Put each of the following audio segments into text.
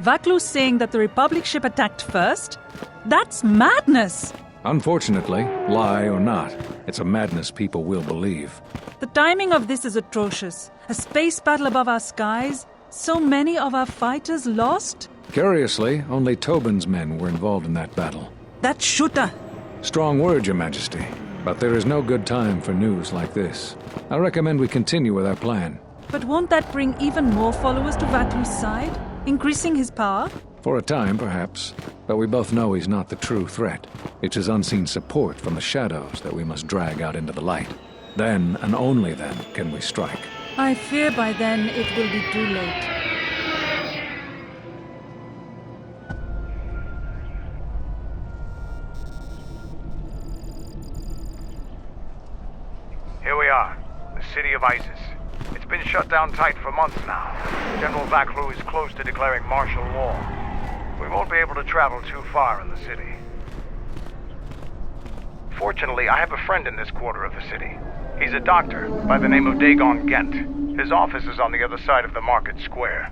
Vaklu's saying that the Republic ship attacked first? That's madness! Unfortunately, lie or not, it's a madness people will believe. The timing of this is atrocious. A space battle above our skies, so many of our fighters lost? Curiously, only Tobin's men were involved in that battle. That shooter! Strong word, Your Majesty, but there is no good time for news like this. I recommend we continue with our plan. But won't that bring even more followers to Vaklu's side? Increasing his power? For a time, perhaps. But we both know he's not the true threat. It's his unseen support from the shadows that we must drag out into the light. Then, and only then, can we strike. I fear by then it will be too late. Here we are, the city of Iziz. It's been shut down tight for months now. General Vaklu is close to declaring martial law. We won't be able to travel too far in the city. Fortunately, I have a friend in this quarter of the city. He's a doctor by the name of Dagon Gent. His office is on the other side of the market square.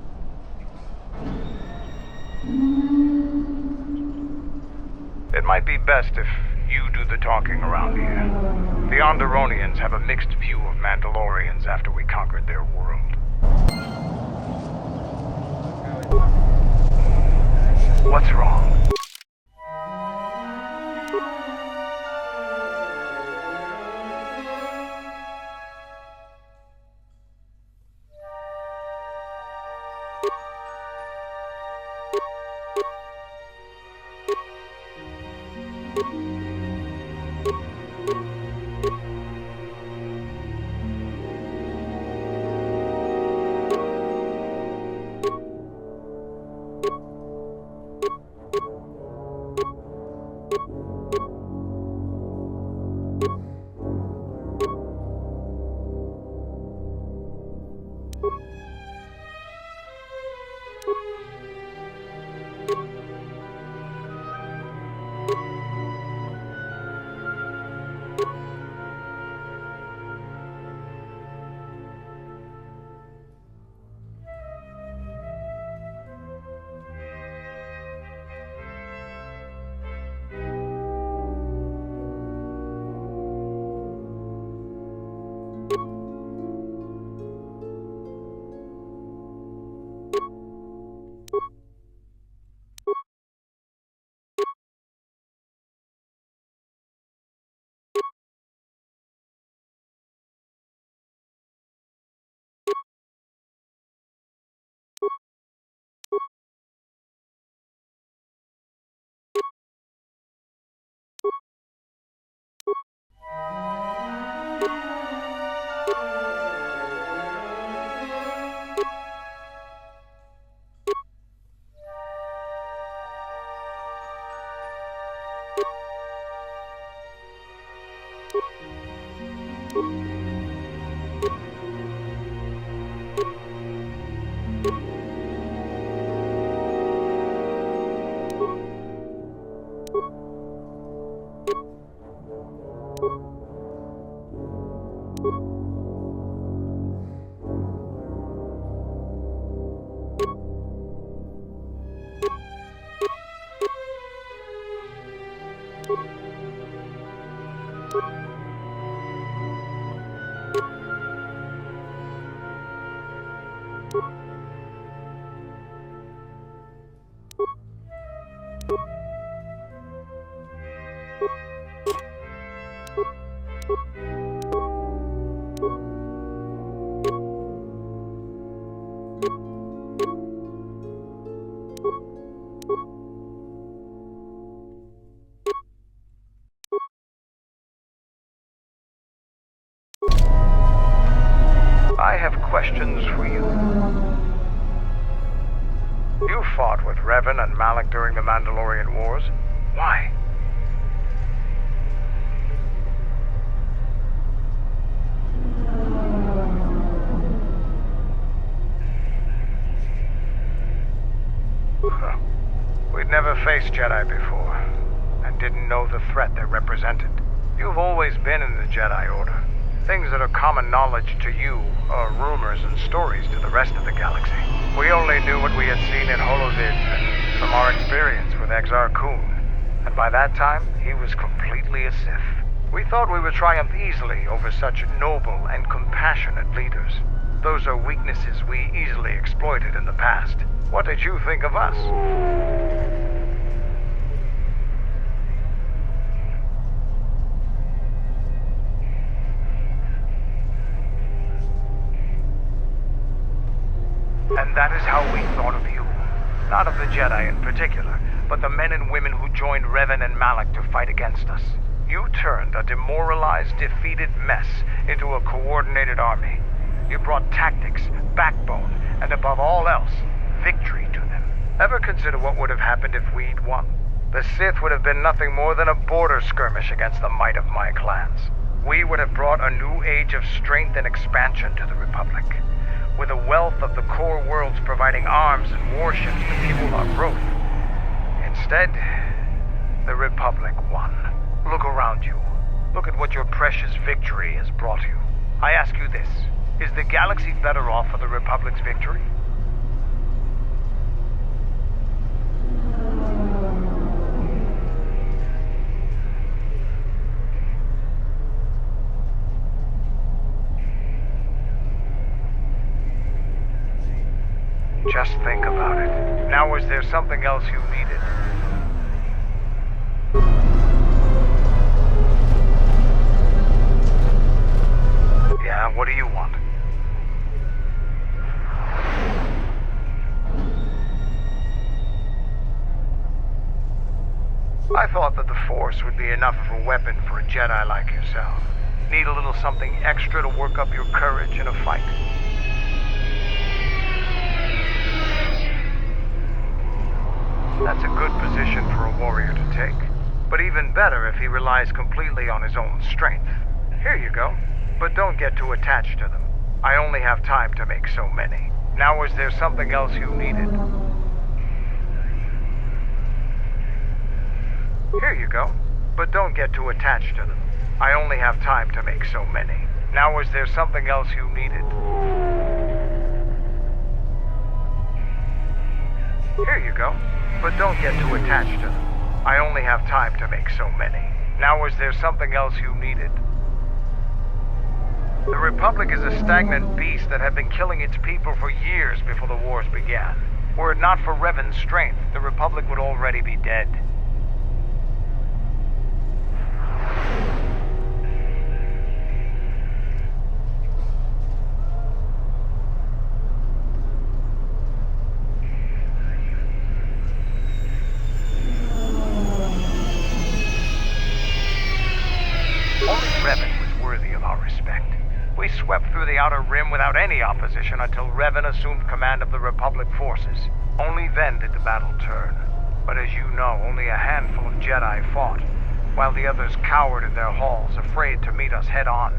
It might be best if you do the talking around here. The Onderonians have a mixed view of Mandalorians after we conquered their world. What's wrong? I have questions for you. You fought with Revan and Malak during the Mandalorian Wars. Why? We'd never faced Jedi before, and didn't know the threat they represented. You've always been in the Jedi Order. Things that are common knowledge to you are rumors and stories to the rest of the galaxy. We only knew what we had seen in holovids and from our experience with Exar Kun. And by that time, he was completely a Sith. We thought we would triumph easily over such noble and compassionate leaders. Those are weaknesses we easily exploited in the past. What did you think of us? And that is how we thought of you. Not of the Jedi in particular, but the men and women who joined Revan and Malak to fight against us. You turned a demoralized, defeated mess into a coordinated army. You brought tactics, backbone, and above all else, victory to them. Ever consider what would have happened if we'd won? The Sith would have been nothing more than a border skirmish against the might of my clans. We would have brought a new age of strength and expansion to the Republic. With a wealth of the core worlds providing arms and warships to fuel our growth. Instead, the Republic won. Look around you. Look at what your precious victory has brought you. I ask you this, is the galaxy better off for the Republic's victory? Just think about it. Now, is there something else you needed? Yeah, what do you want? I thought that the Force would be enough of a weapon for a Jedi like yourself. Need a little something extra to work up your courage in a fight. That's a good position for a warrior to take. But even better if he relies completely on his own strength. Here you go. But don't get too attached to them. I only have time to make so many. Now, is there something else you needed? Here you go. But don't get too attached to them. I only have time to make so many. Now, is there something else you needed? Here you go. But don't get too attached to them. I only have time to make so many. Now, is there something else you needed? The Republic is a stagnant beast that had been killing its people for years before the wars began. Were it not for Revan's strength, the Republic would already be dead. Only Revan was worthy of our respect. We swept through the Outer Rim without any opposition until Revan assumed command of the Republic forces. Only then did the battle turn. But as you know, only a handful of Jedi fought, while the others cowered in their halls, afraid to meet us head-on.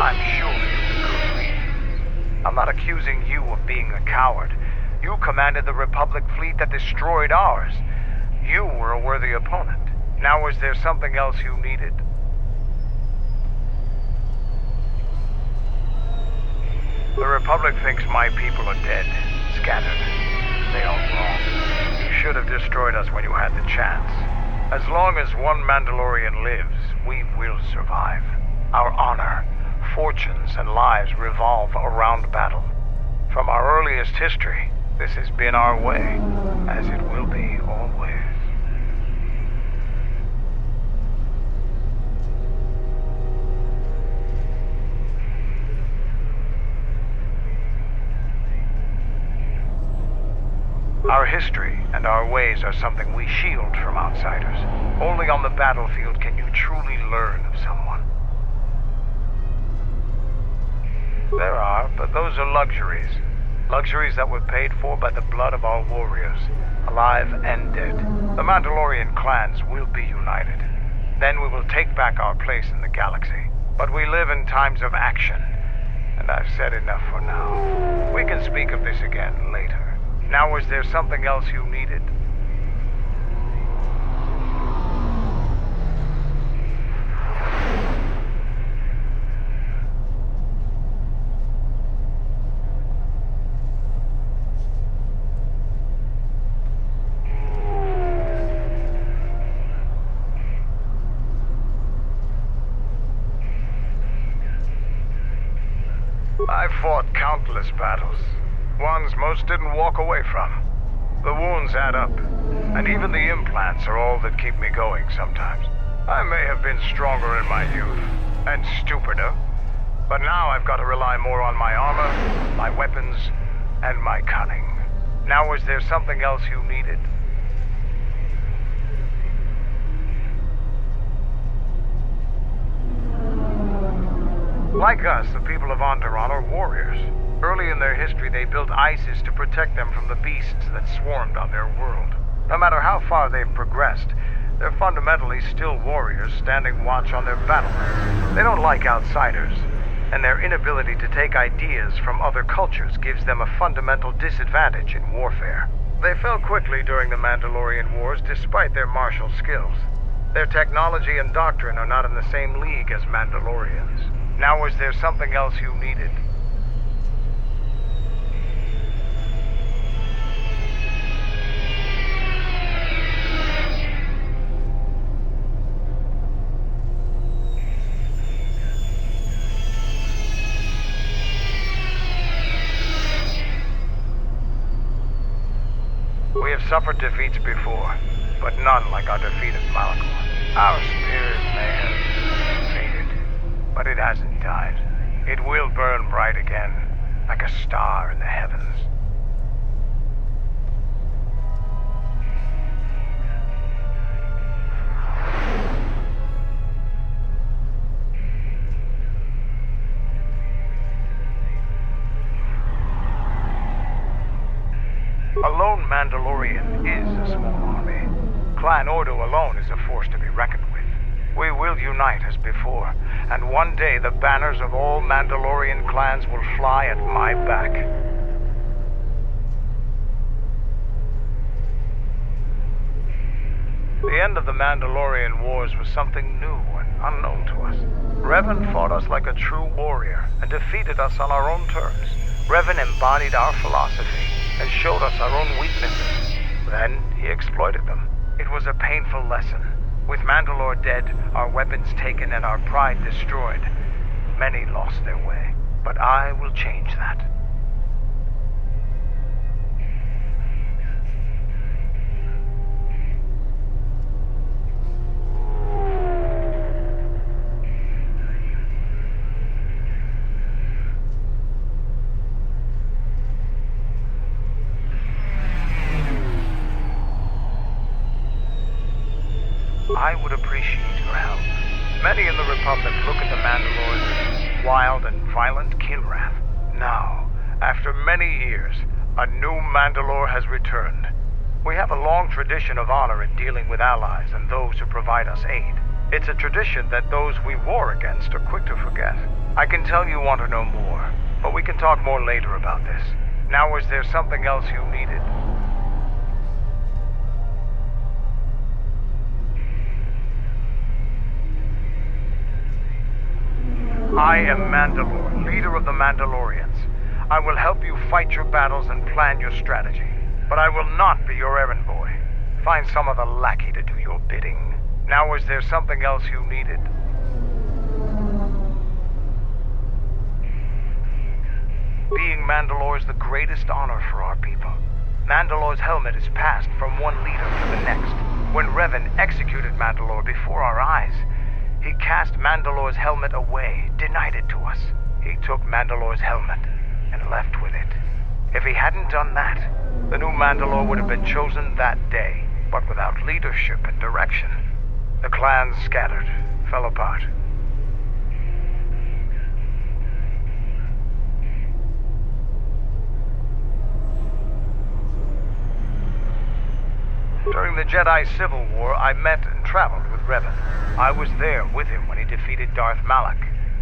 I'm sure it was a good reason. I'm not accusing you of being a coward. You commanded the Republic fleet that destroyed ours. You were a worthy opponent. Now, is there something else you needed? The Republic thinks my people are dead, scattered. They are wrong. You should have destroyed us when you had the chance. As long as one Mandalorian lives, we will survive. Our honor, fortunes, and lives revolve around battle. From our earliest history, this has been our way, as it will be always. Our history and our ways are something we shield from outsiders. Only on the battlefield can you truly learn of someone. There are, but those are luxuries. Luxuries that were paid for by the blood of our warriors, alive and dead. The Mandalorian clans will be united. Then we will take back our place in the galaxy. But we live in times of action, and I've said enough for now. We can speak of this again later. Now, is there something else you needed? I fought countless battles, ones most didn't walk away from. The wounds add up, and even the implants are all that keep me going sometimes. I may have been stronger in my youth, and stupider, but now I've got to rely more on my armor, my weapons, and my cunning. Now, is there something else you needed? Like us, the people of Onderon are warriors. Early in their history, they built Iziz to protect them from the beasts that swarmed on their world. No matter how far they've progressed, they're fundamentally still warriors standing watch on their battlefields. They don't like outsiders, and their inability to take ideas from other cultures gives them a fundamental disadvantage in warfare. They fell quickly during the Mandalorian Wars despite their martial skills. Their technology and doctrine are not in the same league as Mandalorians. Now, is there something else you needed? We have suffered defeats before, but none like our defeat at Malachor. Our spirit may have faded, but it hasn't died. It will burn bright again, like a star in the heavens. A lone Mandalorian is a small army. Clan Order alone is a force to be reckoned with. We will unite as before, and one day the banners of all Mandalorian clans will fly at my back. The end of the Mandalorian Wars was something new and unknown to us. Revan fought us like a true warrior and defeated us on our own terms. Revan embodied our philosophy and showed us our own weaknesses. Then he exploited them. It was a painful lesson. With Mandalore dead, our weapons taken, and our pride destroyed, many lost their way. But I will change that. I would appreciate your help. Many in the Republic look at the Mandalores as wild and violent kinrath. Now, after many years, a new Mandalore has returned. We have a long tradition of honor in dealing with allies and those who provide us aid. It's a tradition that those we war against are quick to forget. I can tell you want to know more, but we can talk more later about this. Now, is there something else you needed? I am Mandalore, leader of the Mandalorians. I will help you fight your battles and plan your strategy. But I will not be your errand boy. Find some other lackey to do your bidding. Now, is there something else you needed? Being Mandalore is the greatest honor for our people. Mandalore's helmet is passed from one leader to the next. When Revan executed Mandalore before our eyes, he cast Mandalore's helmet away, denied it to us. He took Mandalore's helmet and left with it. If he hadn't done that, the new Mandalore would have been chosen that day. But without leadership and direction, the clans scattered, fell apart. During During the Jedi Civil War, I met and traveled with Revan. I was there with him when he defeated Darth Malak,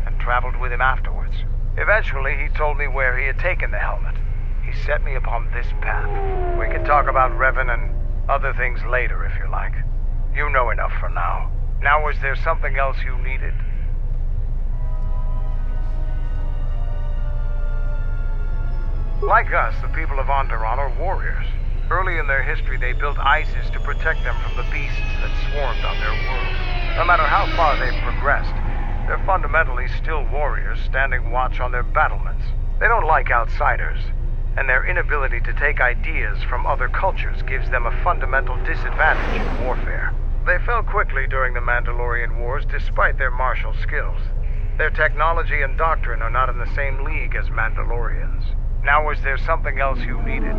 and traveled with him afterwards. Eventually, he told me where he had taken the helmet. He set me upon this path. We can talk about Revan and other things later if you like. You know enough for now. Now, was there something else you needed? Like us, the people of Onderon are warriors. Early in their history, they built Iziz to protect them from the beasts that swarmed on their world. No matter how far they've progressed, they're fundamentally still warriors standing watch on their battlements. They don't like outsiders, and their inability to take ideas from other cultures gives them a fundamental disadvantage in warfare. They fell quickly during the Mandalorian Wars despite their martial skills. Their technology and doctrine are not in the same league as Mandalorians. Now, was there something else you needed?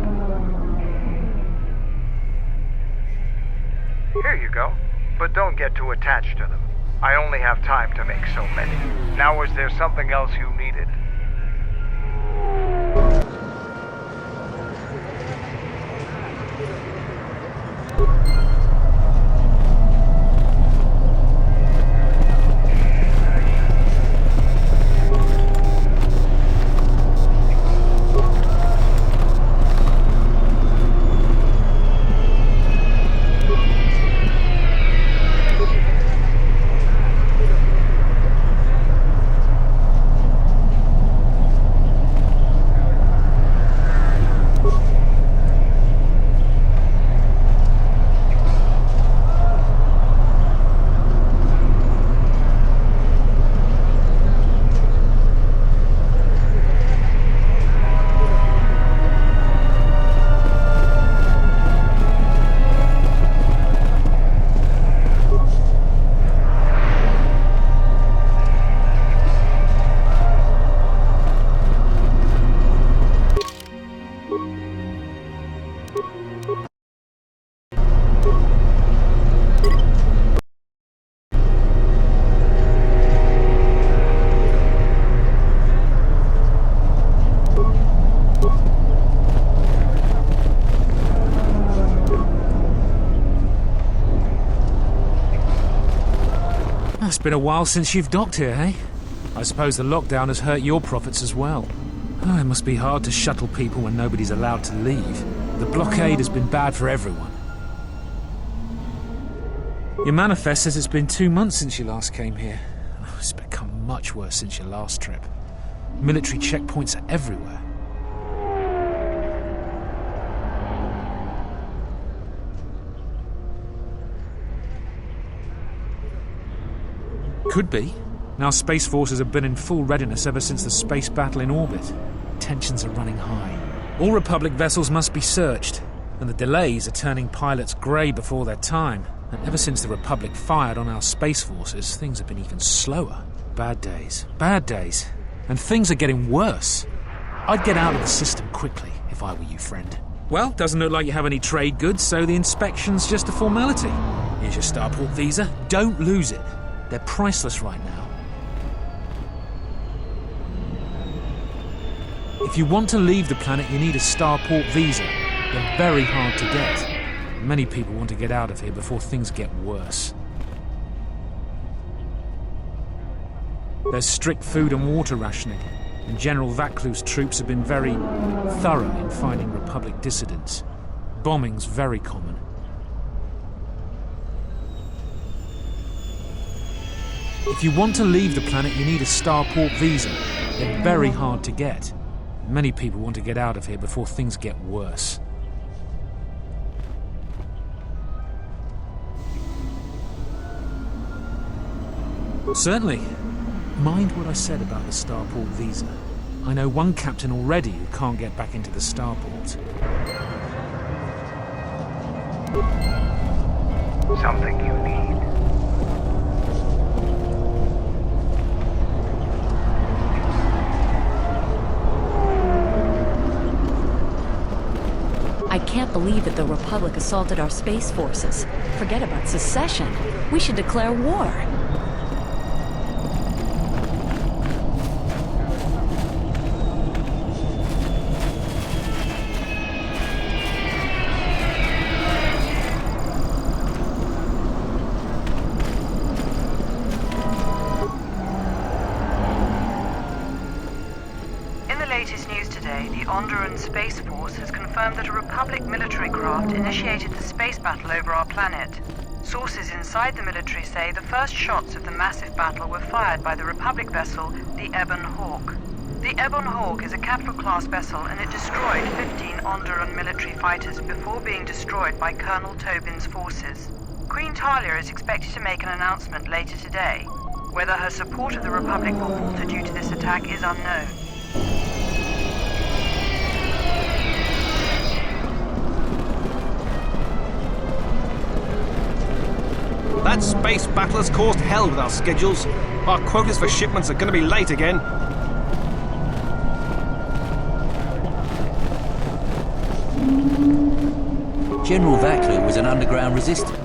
Here you go, but don't get too attached to them. I only have time to make so many. Now, was there something else you needed? It's been a while since you've docked here, eh? I suppose the lockdown has hurt your profits as well. Oh, it must be hard to shuttle people when nobody's allowed to leave. The blockade has been bad for everyone. Your manifest says it's been 2 months since you last came here. Oh, it's become much worse since your last trip. Military checkpoints are everywhere. Could be. Now Space Forces have been in full readiness ever since the space battle in orbit. Tensions are running high. All Republic vessels must be searched, and the delays are turning pilots grey before their time. And ever since the Republic fired on our Space Forces, things have been even slower. Bad days. Bad days. And things are getting worse. I'd get out of the system quickly, if I were you, friend. Well, doesn't look like you have any trade goods, so the inspection's just a formality. Here's your starport visa. Don't lose it. They're priceless right now. If you want to leave the planet, you need a starport visa. They're very hard to get. Many people want to get out of here before things get worse. There's strict food and water rationing, and General Vaclu's troops have been very thorough in finding Republic dissidents. Bombing's very common. If you want to leave the planet, you need a starport visa. They're very hard to get. Many people want to get out of here before things get worse. Certainly. Mind what I said about the starport visa. I know one captain already who can't get back into the starport. Something you need. I can't believe that the Republic assaulted our space forces. Forget about secession. We should declare war. Yesterday, the Onderon Space Force has confirmed that a Republic military craft initiated the space battle over our planet. Sources inside the military say the first shots of the massive battle were fired by the Republic vessel, the Ebon Hawk. The Ebon Hawk is a capital-class vessel, and it destroyed 15 Onderon military fighters before being destroyed by Colonel Tobin's forces. Queen Talia is expected to make an announcement later today. Whether her support of the Republic will falter due to this attack is unknown. That space battle has caused hell with our schedules. Our quotas for shipments are going to be late again. General Vaklu was an underground resistant.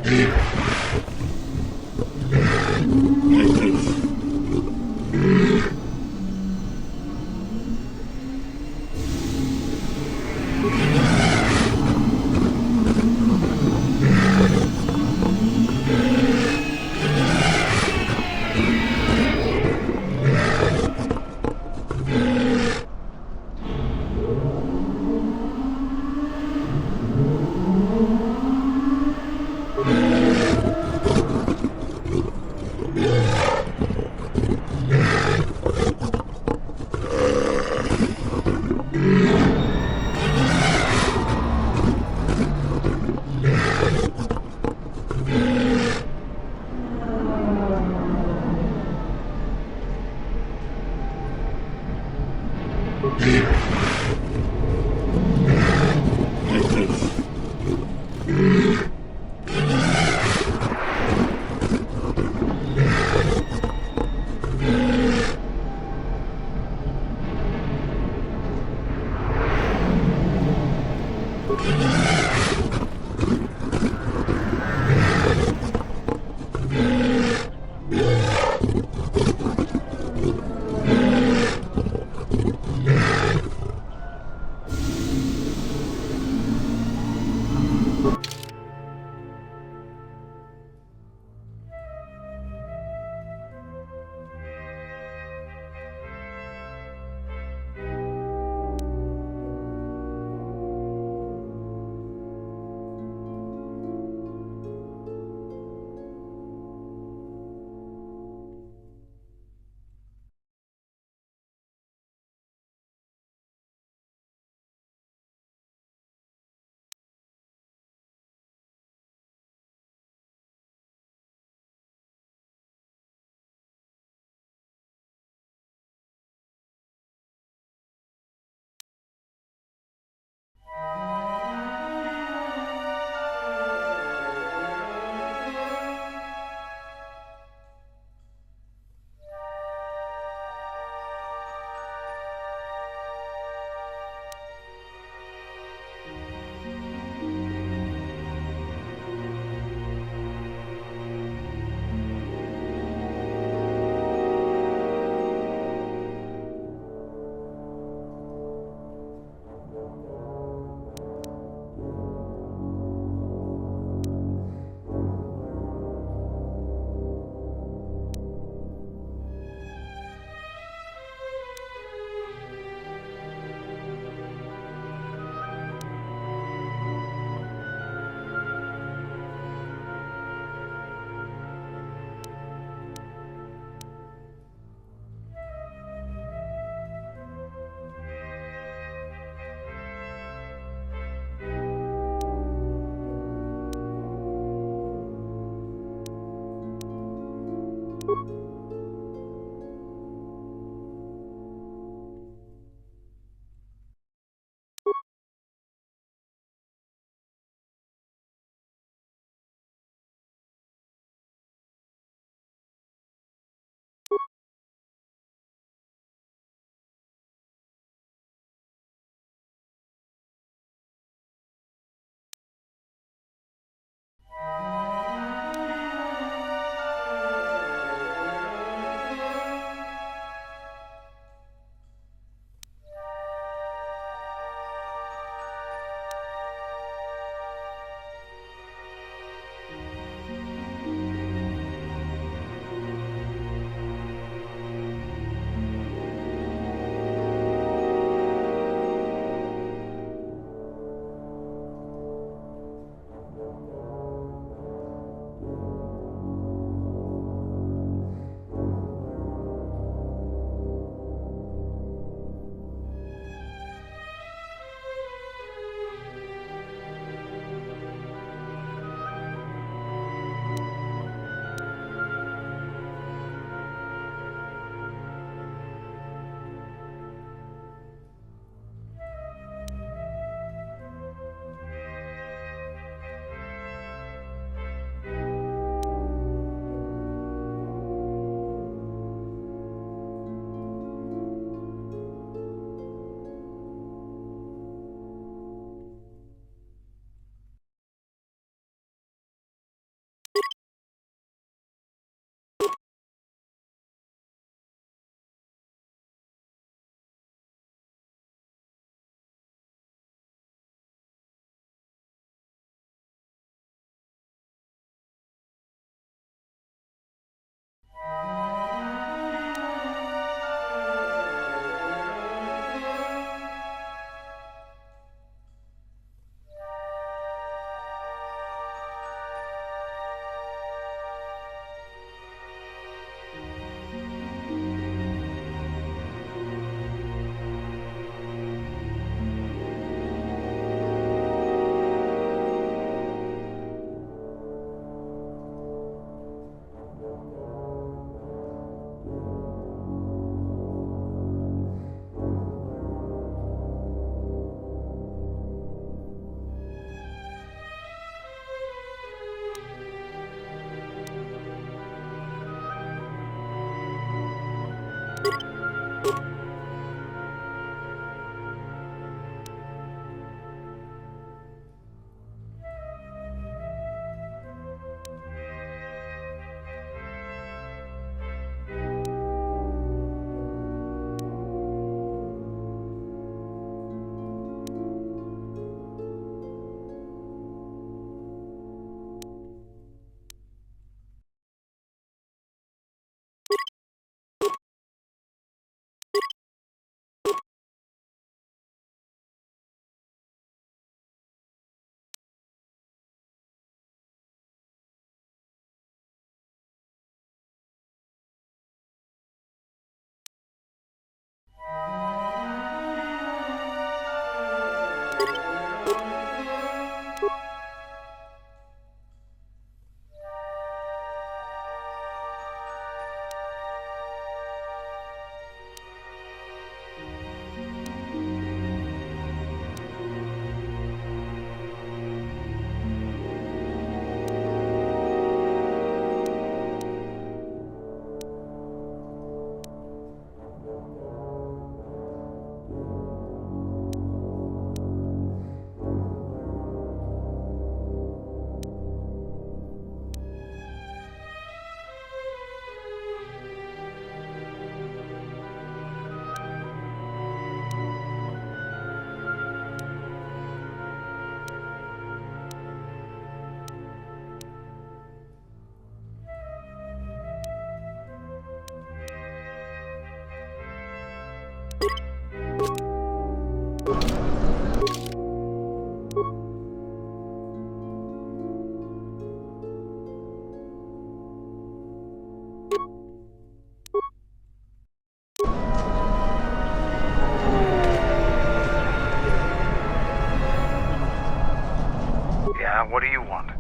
What do you want?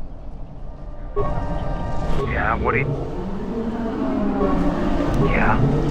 Yeah, what do you... Yeah?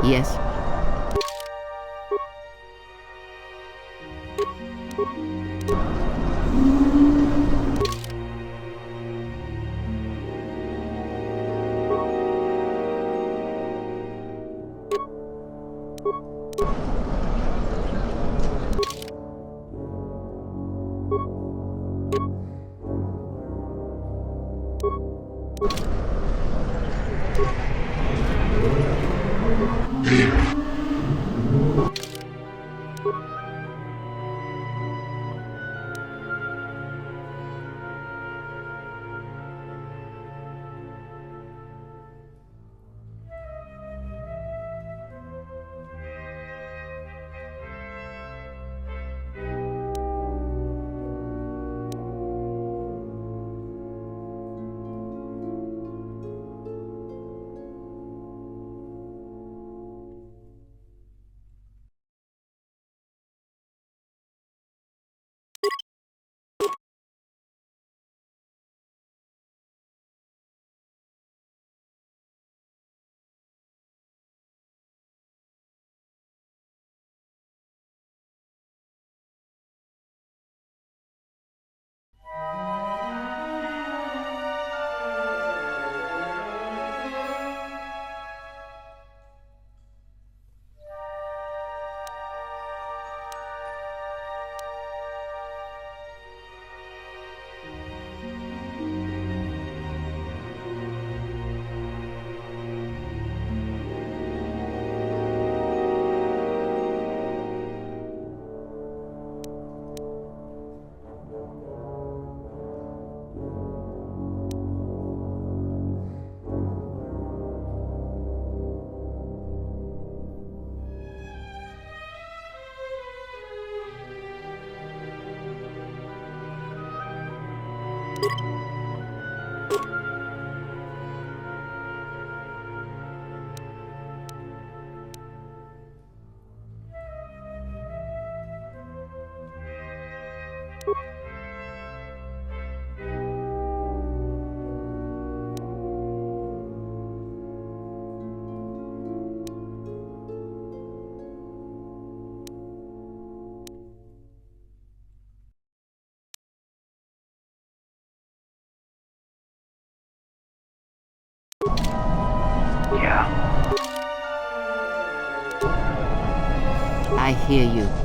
Yes. Yeah. I hear you.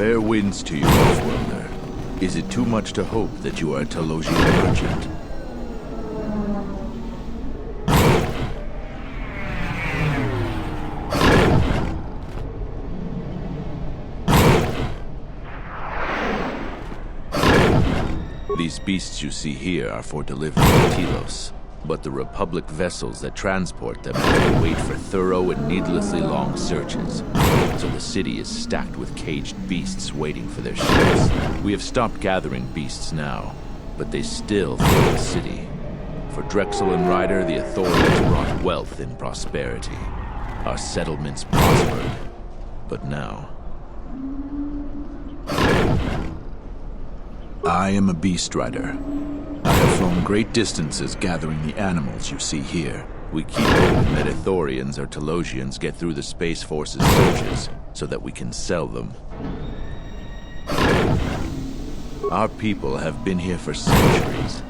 Fair winds to you, Off-Worlder. Is it too much to hope that you are a Telosian merchant? These beasts you see here are for delivery to Telos, but the Republic vessels that transport them have to wait for thorough and needlessly long searches. So the city is stacked with caged beasts waiting for their ships. We have stopped gathering beasts now, but they still fill the city. For Drexel and Ryder, the authorities brought wealth and prosperity. Our settlements prospered, but now... I am a beast rider. I have flown great distances gathering the animals you see here. We keep hoping that Ithorians or Telosians get through the Space Force's searches so that we can sell them. Our people have been here for centuries,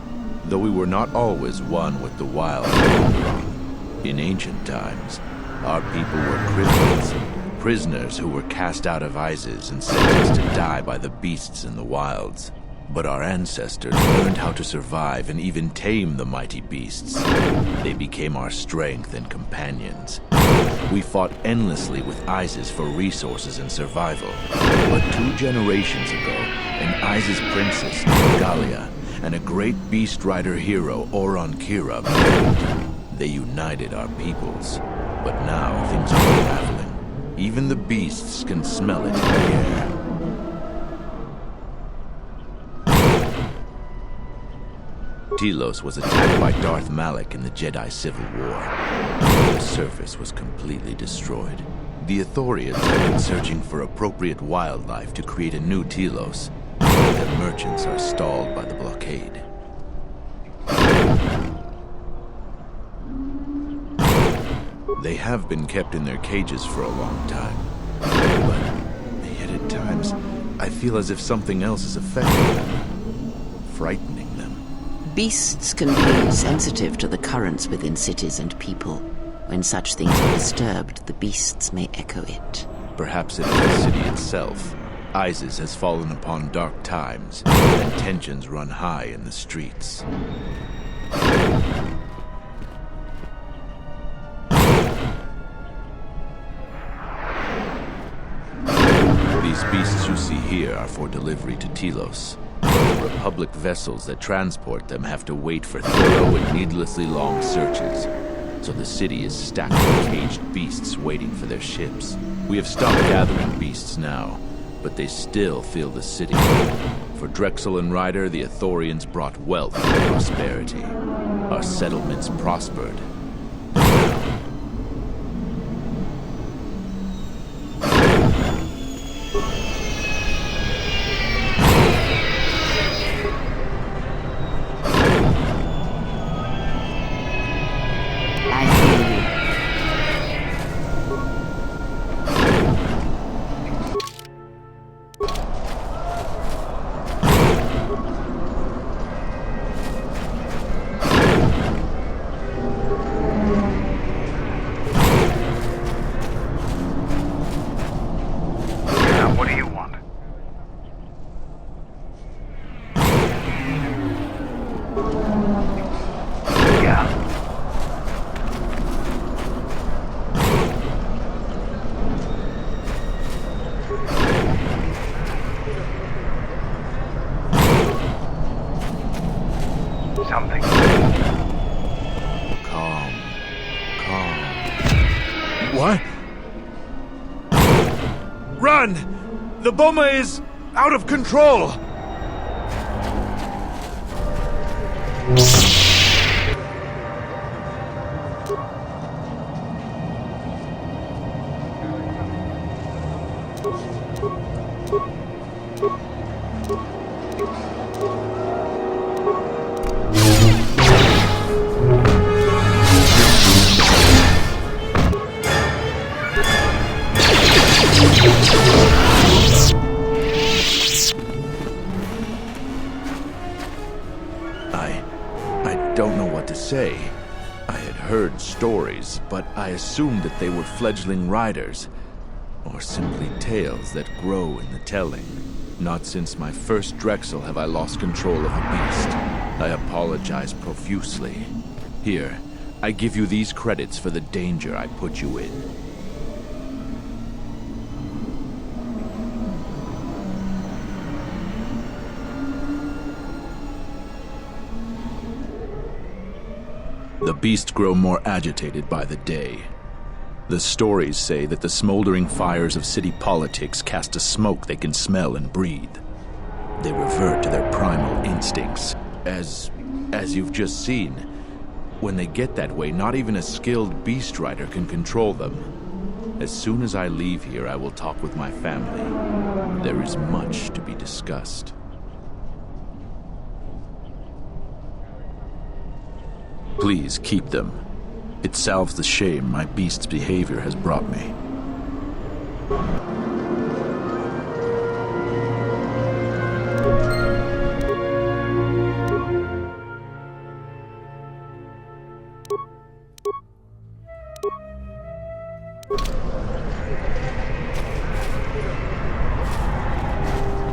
though we were not always one with the wild Onderon. In ancient times, our people were criminals, prisoners who were cast out of Iziz and sentenced to die by the beasts in the wilds. But our ancestors learned how to survive and even tame the mighty beasts. They became our strength and companions. We fought endlessly with Iziz for resources and survival. But 2 generations ago, an Iziz princess, Galia, and a great beast rider hero, Oron Kira, married. They united our peoples. But now things are unraveling. Even the beasts can smell it in the air. Telos was attacked by Darth Malak in the Jedi Civil War. The surface was completely destroyed. The Ithorians have been searching for appropriate wildlife to create a new Telos, but their merchants are stalled by the blockade. They have been kept in their cages for a long time, but yet at times, I feel as if something else is affecting them, frightening them. Beasts can be sensitive to the currents within cities and people. When such things are disturbed, the beasts may echo it. Perhaps it is the city itself. Iziz has fallen upon dark times, and tensions run high in the streets. These beasts you see here are for delivery to Telos. But the Republic vessels that transport them have to wait for thorough and needlessly long searches. So the city is stacked with caged beasts waiting for their ships. We have stopped gathering beasts now, but they still fill the city. For Drexel and Ryder, the Ithorians brought wealth and prosperity. Our settlements prospered. Something. Calm. What? Run! The bomber is out of control! I don't know what to say. I had heard stories, but I assumed that they were fledgling riders. Or or simply tales that grow in the telling. Not since my first Drexel have I lost control of a beast. I apologize profusely. Here, I give you these credits for the danger I put you in. The beasts grow more agitated by the day. The stories say that the smoldering fires of city politics cast a smoke they can smell and breathe. They revert to their primal instincts. As you've just seen, when they get that way, not even a skilled beast rider can control them. As soon as I leave here, I will talk with my family. There is much to be discussed. Please keep them. It salves the shame my beast's behavior has brought me.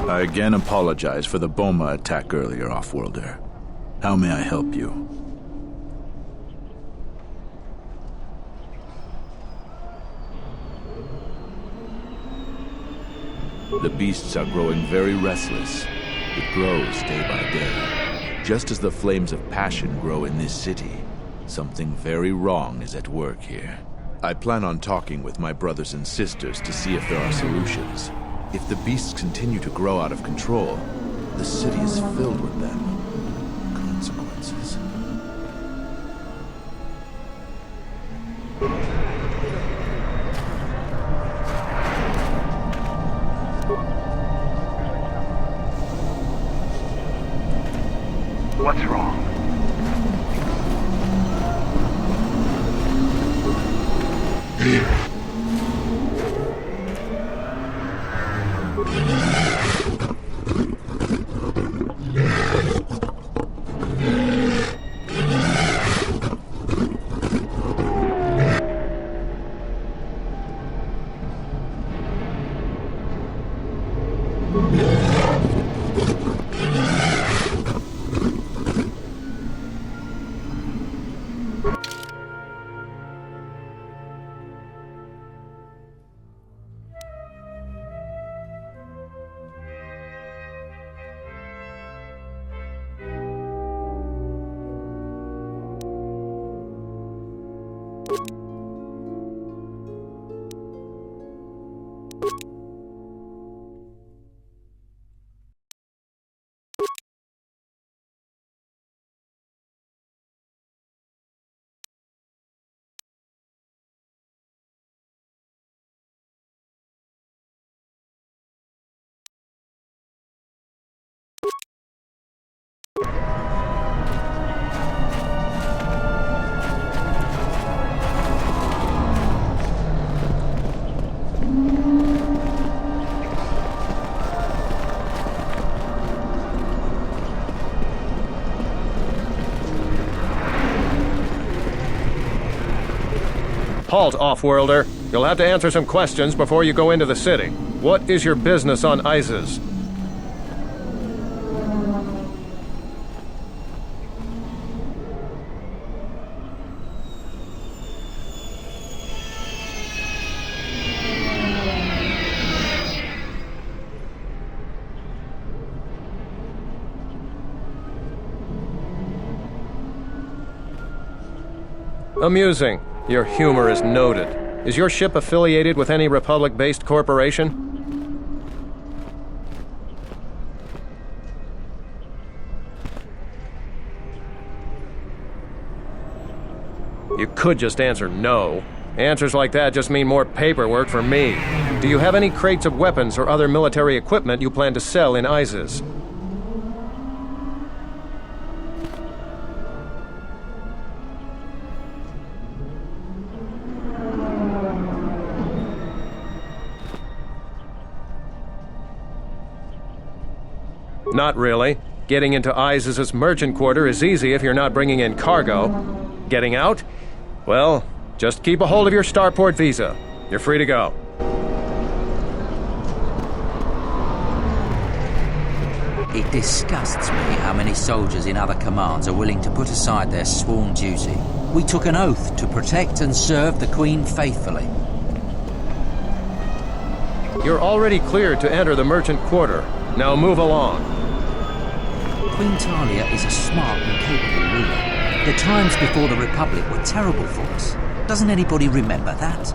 I again apologize for the Boma attack earlier, Off-Worlder. How may I help you? The beasts are growing very restless. It grows day by day. Just as the flames of passion grow in this city, something very wrong is at work here. I plan on talking with my brothers and sisters to see if there are solutions. If the beasts continue to grow out of control, the city is filled with them. Consequences. What's wrong? Halt, Off-Worlder. You'll have to answer some questions before you go into the city. What is your business on Iziz? Amusing. Your humor is noted. Is your ship affiliated with any Republic-based corporation? You could just answer no. Answers like that just mean more paperwork for me. Do you have any crates of weapons or other military equipment you plan to sell in Iziz? Not really. Getting into Iziz's merchant quarter is easy if you're not bringing in cargo. Getting out? Well, just keep a hold of your starport visa. You're free to go. It disgusts me how many soldiers in other commands are willing to put aside their sworn duty. We took an oath to protect and serve the Queen faithfully. You're already cleared to enter the merchant quarter. Now move along. Queen Talia is a smart and capable ruler. The times before the Republic were terrible for us. Doesn't anybody remember that?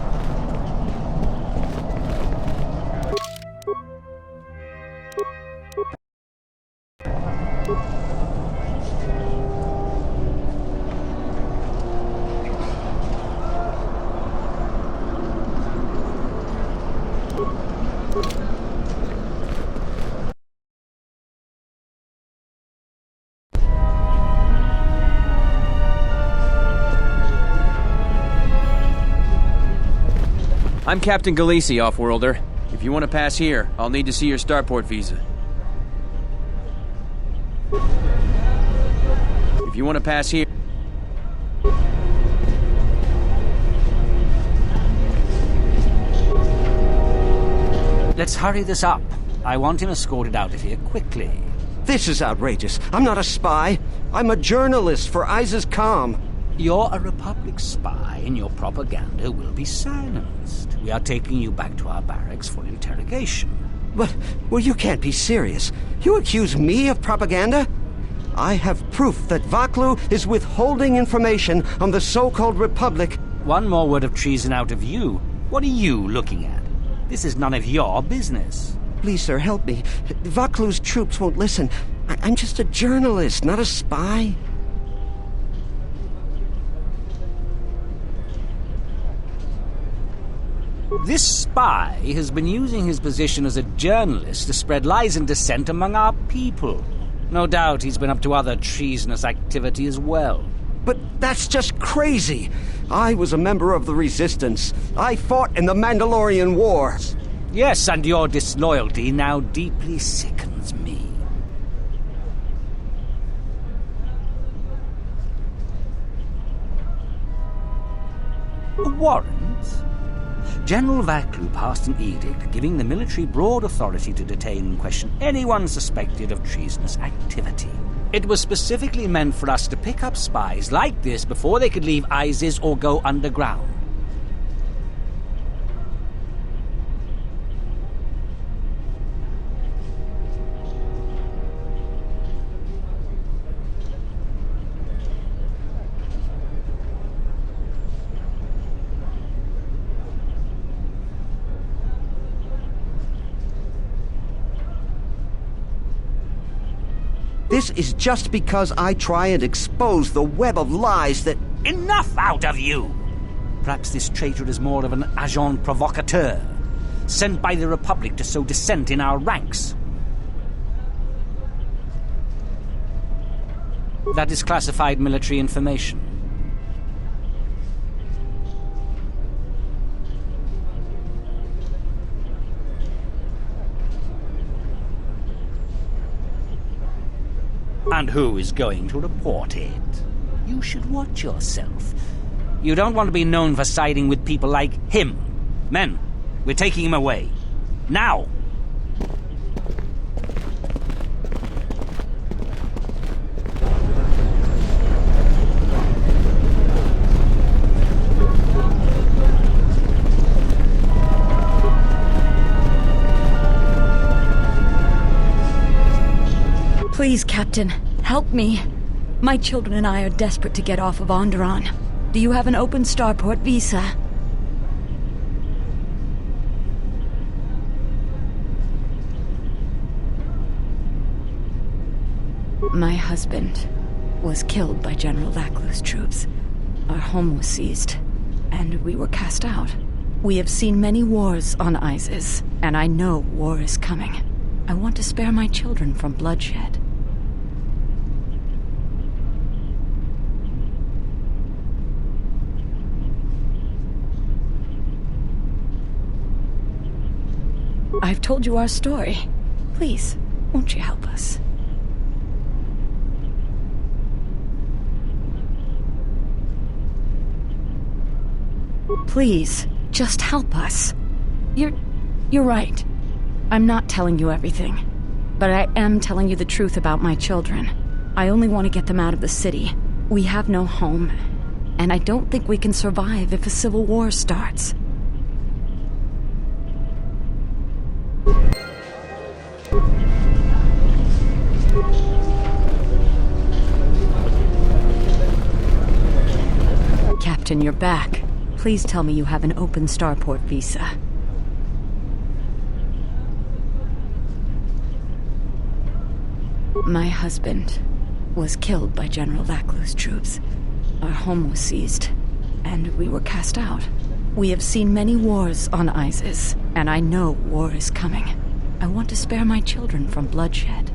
I'm Captain Galisi, Offworlder. If you want to pass here, I'll need to see your starport visa. If you want to pass here... Let's hurry this up. I want him escorted out of here quickly. This is outrageous. I'm not a spy. I'm a journalist for Iziz. You're a Republic spy, and your propaganda will be silenced. We are taking you back to our barracks for interrogation. But, well, you can't be serious. You accuse me of propaganda? I have proof that Vaklu is withholding information on the so-called Republic. One more word of treason out of you. What are you looking at? This is none of your business. Please, sir, help me. Vaklu's troops won't listen. I'm just a journalist, not a spy. This spy has been using his position as a journalist to spread lies and dissent among our people. No doubt he's been up to other treasonous activity as well. But that's just crazy. I was a member of the Resistance. I fought in the Mandalorian Wars. Yes, and your disloyalty now deeply sickens me. A warrant? General Vaklu passed an edict giving the military broad authority to detain and question anyone suspected of treasonous activity. It was specifically meant for us to pick up spies like this before they could leave Iziz or go underground. This is just because I try and expose the web of lies that... Enough out of you! Perhaps this traitor is more of an agent provocateur, sent by the Republic to sow dissent in our ranks. That is classified military information. And who is going to report it? You should watch yourself. You don't want to be known for siding with people like him. Men, we're taking him away. Now! Please, Captain, help me. My children and I are desperate to get off of Onderon. Do you have an open starport visa? My husband was killed by General Vaklu's troops. Our home was seized, and we were cast out. We have seen many wars on Iziz, and I know war is coming. I want to spare my children from bloodshed. I've told you our story. Please, won't you help us? Please, just help us. You're right. I'm not telling you everything. But I am telling you the truth about my children. I only want to get them out of the city. We have no home, and I don't think we can survive if a civil war starts. Captain, you're back. Please tell me you have an open starport visa. My husband was killed by General Vaklu's troops. Our home was seized, and we were cast out. We have seen many wars on Iziz, and I know war is coming. I want to spare my children from bloodshed.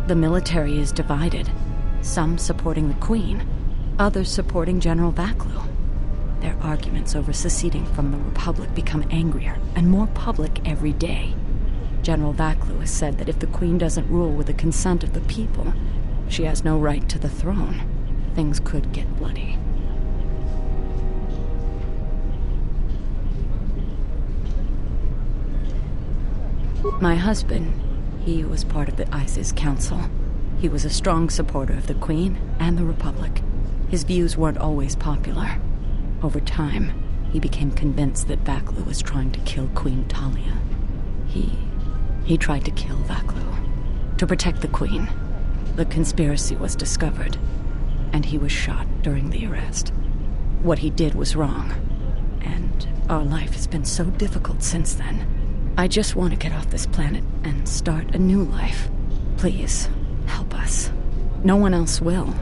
The military is divided, some supporting the Queen, others supporting General Vaklu. Their arguments over seceding from the Republic become angrier and more public every day. General Vaklu has said that if the Queen doesn't rule with the consent of the people, she has no right to the throne. Things could get bloody. My husband, he was part of the Iziz Council. He was a strong supporter of the Queen and the Republic. His views weren't always popular. Over time, he became convinced that Vaklu was trying to kill Queen Talia. He tried to kill Vaklu. To protect the Queen, the conspiracy was discovered, and he was shot during the arrest. What he did was wrong, and our life has been so difficult since then. I just want to get off this planet and start a new life. Please, help us. No one else will.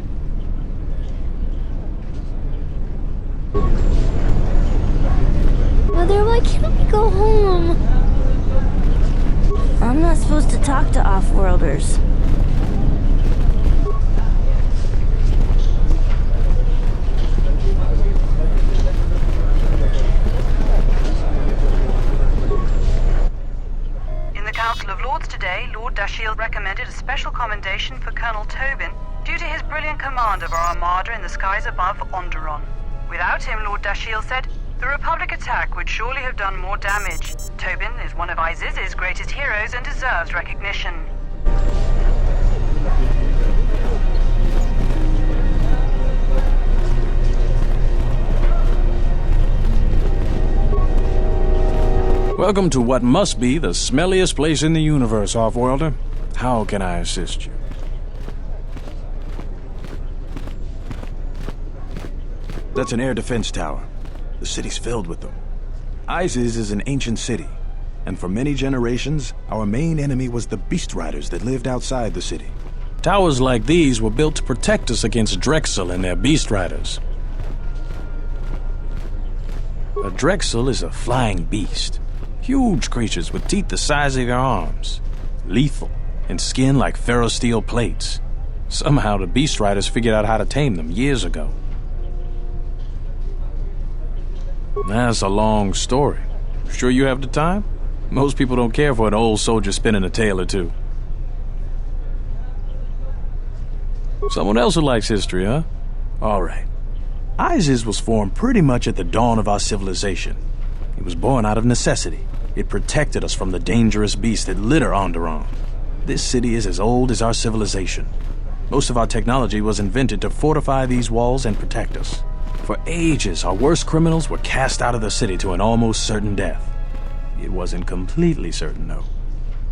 Mother, why can't we go home? I'm not supposed to talk to off-worlders. In the Council of Lords today, Lord Dashiell recommended a special commendation for Colonel Tobin due to his brilliant command of our armada in the skies above Onderon. Without him, Lord Dashiell said, the Republic attack would surely have done more damage. Tobin is one of Iziz's greatest heroes and deserves recognition. Welcome to what must be the smelliest place in the universe, Off-Worlder. How can I assist you? That's an air defense tower. The city's filled with them. Iziz is an ancient city, and for many generations, our main enemy was the beast riders that lived outside the city. Towers like these were built to protect us against Drexel and their beast riders. A Drexel is a flying beast. Huge creatures with teeth the size of your arms. Lethal, and skin like ferrosteel plates. Somehow the beast riders figured out how to tame them years ago. That's a long story. Sure you have the time? Most people don't care for an old soldier spinning a tale or two. Someone else who likes history, huh? All right. Iziz was formed pretty much at the dawn of our civilization. It was born out of necessity. It protected us from the dangerous beasts that litter Onderon. This city is as old as our civilization. Most of our technology was invented to fortify these walls and protect us. For ages, our worst criminals were cast out of the city to an almost certain death. It wasn't completely certain, though.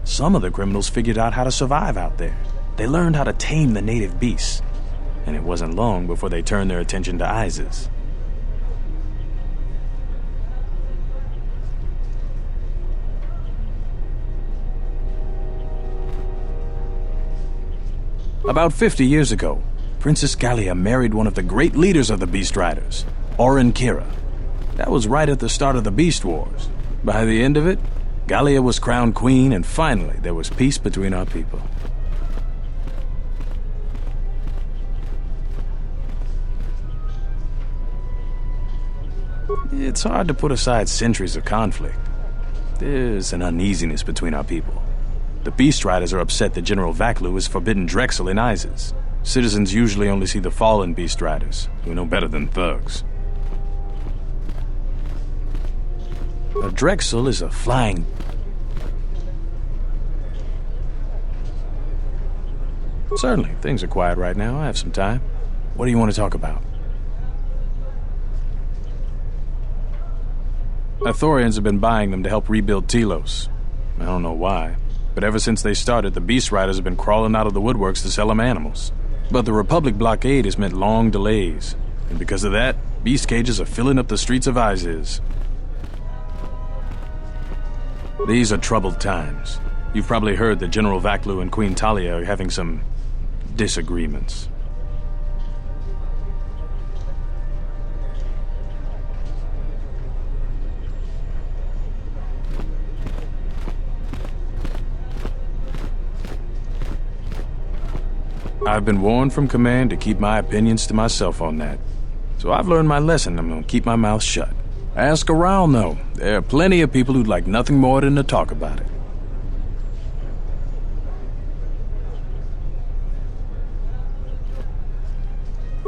Some of the criminals figured out how to survive out there. They learned how to tame the native beasts. And it wasn't long before they turned their attention to Iziz. About 50 years ago, Princess Gallia married one of the great leaders of the Beast Riders, Orin Kira. That was right at the start of the Beast Wars. By the end of it, Gallia was crowned queen, and finally there was peace between our people. It's hard to put aside centuries of conflict. There's an uneasiness between our people. The Beast Riders are upset that General Vaklu has forbidden Drexel in Iziz. Citizens usually only see the fallen Beast Riders, who know better than thugs. A Drexel is a flying... Certainly, things are quiet right now. I have some time. What do you want to talk about? Ithorians have been buying them to help rebuild Telos. I don't know why, but ever since they started, the Beast Riders have been crawling out of the woodworks to sell them animals. But the Republic blockade has meant long delays, and because of that, beast cages are filling up the streets of Iziz. These are troubled times. You've probably heard that General Vaklu and Queen Talia are having some disagreements. I've been warned from command to keep my opinions to myself on that. So I've learned my lesson. I'm gonna keep my mouth shut. Ask around, though. There are plenty of people who'd like nothing more than to talk about it.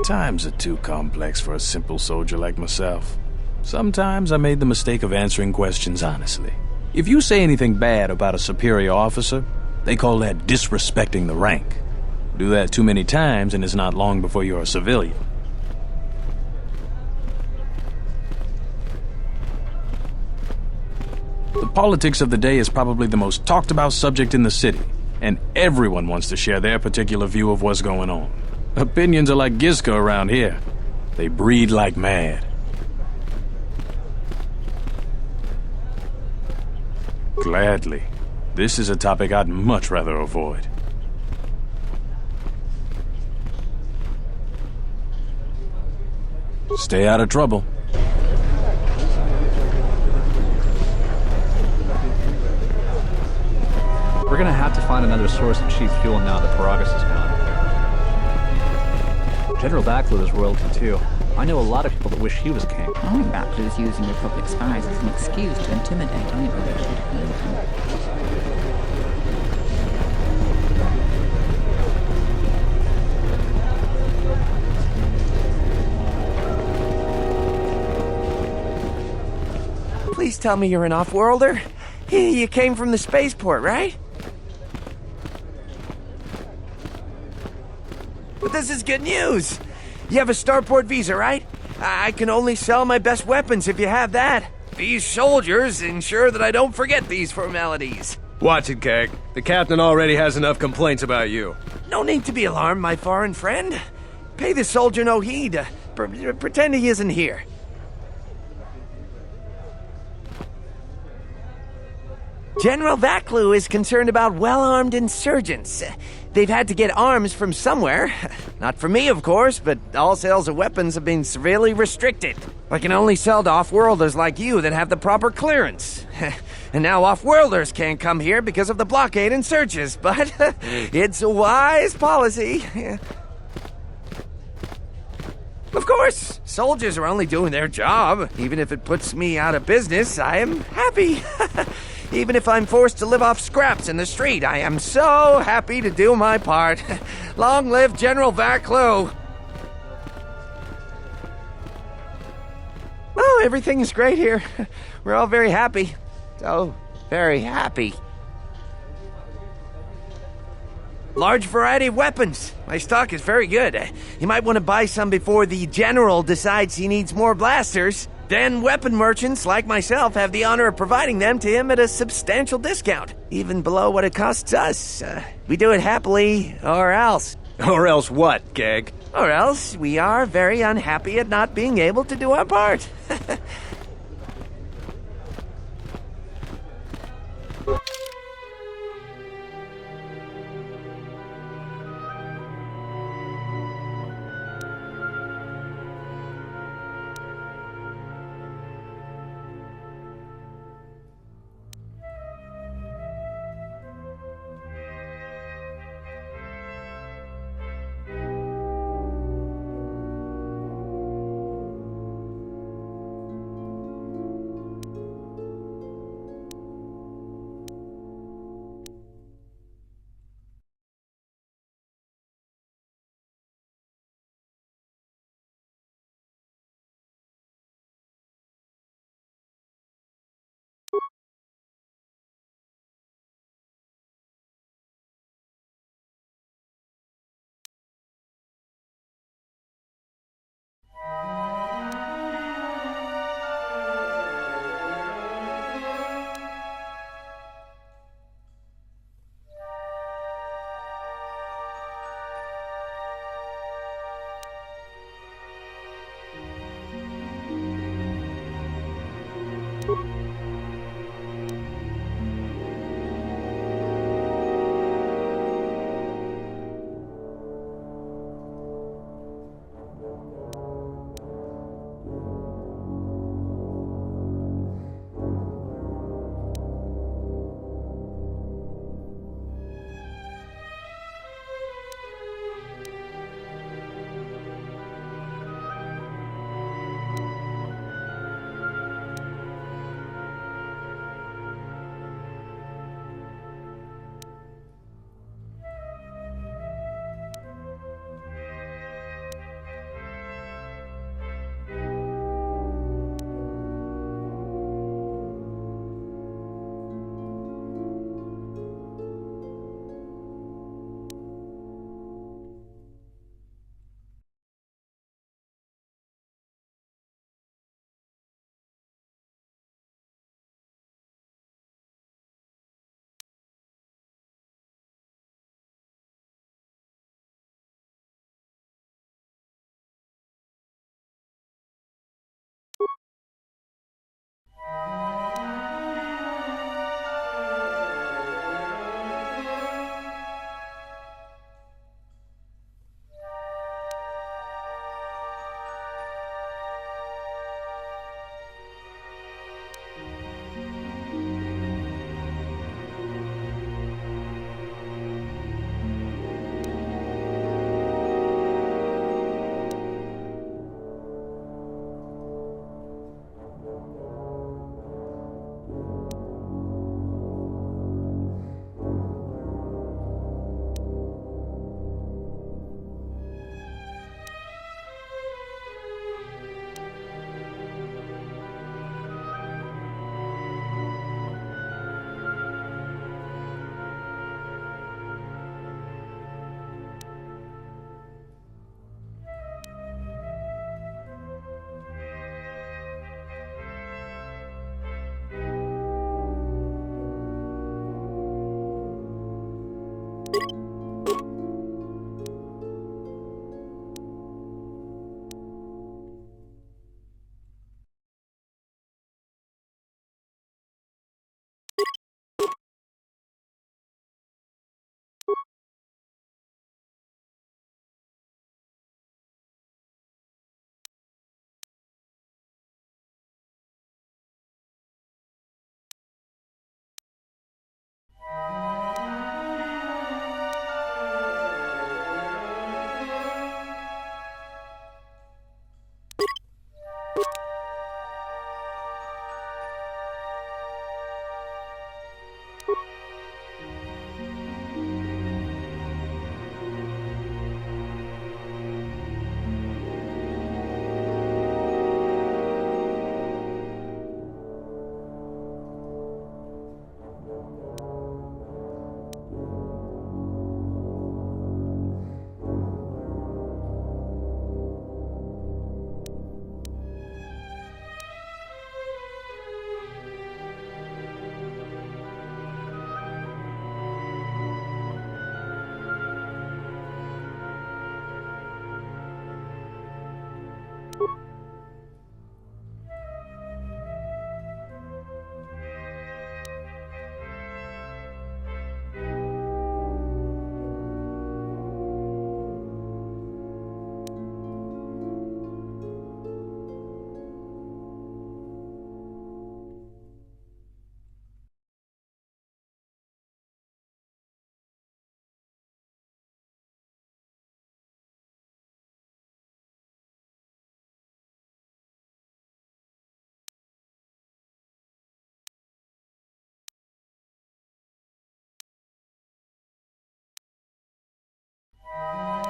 Times are too complex for a simple soldier like myself. Sometimes I made the mistake of answering questions honestly. If you say anything bad about a superior officer, they call that disrespecting the rank. Do that too many times and it's not long before you're a civilian. The politics of the day is probably the most talked about subject in the city, and everyone wants to share their particular view of what's going on. Opinions are like Gizka around here. They breed like mad. Gladly. This is a topic I'd much rather avoid. Stay out of trouble. We're gonna have to find another source of cheap fuel now that Paragus is gone. General Vaklu is royalty too. I know a lot of people that wish he was king. I think Vaklu's using Republic spies as an excuse to intimidate anybody who would oppose him. Please tell me you're an off-worlder. You came from the spaceport, right? But this is good news. You have a starport visa, right? I can only sell my best weapons if you have that. These soldiers ensure that I don't forget these formalities. Watch it, Keg. The captain already has enough complaints about you. No need to be alarmed, my foreign friend. Pay the soldier no heed. Pretend he isn't here. General Vaklu is concerned about well-armed insurgents. They've had to get arms from somewhere. Not from me, of course, but all sales of weapons have been severely restricted. I can only sell to off-worlders like you that have the proper clearance. And now off-worlders can't come here because of the blockade and searches, but it's a wise policy. Of course, soldiers are only doing their job. Even if it puts me out of business, I am happy. Even if I'm forced to live off scraps in the street, I am so happy to do my part. Long live General Vaklu! Oh, everything's great here. We're all very happy. So very happy. Large variety of weapons. My stock is very good. You might want to buy some before the General decides he needs more blasters. Then weapon merchants like myself have the honor of providing them to him at a substantial discount, even below what it costs us. We do it happily, or else. Or else what, Keg? Or else we are very unhappy at not being able to do our part.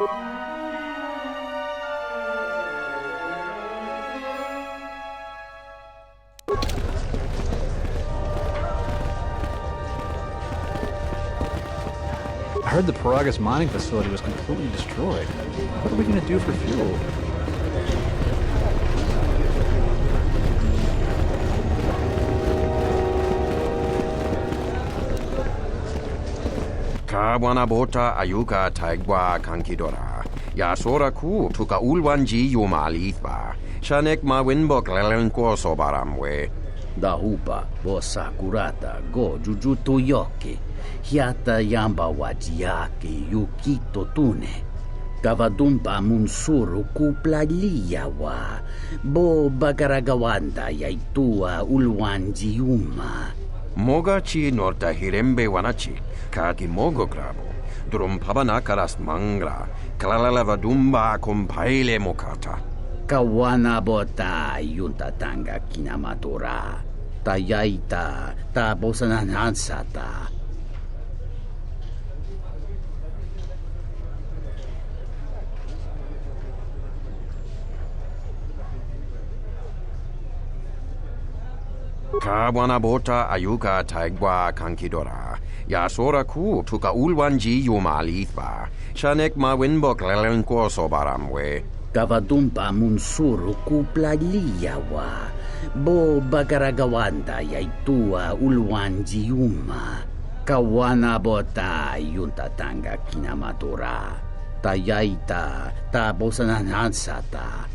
I heard the Paragas mining facility was completely destroyed. What are we gonna do for fuel? Kawana bota ayuka taigwa kankidora. Yasora ku tuka ulwanji yomalithba. Shanek ma winbok lelenko sobaramwe. Dahupa bosa kurata go jujutu yoki. Hiata yamba wajiaki yukito tune. Kavadumpa munsuru kuplaliyawa. Bo bagaragawanda yaitua ulwanji yuma. Mogachi norta hirembe wanachi. Kaki mogo grabo. Drum pabana karas mangra. Kalalava dumba kompaile mokata. Kawana bota yunta tanga kinamatora. Tayaita ta bosananansata. Kawana bota ayuka taigwa kankidora. Yasora ku tuka ulwanji yomalithba. Shanek ma winbok lelenko sobaramwe. Kavadumpa munsuru kuplaliyawa. Bo bagaragawanda yaitua ulwanji yuma. Kawana bota yunta tanga kinamatora. Tayaita ta bosananansata.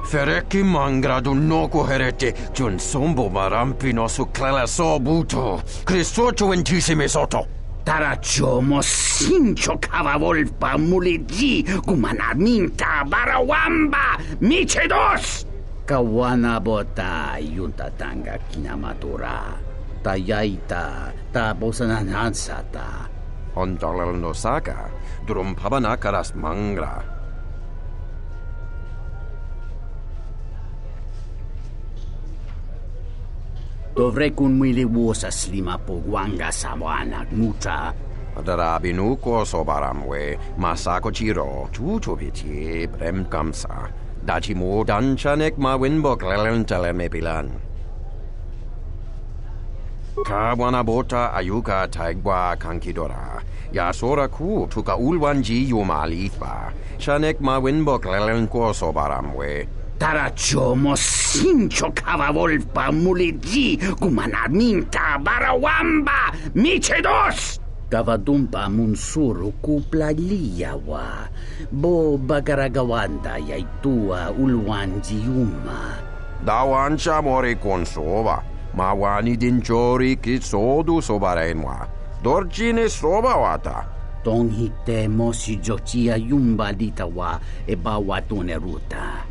Fereki mangra dunoko herete jun sombo marampino su clela sobuto. Cristocho intissime soto. Tarachomo sincho cavavolpa muligi gumanarminta barawamba michedos. Kawana bota yunta tanga kinamatora. Tayaita ta bosananansata. Ondalal no saga. Drum pabana karas mangra. Dovrei kunmili wuosa slima pogwanga sawana muta. Darabinu ko sobaramwe. Masako chiro. Chuchobiti brem kamsa. Dachimo danchanek ma winbok lelentele mepilan. Kawana bota ayuka taigwa kankidora. Yasora ku tuka ulwanji yomalithba. Shanek ma winbok lelenko sobaramwe. Tarachomo sincho cavavolpa muligi gumanarminta barawamba michedos. Kavadumpa munsuru kuplaliyawa. Bo bagaragawanda yaitua ulwanji yuma. Dawancha mori konsova. Mawani dinchori kitsodu sobarenwa. Dorjine sobawata. Tonghite mosi jochia yumba litawa e bawatune ruta.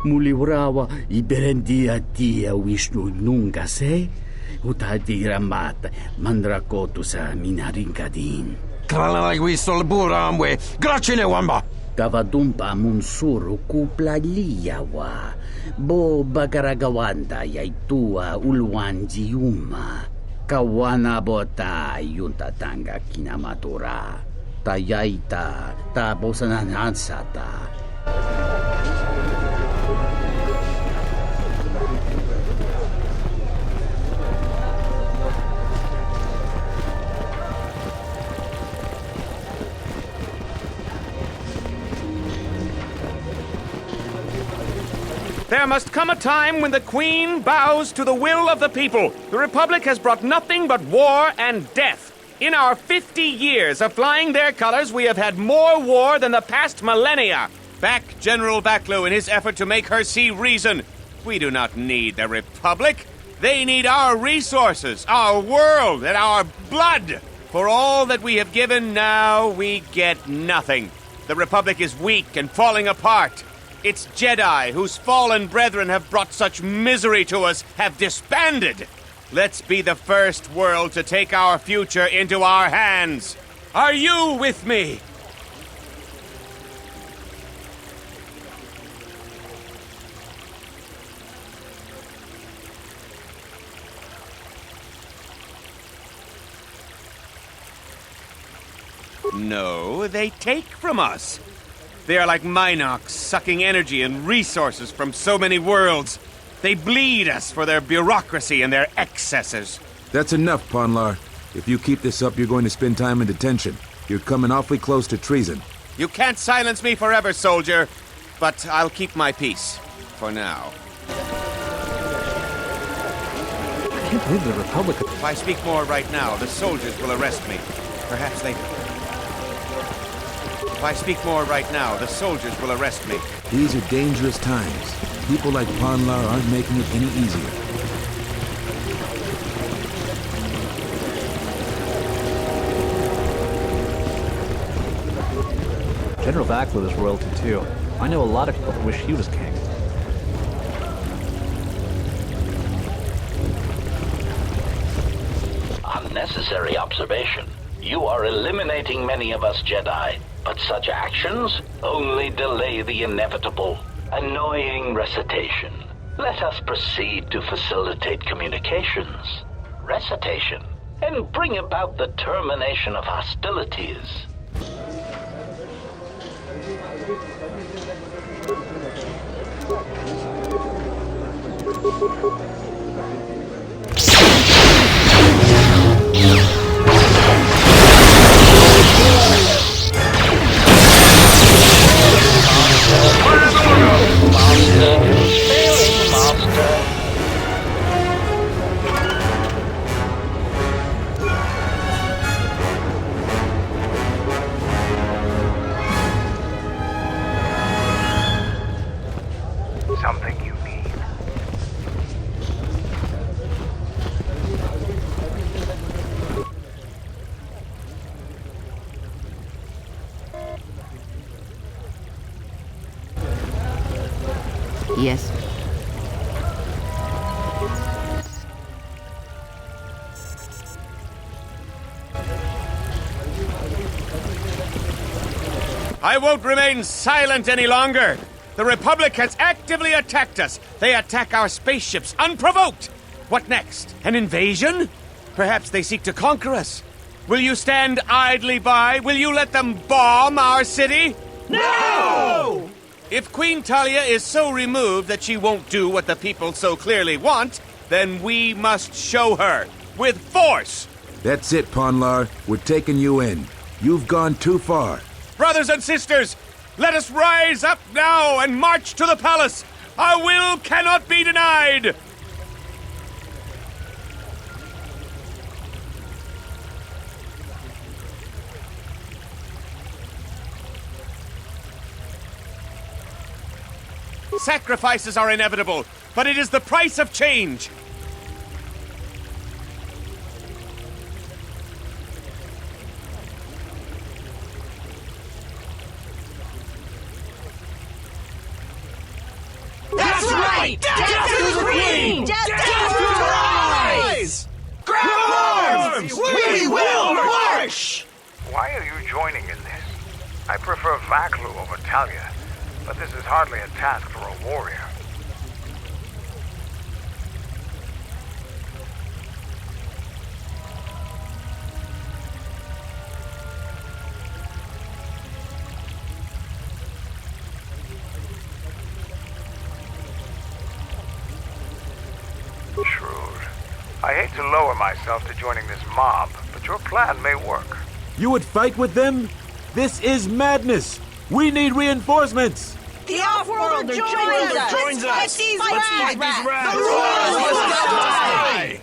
Mulibrawa iberendia tia Vishnu nunca se utati ramata mandrakotu sa minarinkadin. Kralala whistle buramwe. Gracine wamba. Kavadumpa munsuru kuplaliyawa. Bo bagaragawanda yaitua ulwanji yuma. Kawana bota yunta tanga kinamatora. Tayaita ta bosananansata. There must come a time when the Queen bows to the will of the people. The Republic has brought nothing but war and death. In our 50 years of flying their colors, we have had more war than the past millennia. Back General Vaklu in his effort to make her see reason. We do not need the Republic. They need our resources, our world, and our blood. For all that we have given, now we get nothing. The Republic is weak and falling apart. Its Jedi, whose fallen brethren have brought such misery to us, have disbanded. Let's be the first world to take our future into our hands. Are you with me? No, they take from us. They are like Minox, sucking energy and resources from so many worlds. They bleed us for their bureaucracy and their excesses. That's enough, Ponlar. If you keep this up, you're going to spend time in detention. You're coming awfully close to treason. You can't silence me forever, soldier, but I'll keep my peace. For now. I can't believe the Republic... If I speak more right now, the soldiers will arrest me. Perhaps later. If I speak more right now, the soldiers will arrest me. These are dangerous times. People like Ponlar aren't making it any easier. General Vaklu is royalty too. I know a lot of people that wish he was king. Unnecessary observation. You are eliminating many of us Jedi, but such actions only delay the inevitable. Annoying recitation. Let us proceed to facilitate communications. Recitation. And bring about the termination of hostilities. Something you need. Yes. I won't remain silent any longer. The Republic has actively attacked us. They attack our spaceships unprovoked. What next? An invasion? Perhaps they seek to conquer us. Will you stand idly by? Will you let them bomb our city? No! If Queen Talia is so removed that she won't do what the people so clearly want, then we must show her. With force! That's it, Ponlar. We're taking you in. You've gone too far. Brothers and sisters, let us rise up now and march to the palace. Our will cannot be denied. Sacrifices are inevitable, but it is the price of change. That's right! Death to the Queen! Death to the rise! Grab arms! We will march! Why are you joining in this? I prefer Vaklu over Talia, but this is hardly a task for a warrior. Shrewd. I hate to lower myself to joining this mob, but your plan may work. You would fight with them? This is madness! We need reinforcements! The Off-Worlder joins us! Joins us! Let's fight these rats! The Royals must die!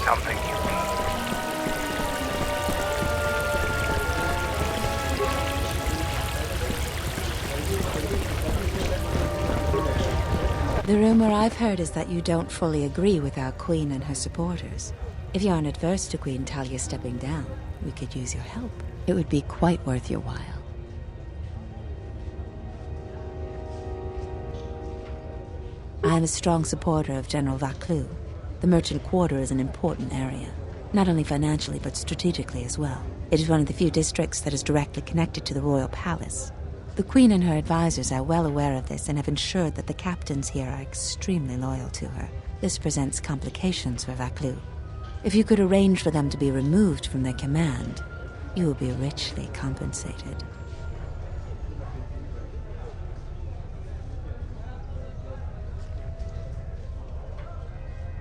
Something you need. The rumor I've heard is that you don't fully agree with our queen and her supporters. If you aren't adverse to Queen Talia stepping down, we could use your help. It would be quite worth your while. I am a strong supporter of General Vaclu. The Merchant Quarter is an important area, not only financially but strategically as well. It is one of the few districts that is directly connected to the royal palace. The Queen and her advisors are well aware of this and have ensured that the captains here are extremely loyal to her. This presents complications for Vaclu. If you could arrange for them to be removed from their command, you will be richly compensated.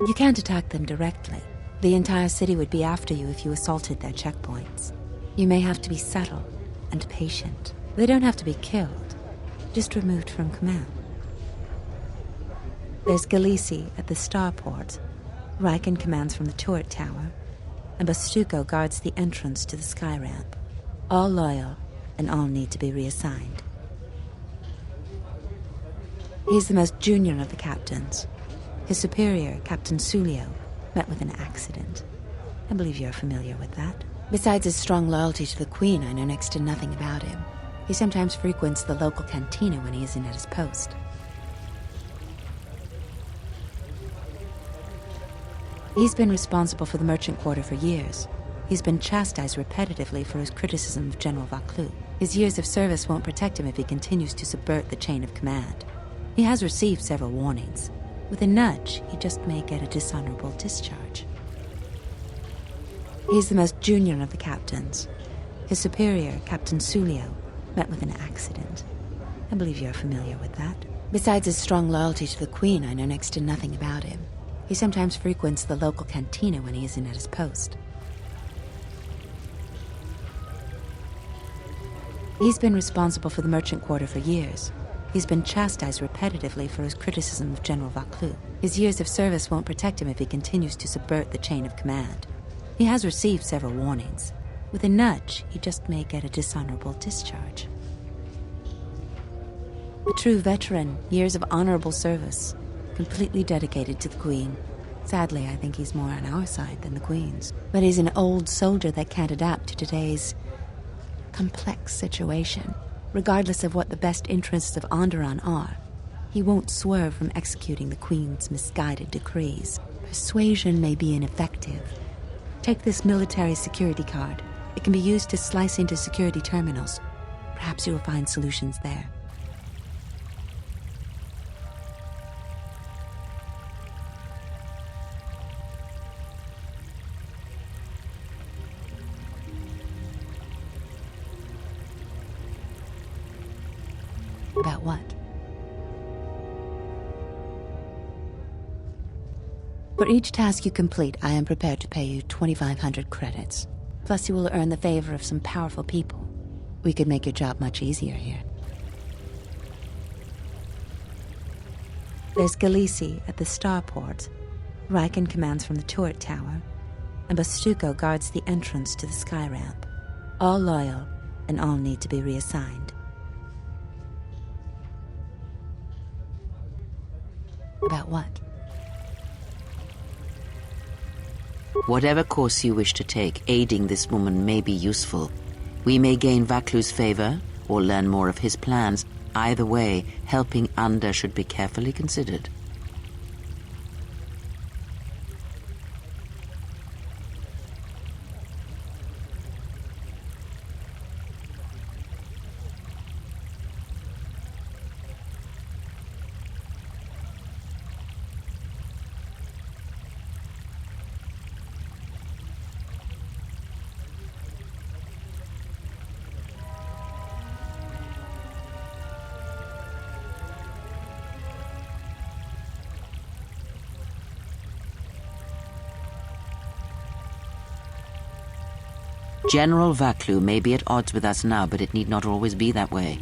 You can't attack them directly. The entire city would be after you if you assaulted their checkpoints. You may have to be subtle and patient. They don't have to be killed, just removed from command. There's Galisi at the starport. Riken commands from the turret tower, and Bastuco guards the entrance to the sky ramp. All loyal, and all need to be reassigned. He's the most junior of the captains. His superior, Captain Sulio, met with an accident. I believe you're familiar with that. Besides his strong loyalty to the Queen, I know next to nothing about him. He sometimes frequents the local cantina when he isn't at his post. He's been responsible for the Merchant Quarter for years. He's been chastised repetitively for his criticism of General Vaclu. His years of service won't protect him if he continues to subvert the chain of command. He has received several warnings. With a nudge, he just may get a dishonorable discharge. He's the most junior of the captains. His superior, Captain Sulio, met with an accident. I believe you're familiar with that. Besides his strong loyalty to the Queen, I know next to nothing about him. He sometimes frequents the local cantina when he isn't at his post. He's been responsible for the Merchant Quarter for years. He's been chastised repetitively for his criticism of General Vaclu. His years of service won't protect him if he continues to subvert the chain of command. He has received several warnings. With a nudge, he just may get a dishonorable discharge. A true veteran, years of honorable service, completely dedicated to the Queen. Sadly, I think he's more on our side than the Queen's. But he's an old soldier that can't adapt to today's complex situation. Regardless of what the best interests of Onderon are, he won't swerve from executing the Queen's misguided decrees. Persuasion may be ineffective. Take this military security card. It can be used to slice into security terminals. Perhaps you will find solutions there. About what? For each task you complete, I am prepared to pay you 2,500 credits. Plus you will earn the favor of some powerful people. We could make your job much easier here. There's Galisi at the starport. Riken commands from the turret tower. And Bastuco guards the entrance to the sky ramp. All loyal, and all need to be reassigned. About what? Whatever course you wish to take, aiding this woman may be useful. We may gain Vaklu's favor, or learn more of his plans. Either way, helping Under should be carefully considered. General Vaklu may be at odds with us now, but it need not always be that way.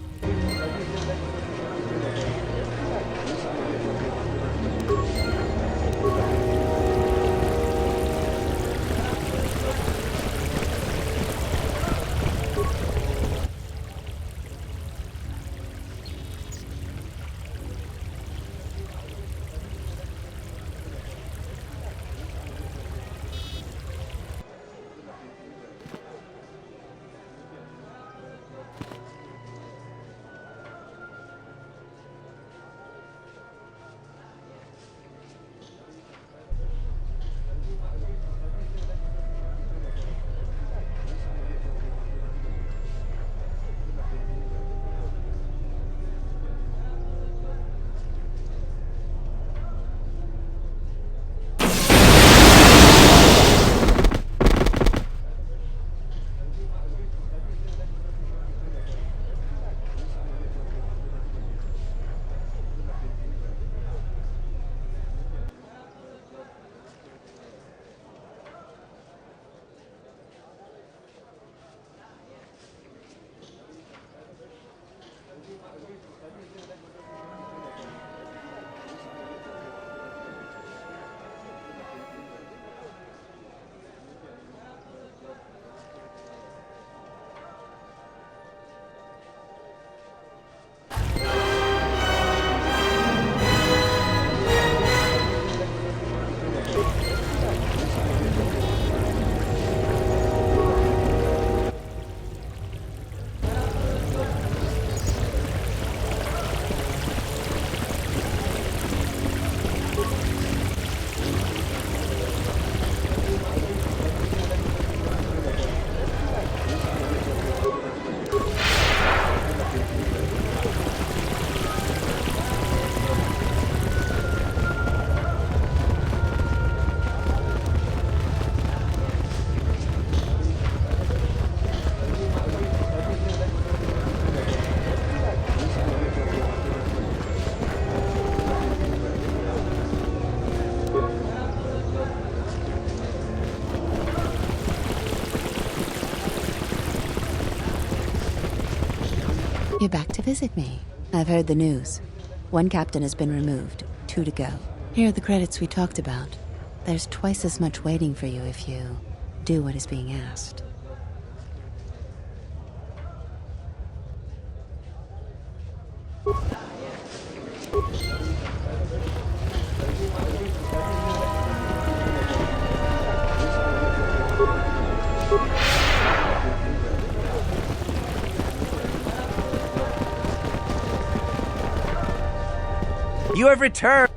You're back to visit me. I've heard the news. One captain has been removed, 2 to go. Here are the credits we talked about. There's twice as much waiting for you if you do what is being asked. You have returned.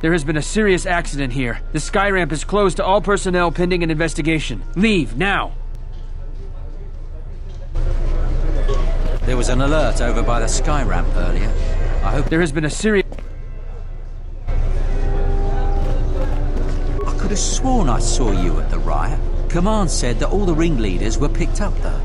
There has been a serious accident here. The sky ramp is closed to all personnel pending an investigation. Leave, now! There was an alert over by the sky ramp earlier. I hope... There has been a serious... I could have sworn I saw you at the riot. Command said that all the ringleaders were picked up, though.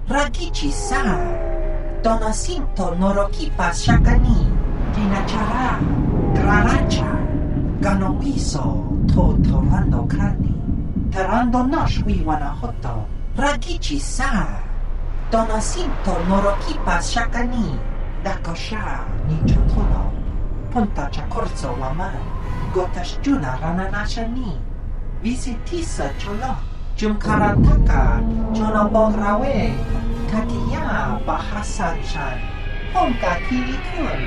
Rakichi-sa, Donasinto Norokipa Shakani, Jinachara, Graracha, Ganowiso, Totorando Kani, Terando Nashwi Wanahoto, Rakichi-sa, Donasinto Norokipa Shakani, Dakosha, Nichotolo, Punta Chakorzo Waman, Gotashjuna Rananashani, Visitisa Cholo. Jumkarataka, Jonabograwe, Kakiya, Bahasa-chan, Honka Kirikun.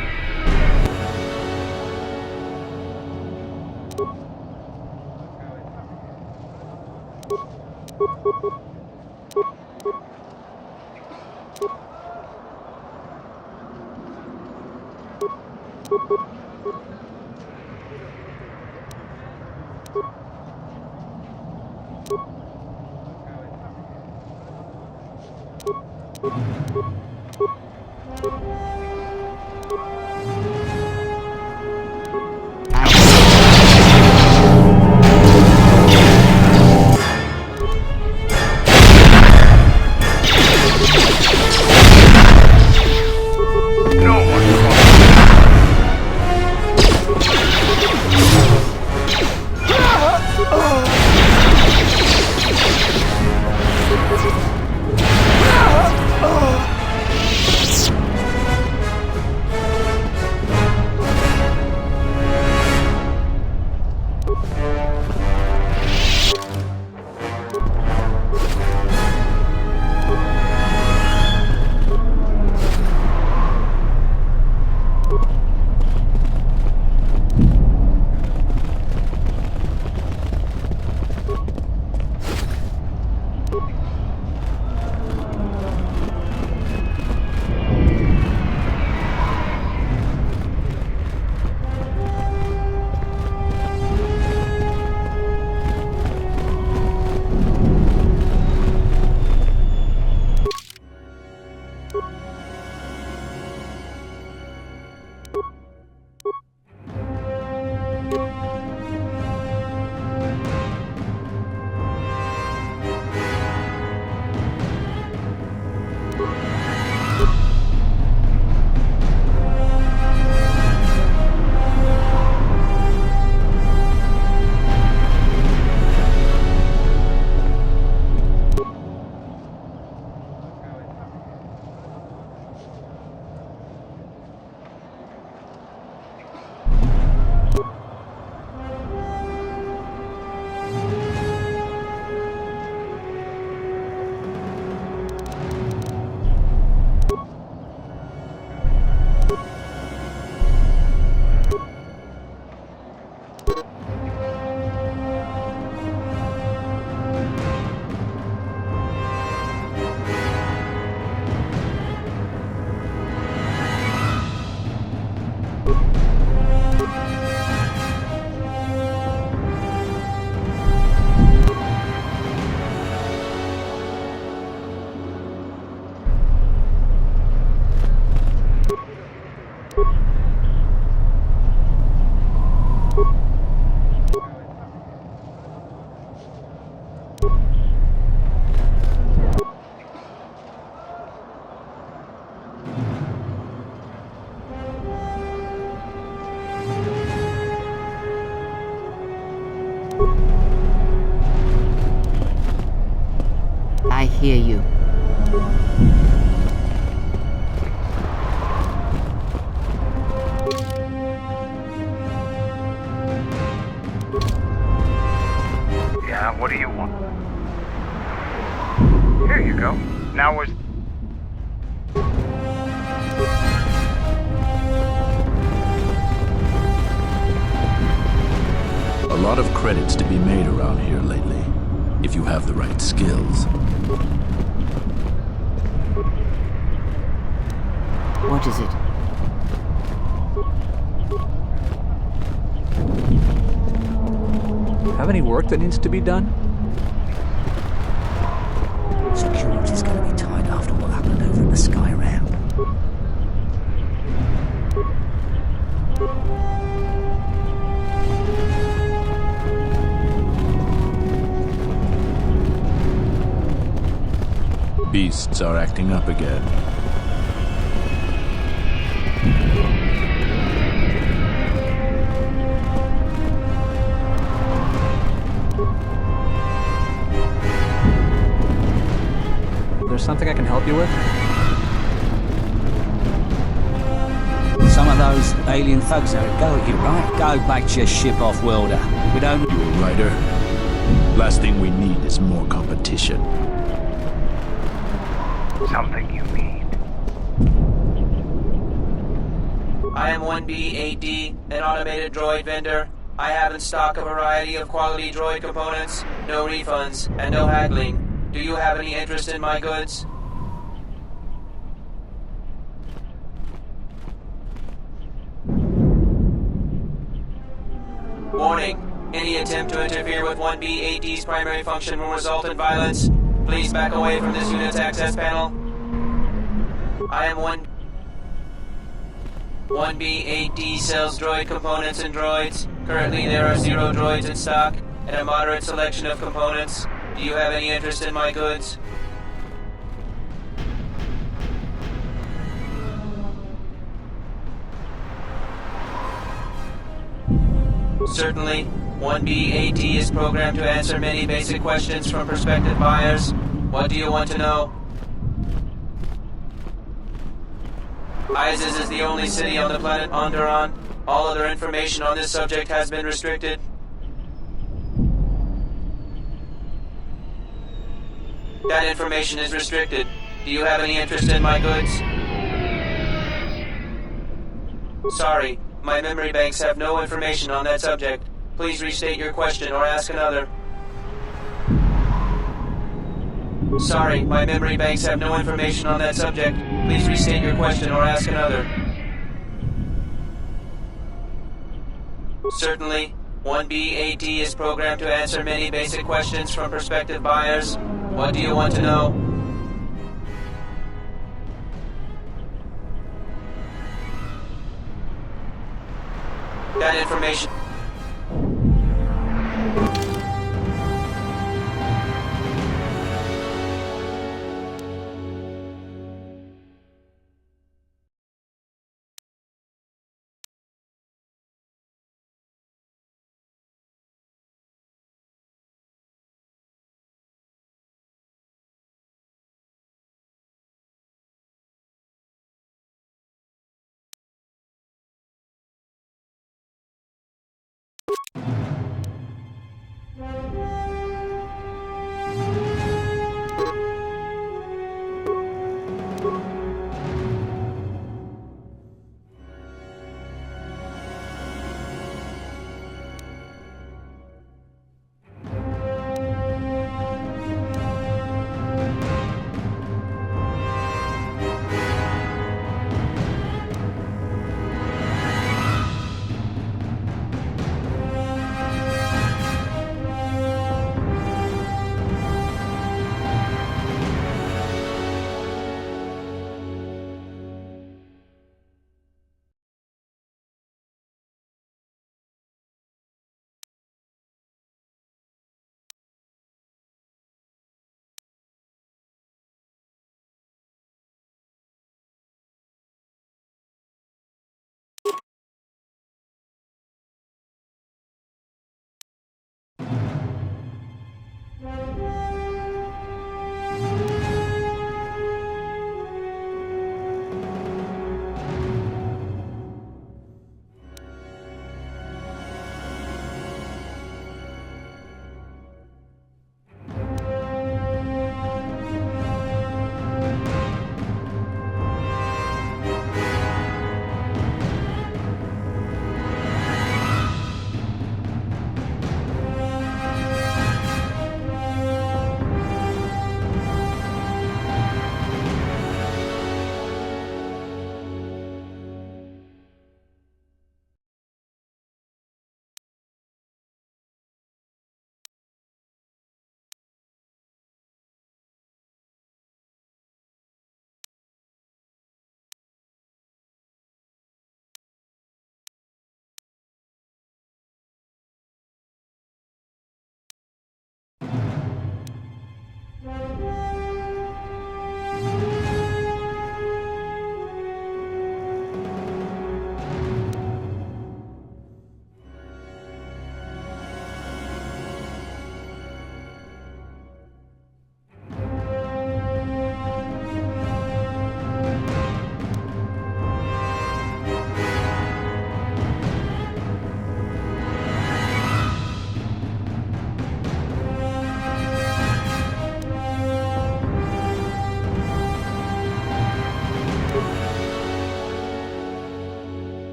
hear you. Yeah, what do you want? Here you go. Now is... A lot of credits to be made around here lately, if you have the right skills. What is it? Have any work that needs to be done? Security's gonna be tight after what happened over at the Sky Ramp. Beasts are acting up again. There's something I can help you with? Some of those alien thugs are a go at you, right? Go back to your ship off-worlder. We don't... You a writer? Last thing we need is more competition. Something you need. I am 1B8D, an automated droid vendor. I have in stock a variety of quality droid components, no refunds, and no haggling. Do you have any interest in my goods? Warning. Any attempt to interfere with 1B8D's primary function will result in violence. Please back away from this unit's access panel. I am 1B8D sells droid components and droids. Currently there are 0 droids in stock and a moderate selection of components. Do you have any interest in my goods? Certainly. 1B8D is programmed to answer many basic questions from prospective buyers. What do you want to know? Iziz is the only city on the planet Onderon. All other information on this subject has been restricted. That information is restricted. Do you have any interest in my goods? Sorry, my memory banks have no information on that subject. Please restate your question or ask another. Sorry, my memory banks have no information on that subject. Please restate your question or ask another. Certainly, 1B8D is programmed to answer many basic questions from prospective buyers. What do you want to know? That information...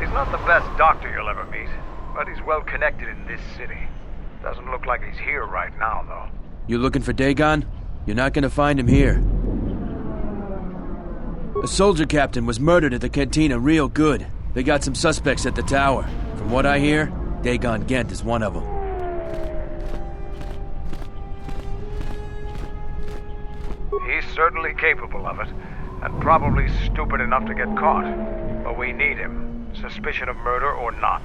He's not the best doctor you'll ever meet, but he's well connected in this city. Doesn't look like he's here right now, though. You looking for Dagon? You're not gonna find him here. A soldier captain was murdered at the cantina real good. They got some suspects at the tower. From what I hear, Dagon Gent is one of them. He's certainly capable of it, and probably stupid enough to get caught. But we need him, suspicion of murder or not.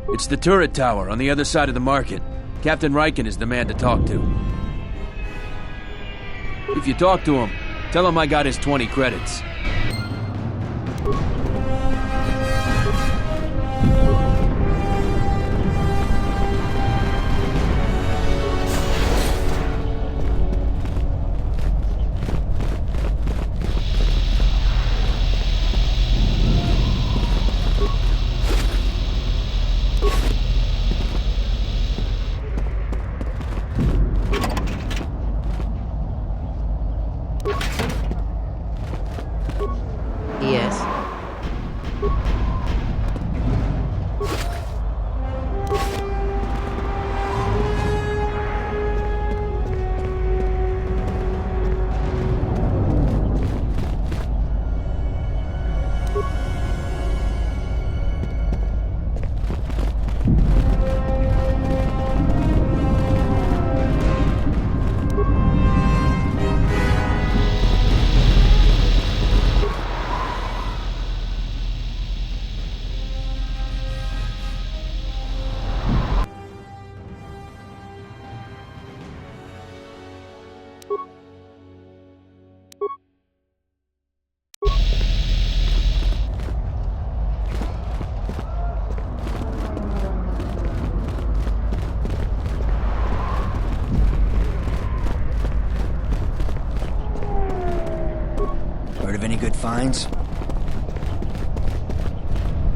It's the turret tower on the other side of the market. Captain Riken is the man to talk to. If you talk to him, tell him I got his 20 credits. Yes. Heard of any good finds?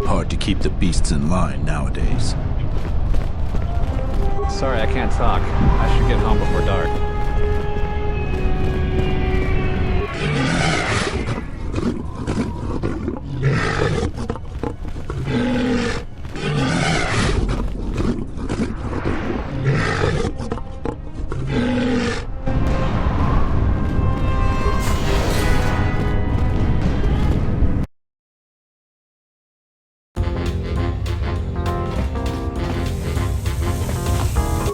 Hard to keep the beasts in line nowadays. Sorry, I can't talk. I should get home before dark.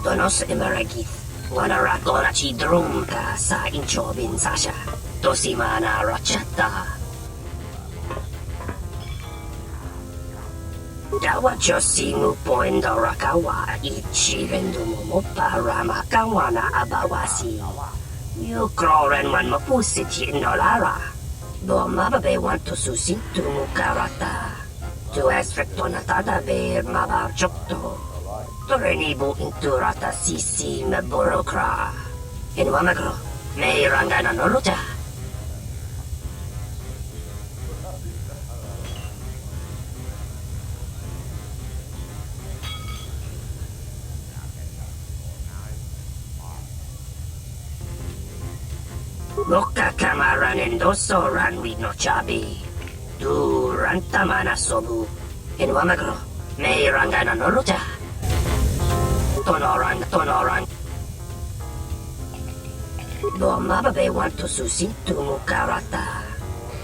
Donos emeragith, wanarakora chi drumka sa inchobin sasha, tosimana rachata. Dawa josimu poendo rakawa ichirendumu mopa ramakawana abawasi. You kroren man mapusiti nolara. Do mababe want to susintu mukarata. Tu esfrektonatada be mabarchokto. Torenibu inturata sisi meborokra. In Wamagro, may rangana noluta. Loka kamaran endoso ran with no chabi. Du rantamana sobu. In Wamagro, may rangana noluta. Tonoran. Do mababe want to susintu mukarata.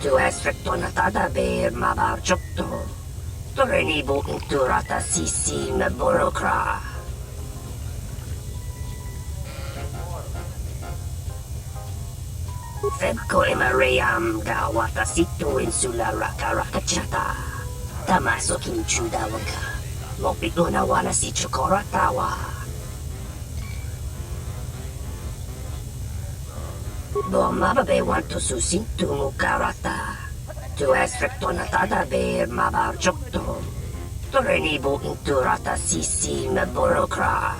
Tu esfrektonatada be mabarchokto. Torenibu inturata sisi meborokra. Febko emareyam gawata situ insula rakarakachata. Tamaso kinchudawaka. Mopiguna wana si chokoratawa. Do mababe want to susintu mukarata. Tu esfrektonatada be mabarchokto. Torenibu inturata sisi meborokra.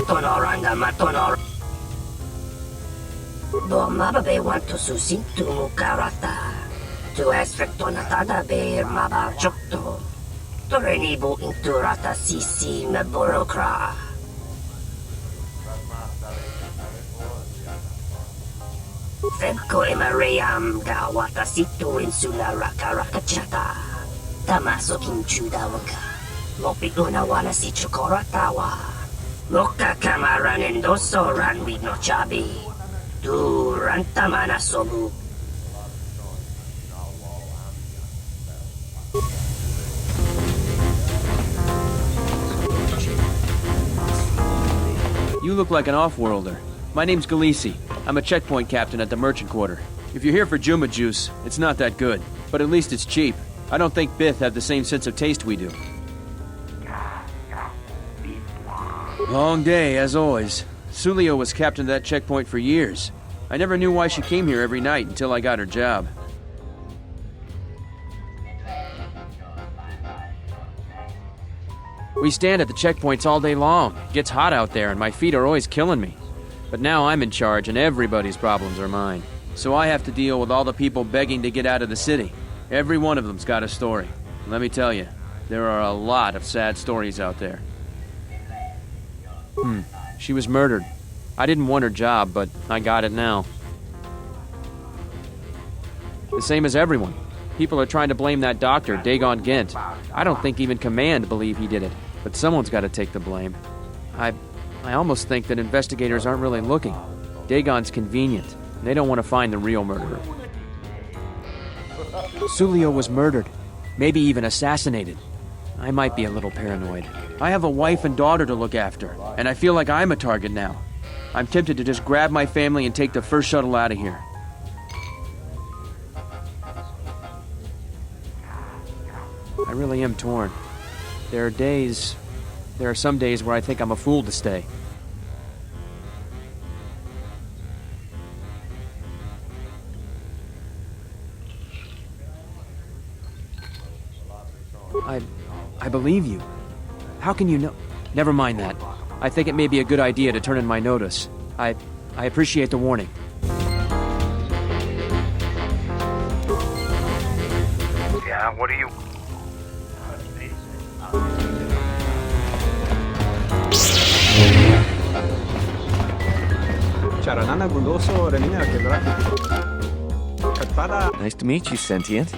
Tonoranga matonor. Do mababe want to susintu mukarata. Tu esfrektonatada be mabarchokto. Torenibu inturata sisi meborokra. Febko emarayam da watasito insula rakarakachata. Tamasokin chudawaka. Mopiuna wala si chukoratawa. Moka kamaran endoso ran with no chabi. Du rantamana sobu. You look like an off-worlder. My name's Galisi. I'm a checkpoint captain at the merchant quarter. If you're here for Juma juice, it's not that good. But at least it's cheap. I don't think Bith have the same sense of taste we do. Long day, as always. Sulio was captain of that checkpoint for years. I never knew why she came here every night until I got her job. We stand at the checkpoints all day long. It gets hot out there and my feet are always killing me. But now I'm in charge and everybody's problems are mine. So I have to deal with all the people begging to get out of the city. Every one of them's got a story. Let me tell you, there are a lot of sad stories out there. She was murdered. I didn't want her job, but I got it now. The same as everyone. People are trying to blame that doctor, Dagon Gent. I don't think even Command believe he did it, but someone's got to take the blame. I almost think that investigators aren't really looking. Dagon's convenient. They don't want to find the real murderer. Sulio was murdered. Maybe even assassinated. I might be a little paranoid. I have a wife and daughter to look after, and I feel like I'm a target now. I'm tempted to just grab my family and take the first shuttle out of here. I really am torn. There are some days where I think I'm a fool to stay. I believe you. How can you know? Never mind that. I think it may be a good idea to turn in my notice. I appreciate the warning. Yeah, what do you... Nice to meet you, Sentient.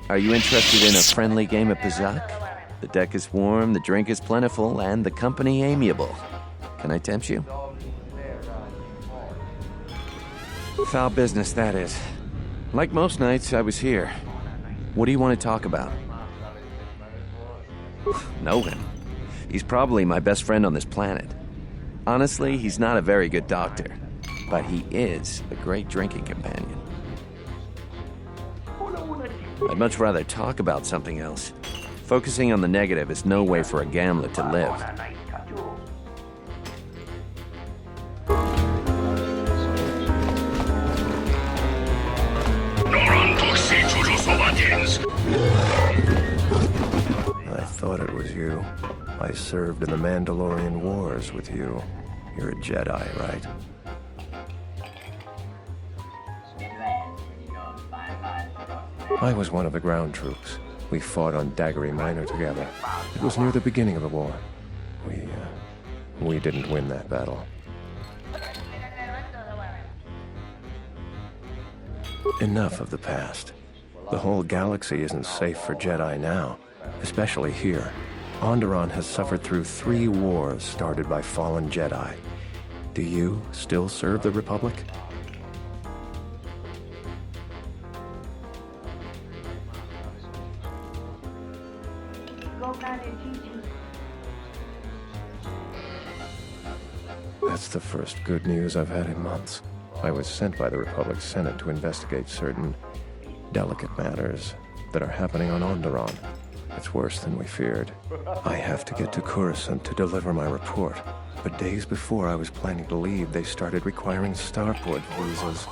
Are you interested in a friendly game of Pizak? The deck is warm, the drink is plentiful, and the company amiable. Can I tempt you? Foul business, that is. Like most nights, I was here. What do you want to talk about? Know him. He's probably my best friend on this planet. Honestly, he's not a very good doctor, but he is a great drinking companion. I'd much rather talk about something else. Focusing on the negative is no way for a gambler to live. I thought it was you. I served in the Mandalorian Wars with you. You're a Jedi, right? I was one of the ground troops. We fought on Daggery Minor together. It was near the beginning of the war. We didn't win that battle. Enough of the past. The whole galaxy isn't safe for Jedi now, especially here. Onderon has suffered through 3 wars started by fallen Jedi. Do you still serve the Republic? That's the first good news I've had in months. I was sent by the Republic Senate to investigate certain delicate matters that are happening on Onderon. It's worse than we feared. I have to get to Coruscant to deliver my report. But days before I was planning to leave, they started requiring starport visas.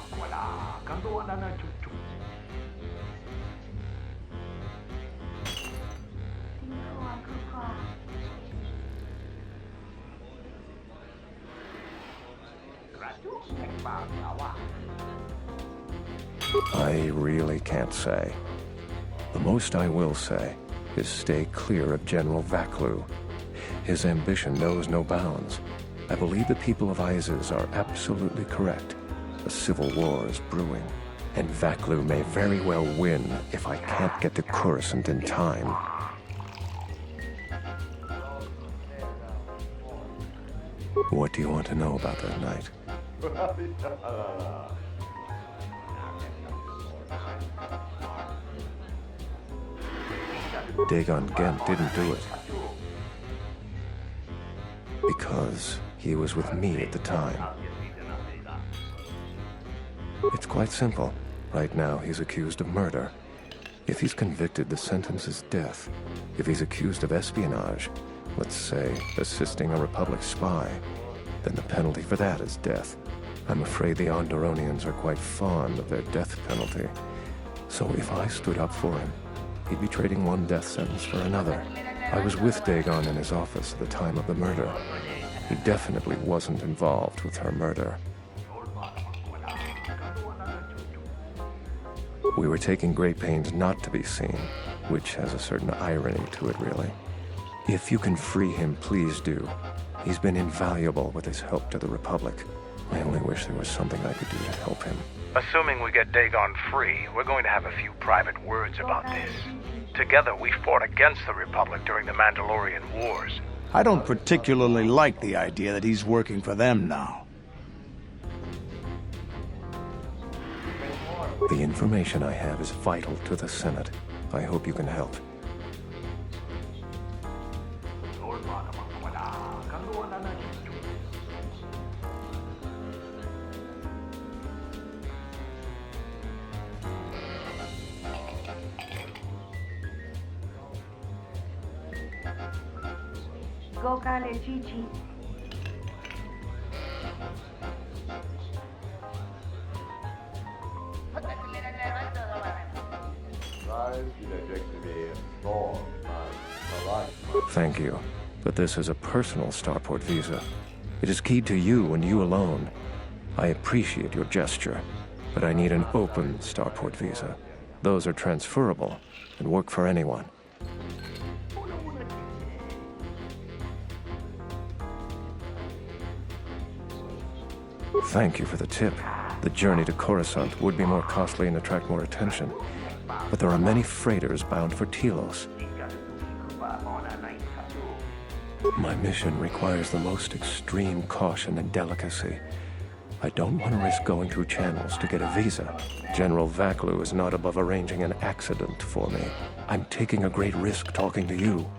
I really can't say. The most I will say is stay clear of General Vaklu. His ambition knows no bounds. I believe the people of Iziz are absolutely correct. A civil war is brewing, and Vaklu may very well win if I can't get to Coruscant in time. What do you want to know about that night? Dagon Gent didn't do it. Because he was with me at the time. It's quite simple. Right now, he's accused of murder. If he's convicted, the sentence is death. If he's accused of espionage, let's say assisting a Republic spy, then the penalty for that is death. I'm afraid the Onderonians are quite fond of their death penalty. So if I stood up for him, he'd be trading one death sentence for another. I was with Dagon in his office at the time of the murder. He definitely wasn't involved with her murder. We were taking great pains not to be seen, which has a certain irony to it, really. If you can free him, please do. He's been invaluable with his help to the Republic. I only wish there was something I could do to help him. Assuming we get Dagon free, we're going to have a few private words about this. Together, we fought against the Republic during the Mandalorian Wars. I don't particularly like the idea that he's working for them now. The information I have is vital to the Senate. I hope you can help. Thank you, but this is a personal starport visa. It is keyed to you and you alone. I appreciate your gesture, but I need an open starport visa. Those are transferable and work for anyone. Thank you for the tip. The journey to Coruscant would be more costly and attract more attention, but there are many freighters bound for Telos. My mission requires the most extreme caution and delicacy. I don't want to risk going through channels to get a visa. General Vaklu is not above arranging an accident for me. I'm taking a great risk talking to you,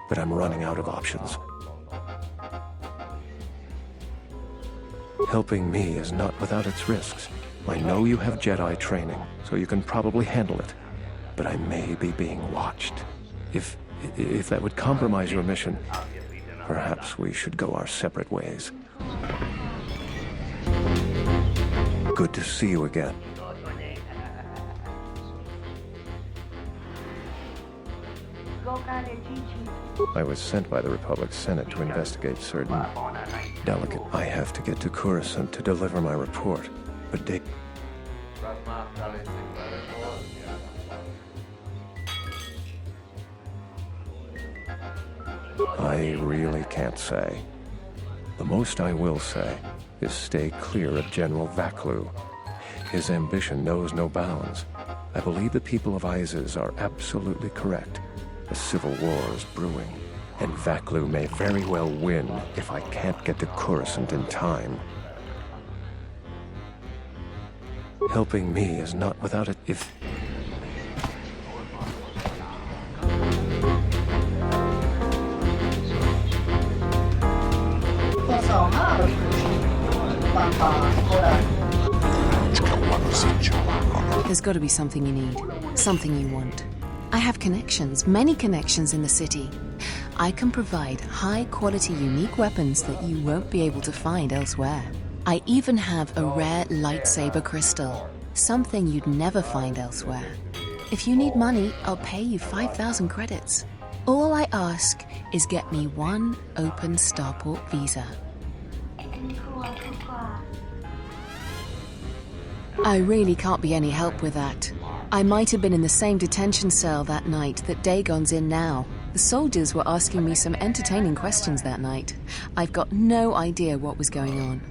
but I'm running out of options. Helping me is not without its risks. I know you have Jedi training, so you can probably handle it. But I may be being watched. If that would compromise your mission, perhaps we should go our separate ways. Good to see you again. I was sent by the Republic Senate to investigate certain delicate. I have to get to Coruscant to deliver my report, but I really can't say. The most I will say is stay clear of General Vaklu. His ambition knows no bounds. I believe the people of Iziz are absolutely correct. A civil war is brewing, and Vaklu may very well win if I can't get to Coruscant in time. Helping me is not without it if... There's got to be something you need, something you want. I have connections, many connections in the city. I can provide high-quality, unique weapons that you won't be able to find elsewhere. I even have a rare lightsaber crystal, something you'd never find elsewhere. If you need money, I'll pay you 5,000 credits. All I ask is get me one open starport visa. I really can't be any help with that. I might have been in the same detention cell that night that Dagon's in now. The soldiers were asking me some entertaining questions that night. I've got no idea what was going on.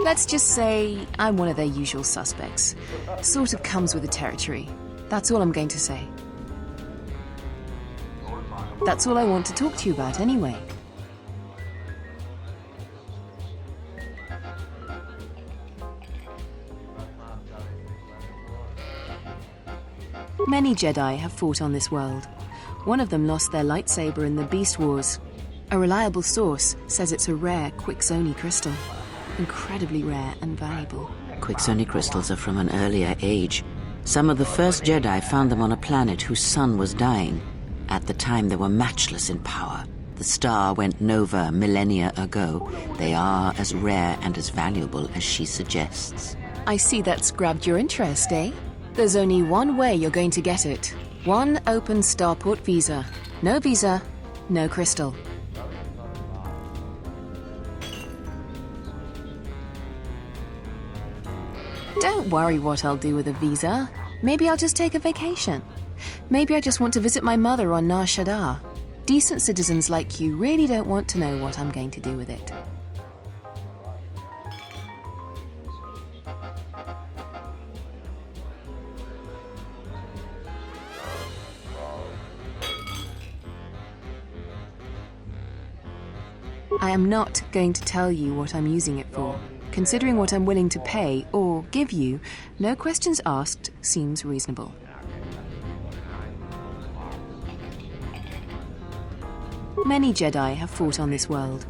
Let's just say I'm one of their usual suspects. Sort of comes with the territory. That's all I'm going to say. That's all I want to talk to you about anyway. Many Jedi have fought on this world. One of them lost their lightsaber in the Beast Wars. A reliable source says it's a rare Quixoni crystal. Incredibly rare and valuable. Quixoni crystals are from an earlier age. Some of the first Jedi found them on a planet whose sun was dying. At the time, they were matchless in power. The star went nova millennia ago. They are as rare and as valuable as she suggests. I see that's grabbed your interest, eh? There's only one way you're going to get it. One open starport visa. No visa, no crystal. Don't worry what I'll do with a visa. Maybe I'll just take a vacation. Maybe I just want to visit my mother on Nar Shaddaa. Decent citizens like you really don't want to know what I'm going to do with it. I am not going to tell you what I'm using it for. Considering what I'm willing to pay or give you, no questions asked seems reasonable. Many Jedi have fought on this world.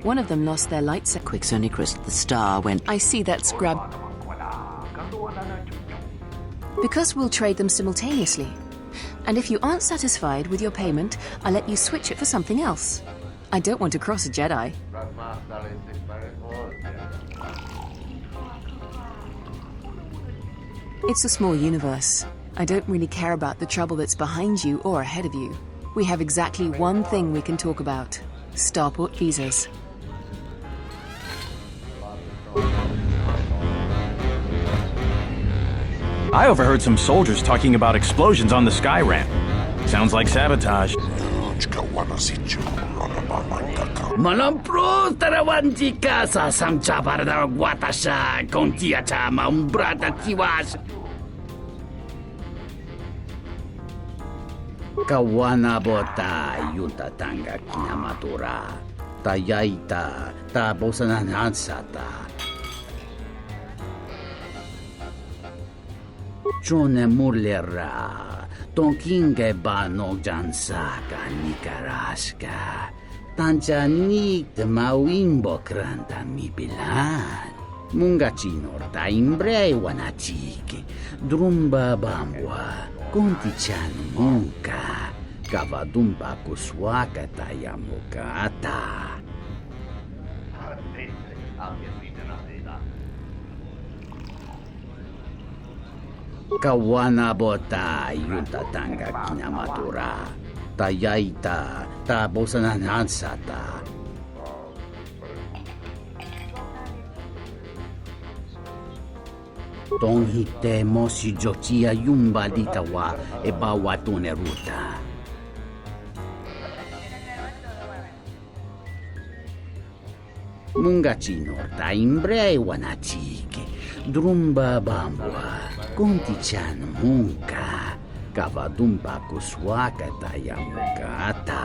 One of them lost their lightsaber. Quixoni crystal, the star went... I see that's grabbed... Because we'll trade them simultaneously. And if you aren't satisfied with your payment, I'll let you switch it for something else. I don't want to cross a Jedi. It's a small universe. I don't really care about the trouble that's behind you or ahead of you. We have exactly one thing we can talk about. Starport visas. I overheard some soldiers talking about explosions on the sky ramp. Sounds like sabotage. Malampro tarawanjika sa samcha para guatasha contiacha maumbrata tiwas. Kawana bota yunta tanga kinamatura. Tayaita ta bosananansata. Chone murlera. Tonkinge ba no jansaka nikaraska. Tanchanik de mawimbo kranta mi bilan. Mungachinor ta imbre wanachiki. Drumba bambwa. Kontichan munka. Kavadumba kuswaka tayamukata. Kawana bota yunta tanga kinamatura. Tayaita ta bosananansata. Tonghite mosi jochia yumba litawa e bawatune ruta. Mungachinor ta imbre wanachiki. Drumba bambwa. Kontichan munka. Kavadumba kuswaka tayamukata.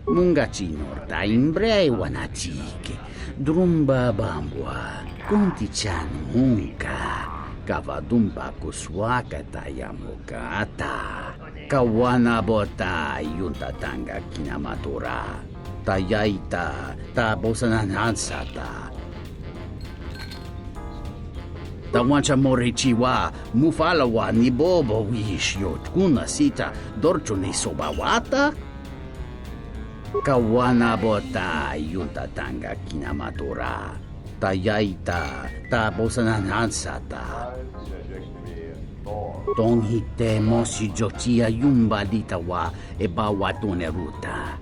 Mungachinor ta imbre wanachiki. Drumba bambwa. Kontichan munka. Kavadumba kuswaka tayamukata. Kawana bota yunta tanga kinamatura. Tayaita ta bosananansata. Tawancha morichiwa mufalawa ni bobo wishyo kuna sita dorcho ni sobawata. Kawana bota yunta tanga kinamatura. Tayaita ta bosananansata. Tonghite mosi jochia yumba litawa e bawatune ruta.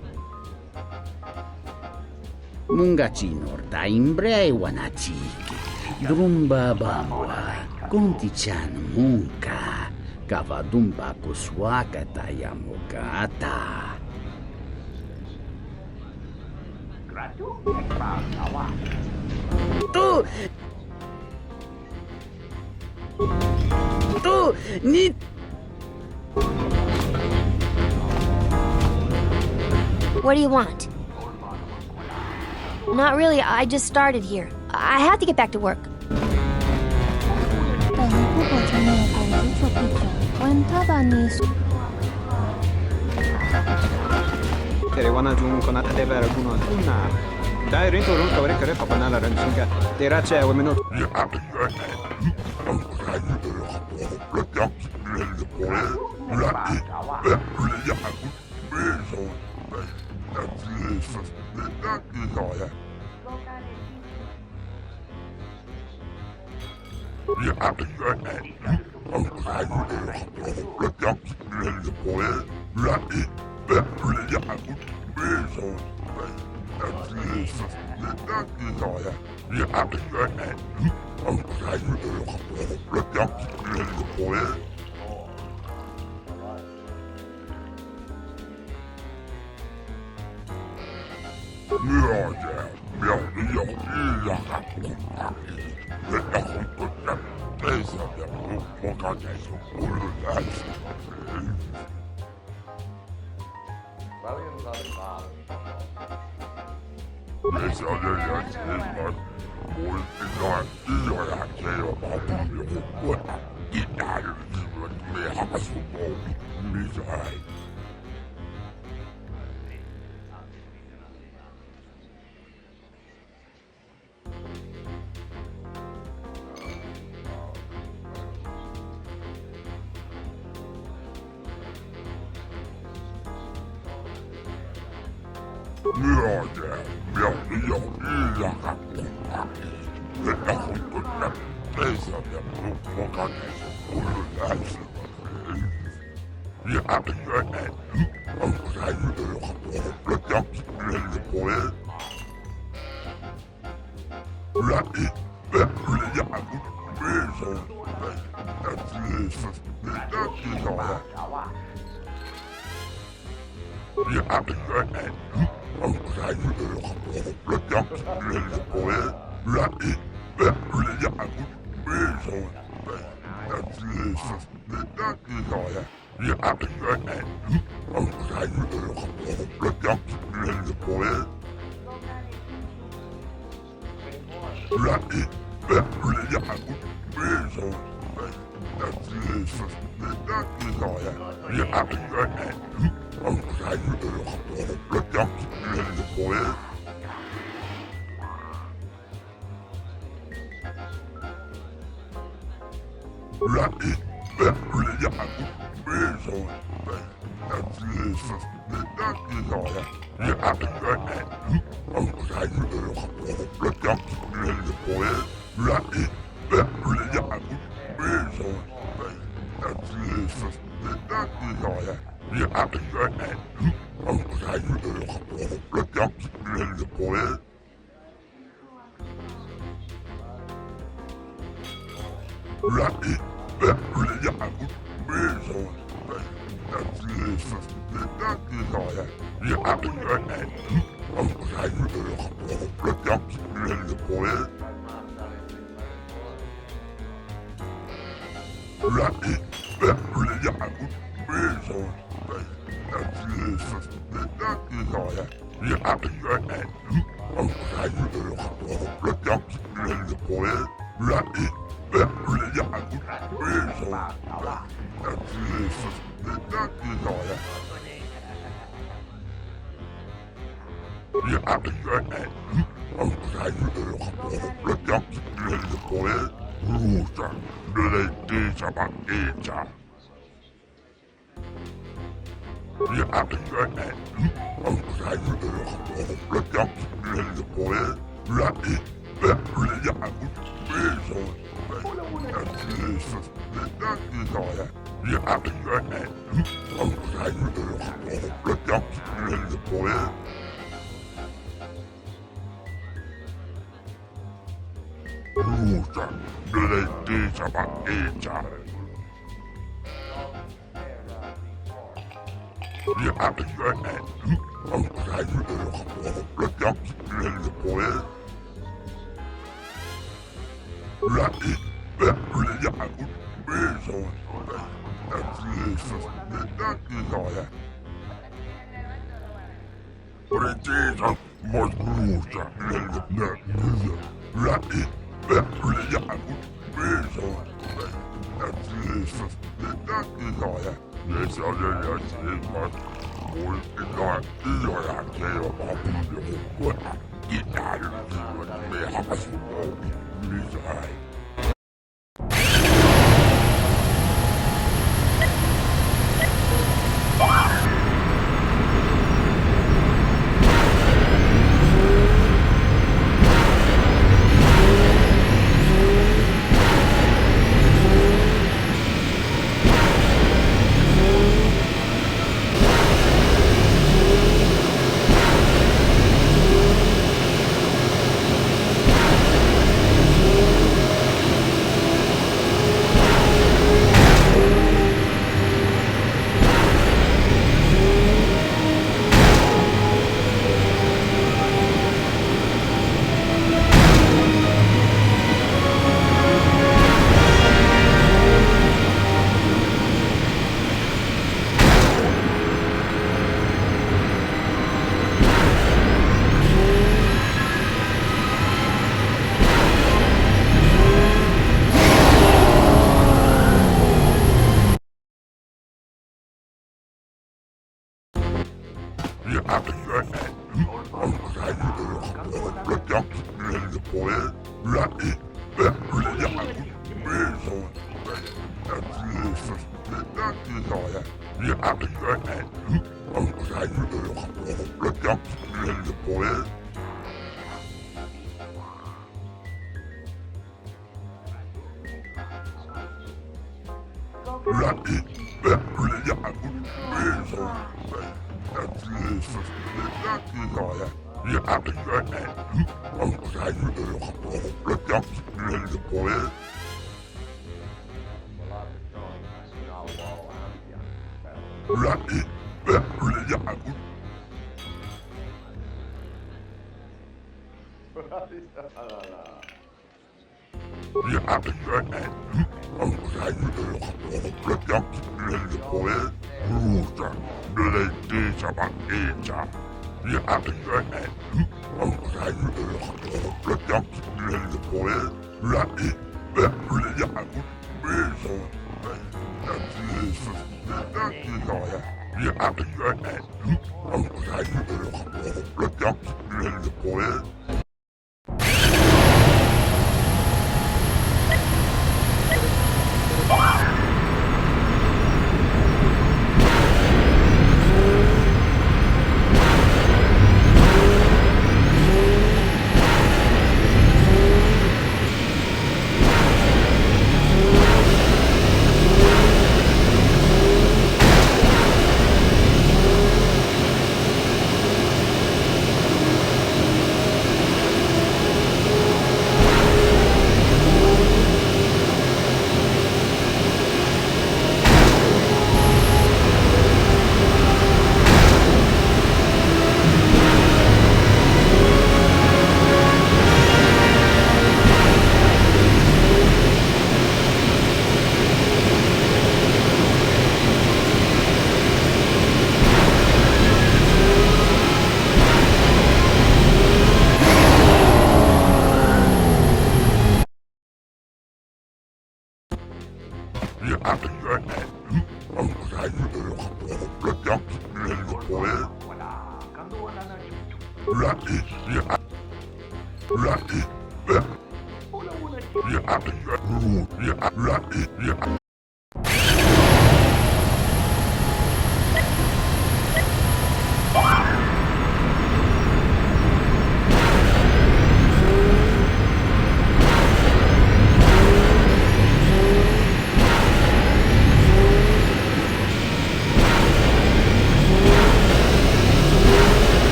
Mungachinor ta imbre wanachiki. Drumba bambwa. Kontichan munka. Kavadumba kuswaka tayamukata. What do you want? Not really, I just started here. I have to get back to work. Wana jung kona tate vera kuno tuna. Dai rinto run kawre kare papana la ran singa. Tera che we minut.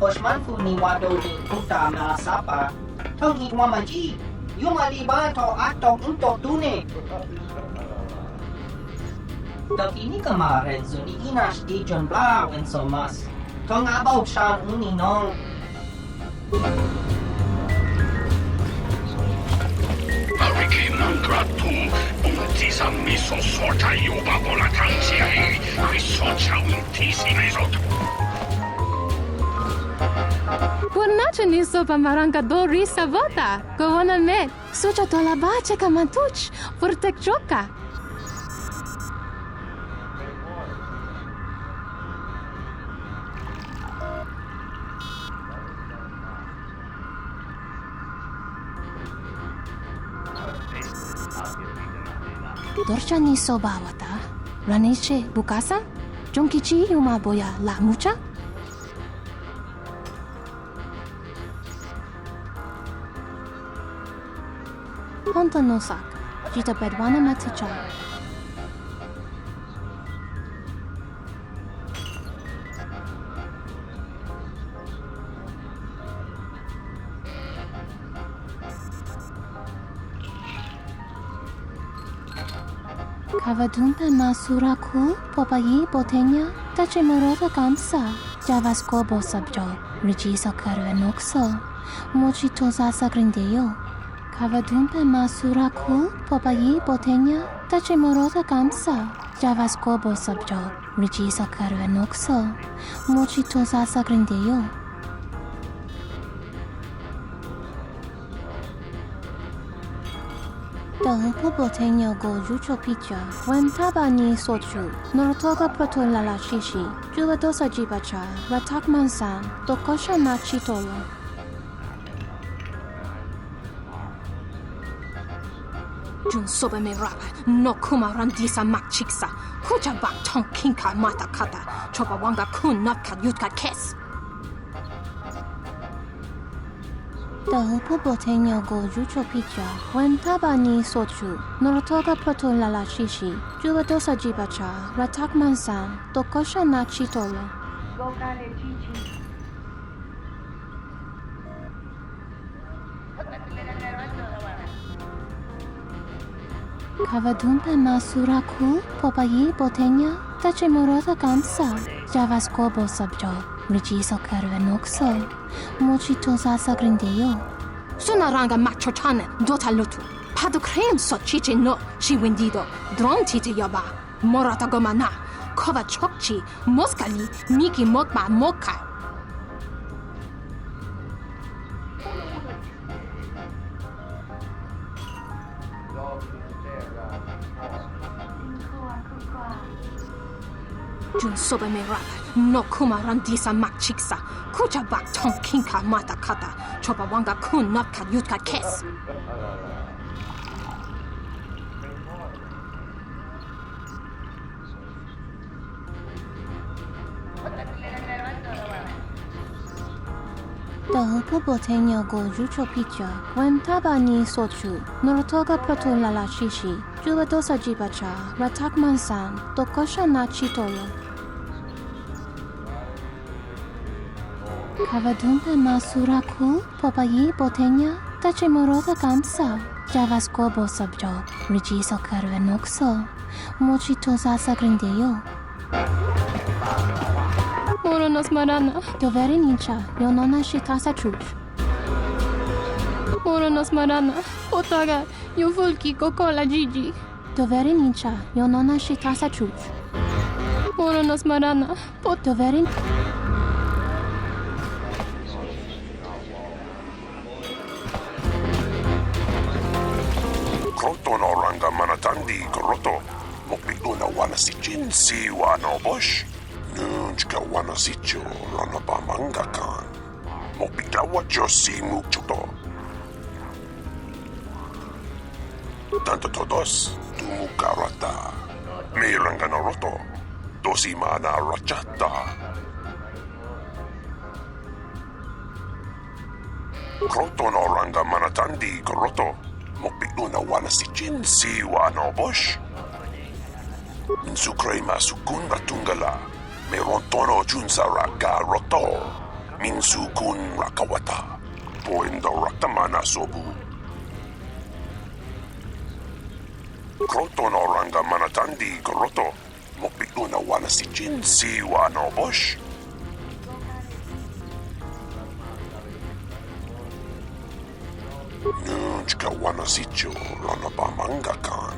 Osmanfu ni wadoni kuta malasapa. Tongi wamaji. Yuma libato ato into tune. Ini kemarin Zuni Inas di John Blau and so mas. Tong abaw siya uninong. Arike mangratum, untisa miso sorta yuba bola tansiai, risocha untisi mesot. Purnacha niso pamaranga do risa vota, kawana me, sucha to labache kamantuch, furtek choka. Dorshani sobawata. Ranishe bukasa? Jonkichi yumaboya la mucha? Honta nosak. Jita bedwana maticha. Kavadumpe masuraku popayi botenya tachimorota kamsa javaskobo sabjo rijisa karuenokso mochitoza sagrindeyo. Kavadumpe masuraku popayi botenya tachimorota kamsa javaskobo sabjo rijisa karuenokso mochitoza sagrindeyo. Dahupo botenya go jucho picha, when tabani sochu, norotoga protolala shishi, juvadosa jibacha, ratakmansan, dokosha na chitolo. Jun sobe me rapa, no kuma randisa makchiksa, kucha bak tong kinka mata kata, chopa wanga kun natka yutka kes. Dahupo botenya go jucho picha, when tabani sochu, norotoga protolala shishi, juvadosa jibacha, ratakmansan, dokosha na chitolo. Kavadumpe masuraku popayi botenya tachimorota kamsa javaskobo sabjo rijisa karuenokso mochitoza sagrindeyo. Sunaranga machochane dota lutu padu krem so chichi no shiwendido dron tite yoba morata gomana kova chokchi moskali miki mokma moka. Jun sobe me rapa, no kuma randisa makchiksa, kucha bak tong kinka mata kata, chopa wanga kun natka yutka kes. Dahupo botenya go jucho picha, when tabani sochu, norotoga protolala shishi, juvadosa jibacha, ratakmansan, dokosha na chitolo. Kavadumpe masuraku popayi botenya tachimorota kamsa javaskobo sabjo rijisa karuenokso mochitoza sagrindeyo. Moronos marana doveri nincha yonona shitasa truch. Moronos marana otaga yuvulki kokola jiji. Doveri nincha yonona shitasa truch. Moronos marana pot doveri. Krotono ranga manatandi koroto. Mokpituna wana si jinsi wana bosh. Nunchka wana sicho rana bamanga kan. Mokpitawa josi mukchuto. Tanto todos tumukarata. Miranga naroto. Dosi mana rachata. Krotono ranga manatandi koroto. Mokpituna wana si jinsi wana bosh. Insukre masukun ratungala. Meron tono junsa raka roto. Minsukun rakawata. Poendo ratamana sobu. Krotono ranga manatandi koroto. Mokpituna wana si jinsi wana bosh. Nunchka wana sicho rana bamanga kan.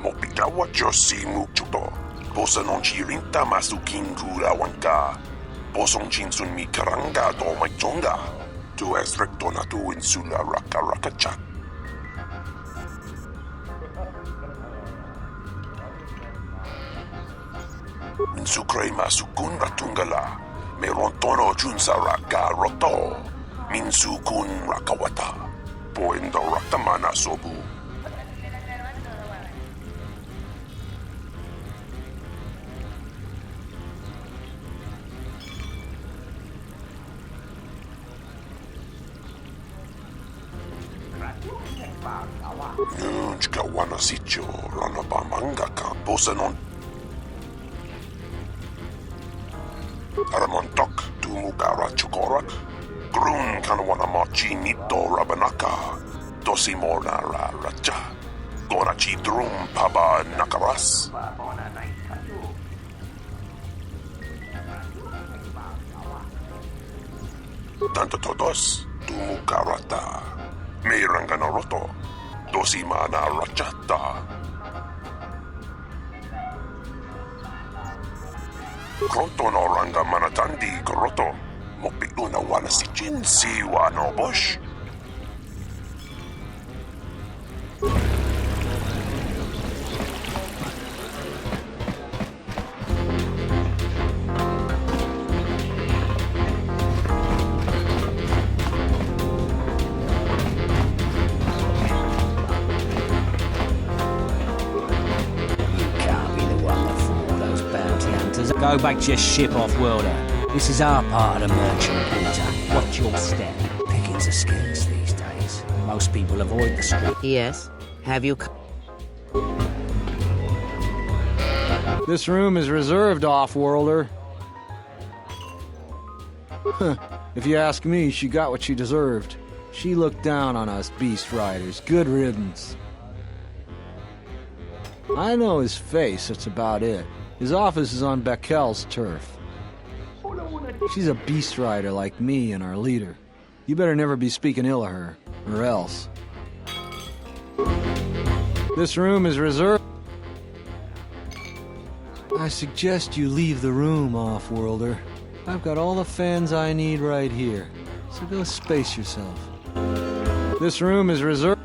Mokpitawa josi mukchuto. Posa non chirinta masukingura wanka. Posong chinsun mi karanga do maitonga. Tu es recto na tu insula raka raka chat. Insukre masukun ratungala. Meron tono junsa raka roto. Minsukun rakawata. Poendo ratamana sobu. Nunchka wanasicho ranabamangaka bosanon. Aramontok tumugara chukorak. Grun kanwana machi nito rabanaka. Dosimona racha. Gonachi drum paba nakaras. Tanto todos tumugarata. Mayranganoroto. Dosimana rachata. Kronto no ranga manatandi koroto. Mopiluna wana si jinsi wano bosh. Go back to your ship, off-worlder. This is our part of the merchant quarter. Watch your step. Pickings are scarce these days. Most people avoid the street. Yes? Have you... This room is reserved, off-worlder. If you ask me, she got what she deserved. She looked down on us beast riders. Good riddance. I know his face, that's about it. His office is on Bekel's turf. She's a beast rider like me and our leader. You better never be speaking ill of her, or else. This room is reserved. I suggest you leave the room, off-worlder. I've got all the fans I need right here, so go space yourself. This room is reserved.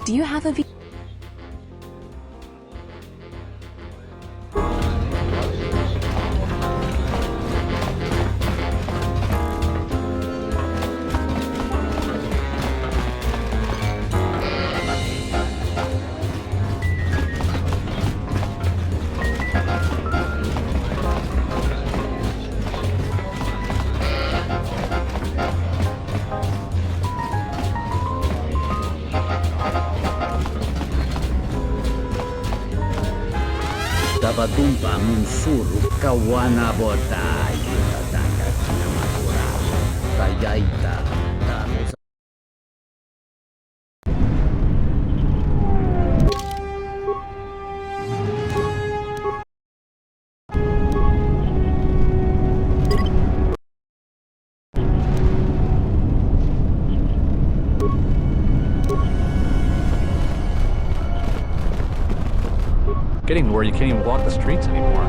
Do you have a Tabadumpa munsuru kawana botai tatanga kinamakura. Tayaita. Getting to where you can't even walk the streets anymore.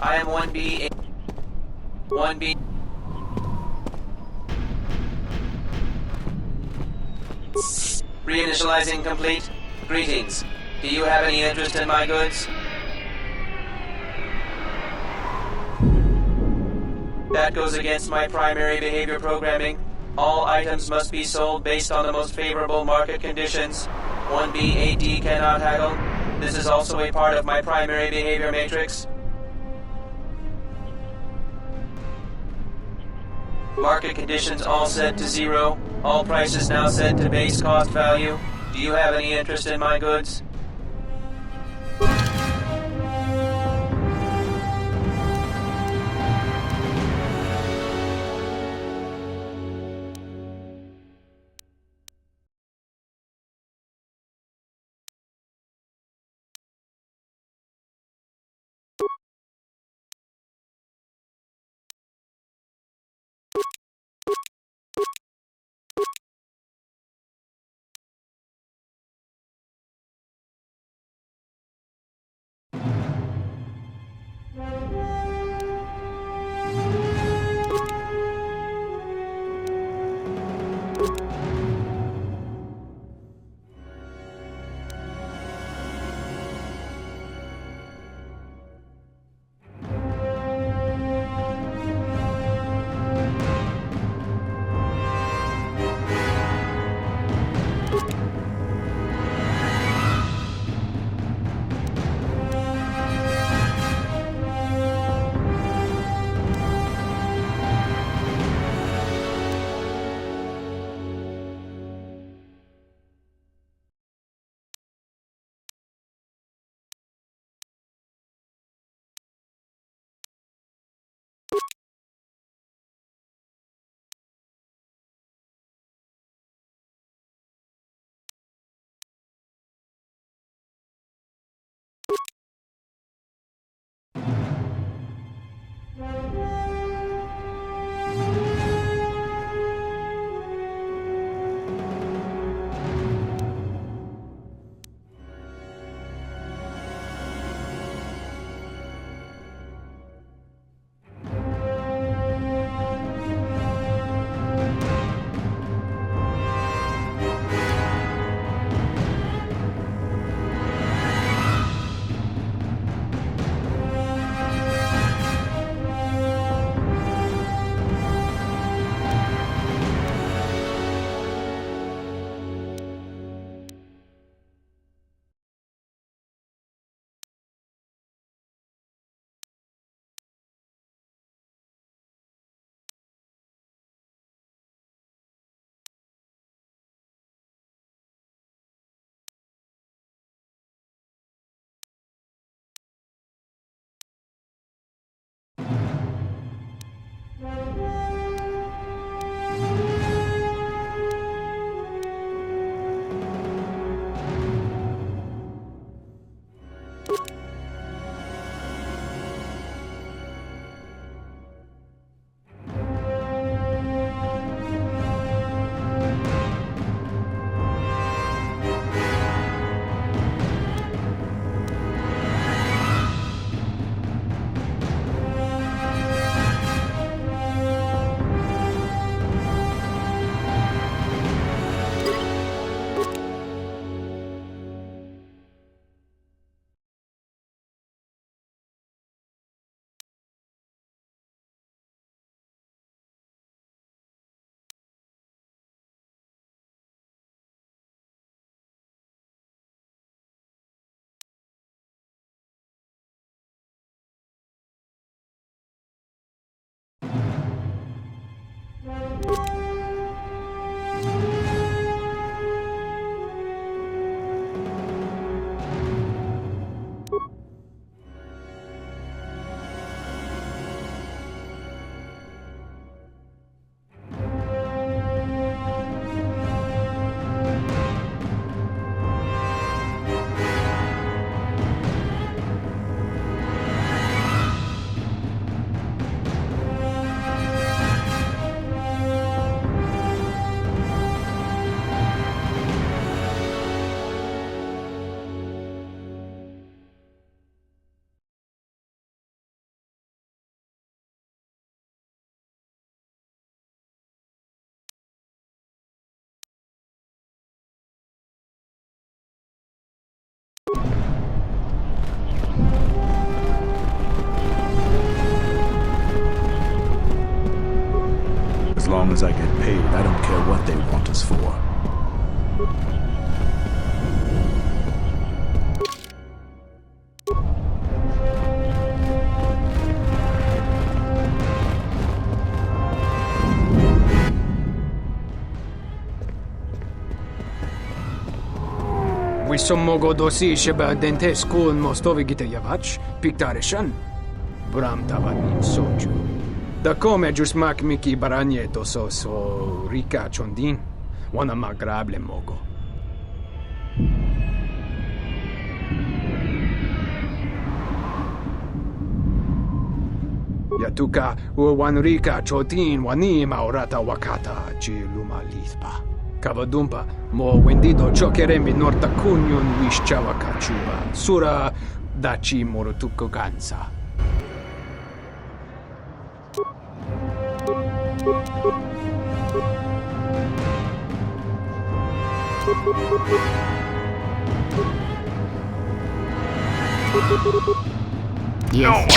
I am 1B. 1B. Reinitializing complete. Greetings. Do you have any interest in my goods? That goes against my primary behavior programming. All items must be sold based on the most favorable market conditions. 1B AD cannot haggle. This is also a part of my primary behavior matrix. Market conditions all set to 0. All prices now set to base cost value. Do you have any interest in my goods? long as I get paid, I don't care what they want us for. Wisommogo dosi sheba dente skun mostovi gite yavach, piktarishan. Bram tavat min soju. Da come jusmak miki baranye doso so rika chondin, wana magrable mogo. Yatuka wanrika chotin wani maurata wakata chi luma lithpa. Kavadumpa mo wendido chokeremi norta kunyon wishchawa kachuba sura dachi morotuko gansa. Yes.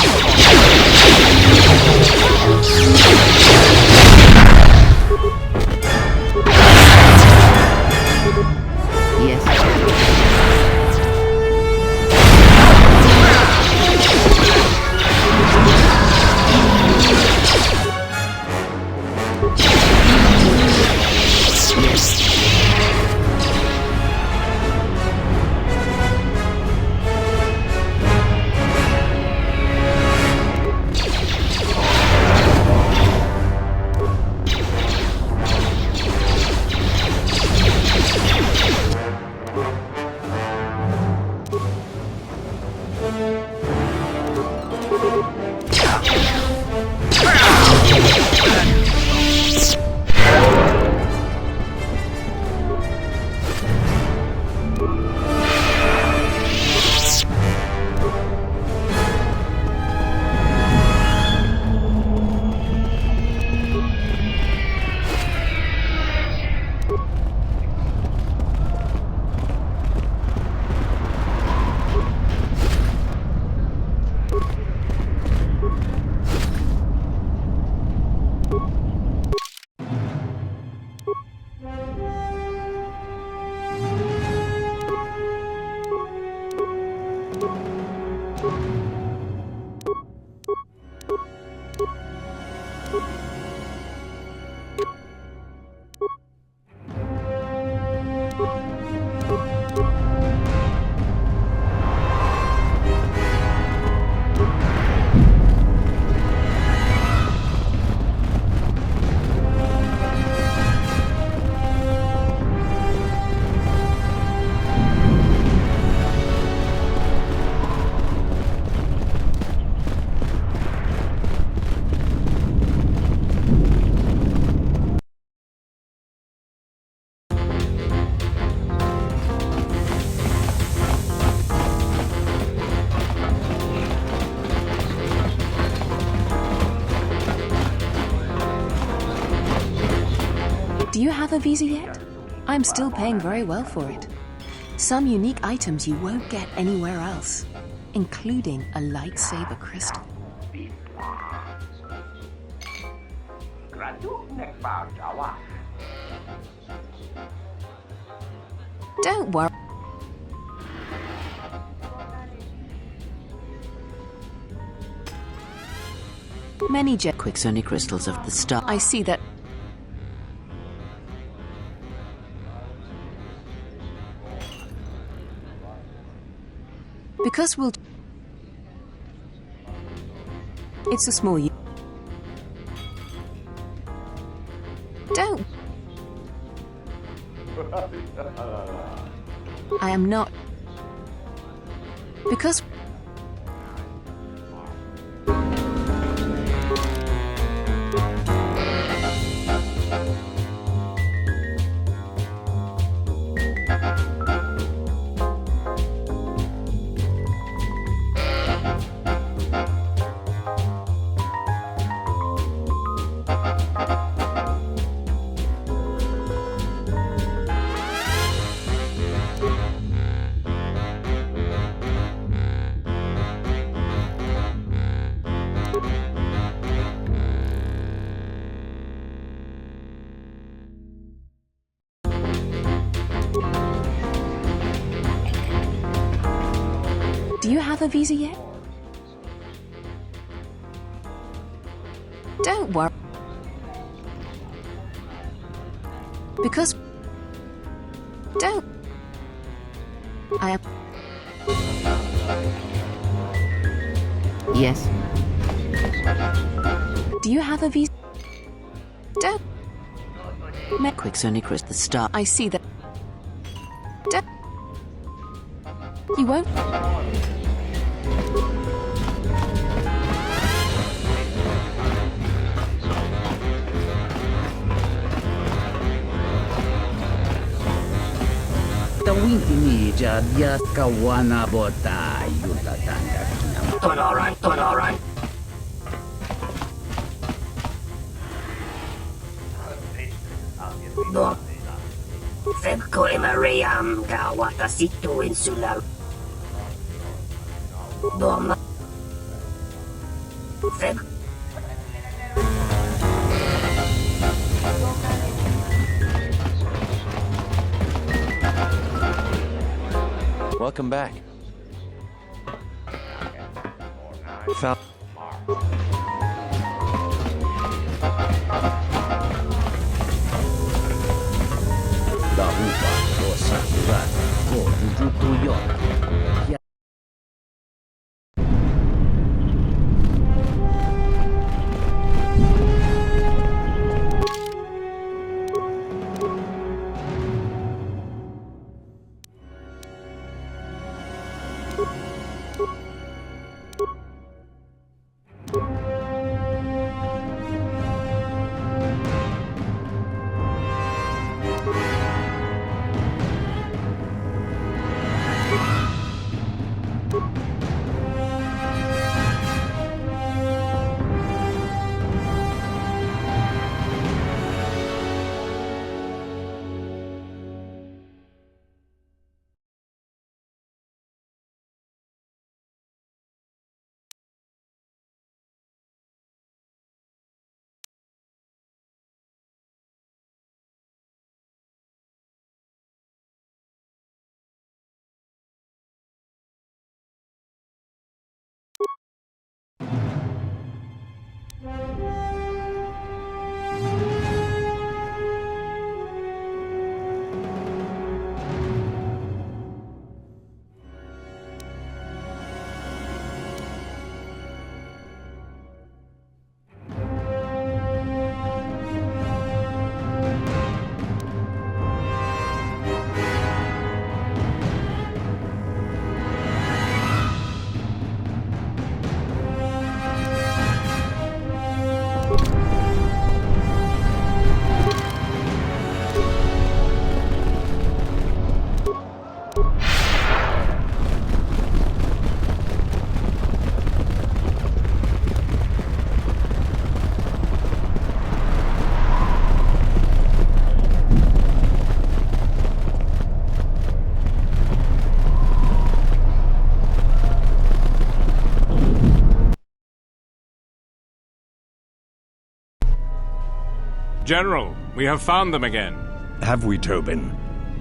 Do you have a visa yet? I'm still paying very well for it. Some unique items you won't get anywhere else, including a lightsaber crystal. Don't worry. Many Quicksony crystals of the star. I see that. Because we'll... It's a small... Don't... I am not... Because... Do you have a visa yet? Don't worry. Because... Don't... I am... Yes. Do you have a visa? Don't... Quick, Sonny Chris, the star. I see that... Don't... You won't... Onderon. Dom. Febko emariam ga watasitu insular. Dom. Feb. Welcome back. Found. General, we have found them again. Have we, Tobin?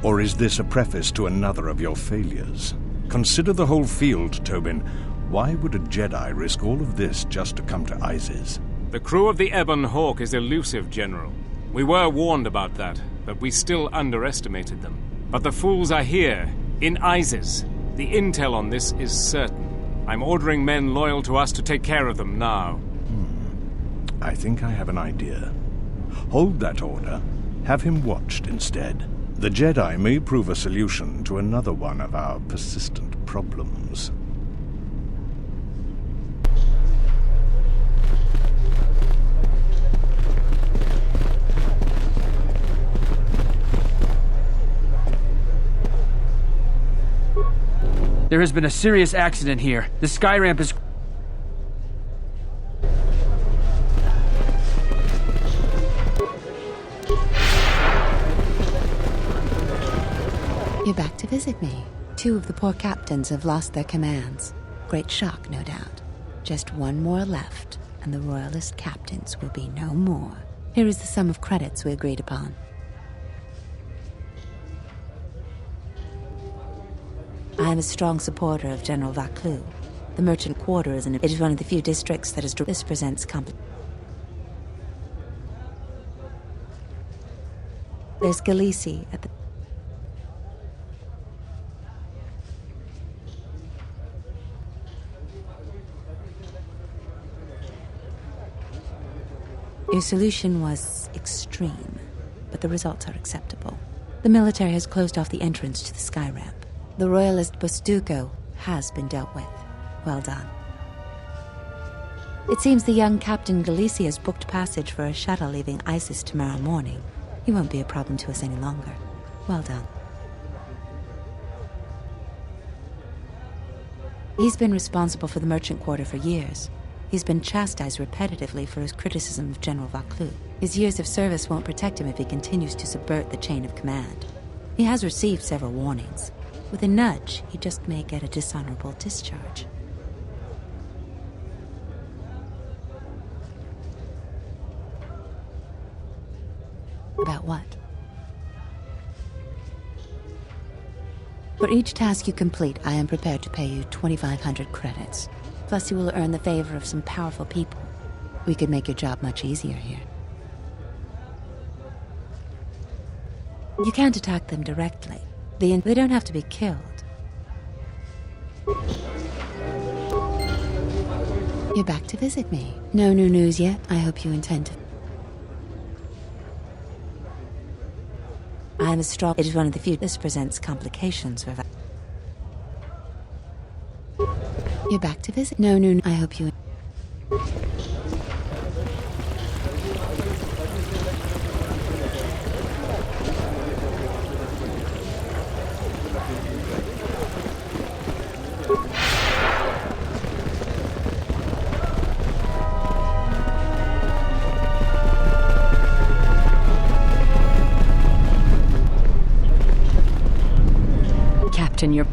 Or is this a preface to another of your failures? Consider the whole field, Tobin. Why would a Jedi risk all of this just to come to Iziz? The crew of the Ebon Hawk is elusive, General. We were warned about that, but we still underestimated them. But the fools are here, in Iziz. The intel on this is certain. I'm ordering men loyal to us to take care of them now. I think I have an idea. Hold that order. Have him watched instead. The Jedi may prove a solution to another one of our persistent problems. There has been a serious accident here. The sky ramp is... You're back to visit me. 2 of the poor captains have lost their commands. Great shock, no doubt. Just 1 more left, and the Royalist captains will be no more. Here is the sum of credits we agreed upon. I am a strong supporter of General Vaclu. The merchant quarter is one of the few districts that is... This presents There's Galisi at the... Your solution was extreme, but the results are acceptable. The military has closed off the entrance to the sky ramp. The royalist Bostuco has been dealt with. Well done. It seems the young Captain Galisi has booked passage for a shuttle leaving Iziz tomorrow morning. He won't be a problem to us any longer. Well done. He's been responsible for the merchant quarter for years. He's been chastised repetitively for his criticism of General Vaclu. His years of service won't protect him if he continues to subvert the chain of command. He has received several warnings. With a nudge, he just may get a dishonorable discharge. About what? For each task you complete, I am prepared to pay you 2,500 credits. Plus, you will earn the favor of some powerful people. We could make your job much easier here. You can't attack them directly. They don't have to be killed. You're back to visit me. No new news yet. I hope you intend to. I'm as strong. It is one of the few. This presents complications for. You're back to visit. No new. I hope you. Captain, you're...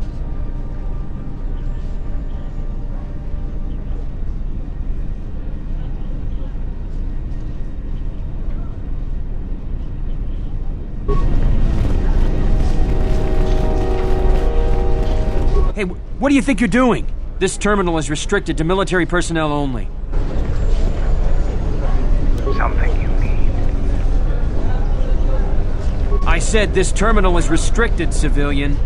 Hey, what do you think you're doing? This terminal is restricted to military personnel only. Something you need. I said this terminal is restricted, civilian.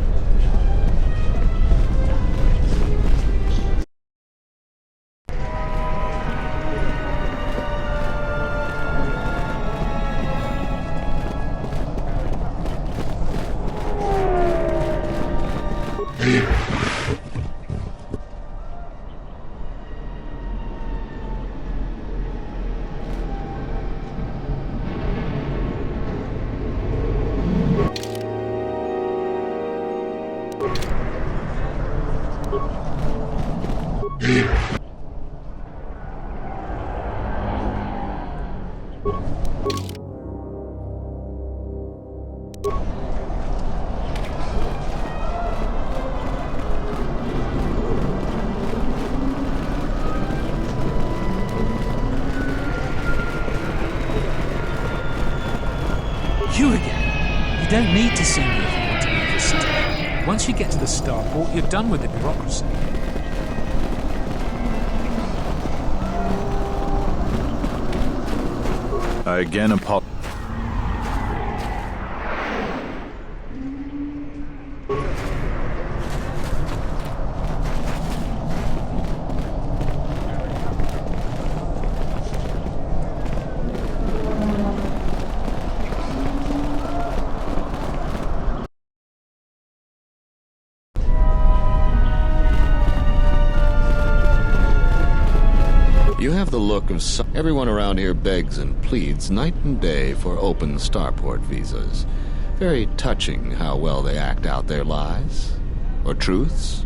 You again? You don't need to see me if you want to leave the city. Once you get to the starport, you're done with the bureaucracy. I again apologize. You have the look of everyone around here begs and pleads night and day for open starport visas. Very touching how well they act out their lies. Or truths.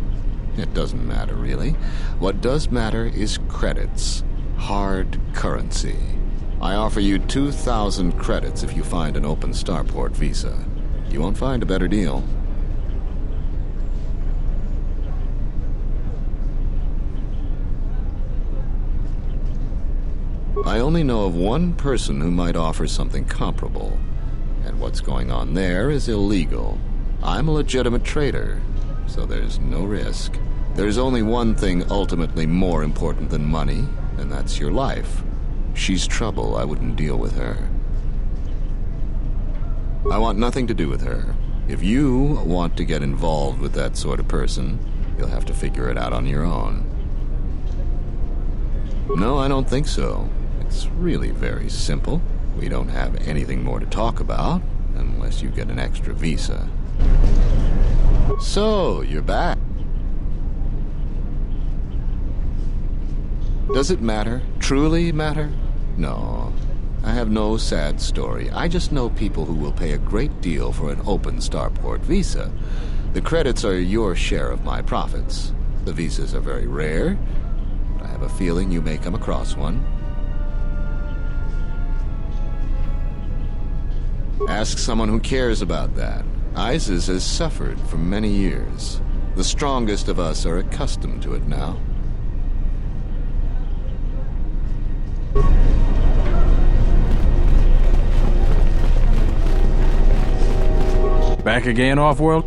It doesn't matter, really. What does matter is credits. Hard currency. I offer you 2,000 credits if you find an open starport visa. You won't find a better deal. I only know of one person who might offer something comparable, and what's going on there is illegal. I'm a legitimate trader, so there's no risk. There's only one thing ultimately more important than money, and that's your life. She's trouble. I wouldn't deal with her. I want nothing to do with her. If you want to get involved with that sort of person, you'll have to figure it out on your own. No, I don't think so. It's really very simple. We don't have anything more to talk about, unless you get an extra visa. So, you're back. Does it matter? Truly matter? No. I have no sad story. I just know people who will pay a great deal for an open starport visa. The credits are your share of my profits. The visas are very rare, but I have a feeling you may come across one. Ask someone who cares about that. Iziz has suffered for many years. The strongest of us are accustomed to it now. Back again, Off-World?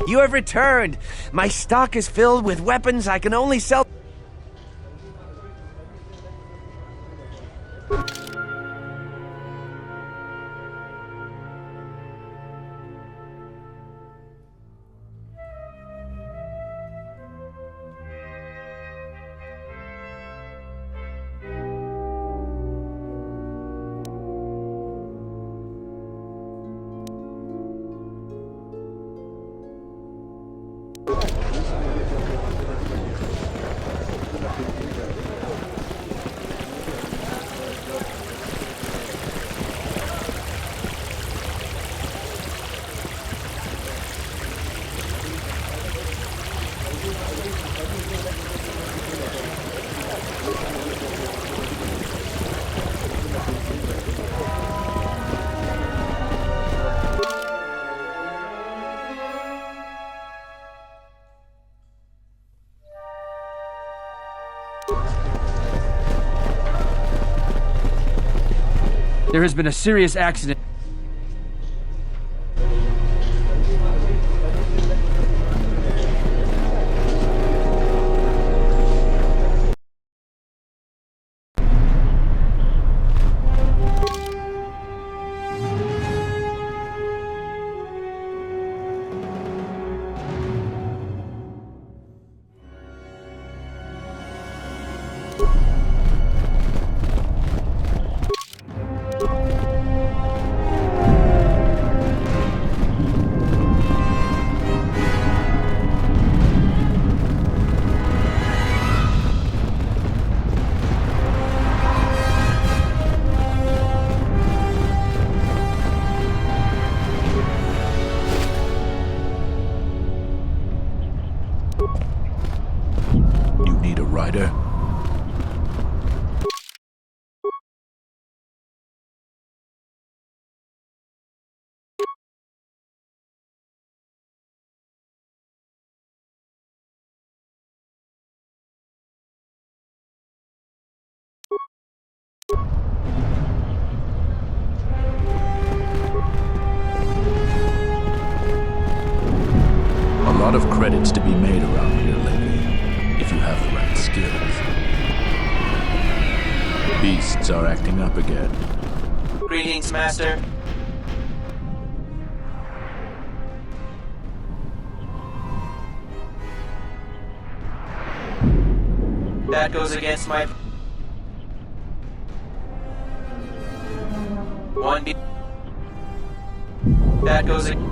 You have returned! My stock is filled with weapons I can only sell. There has been a serious accident. A lot of credits to be made around here lately, if you have the right skills. Beasts are acting up again. Greetings, Master. That goes against my... 1B. That goes against...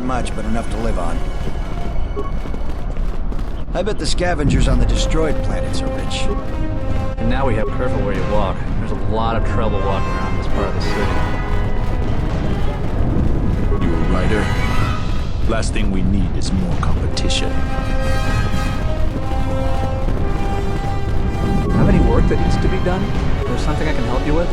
Not much, but enough to live on. I bet the scavengers on the destroyed planets are rich. And now we have careful where you walk. There's a lot of trouble walking around this part of the city. You a writer? Last thing we need is more competition. Have any work that needs to be done? Is there something I can help you with?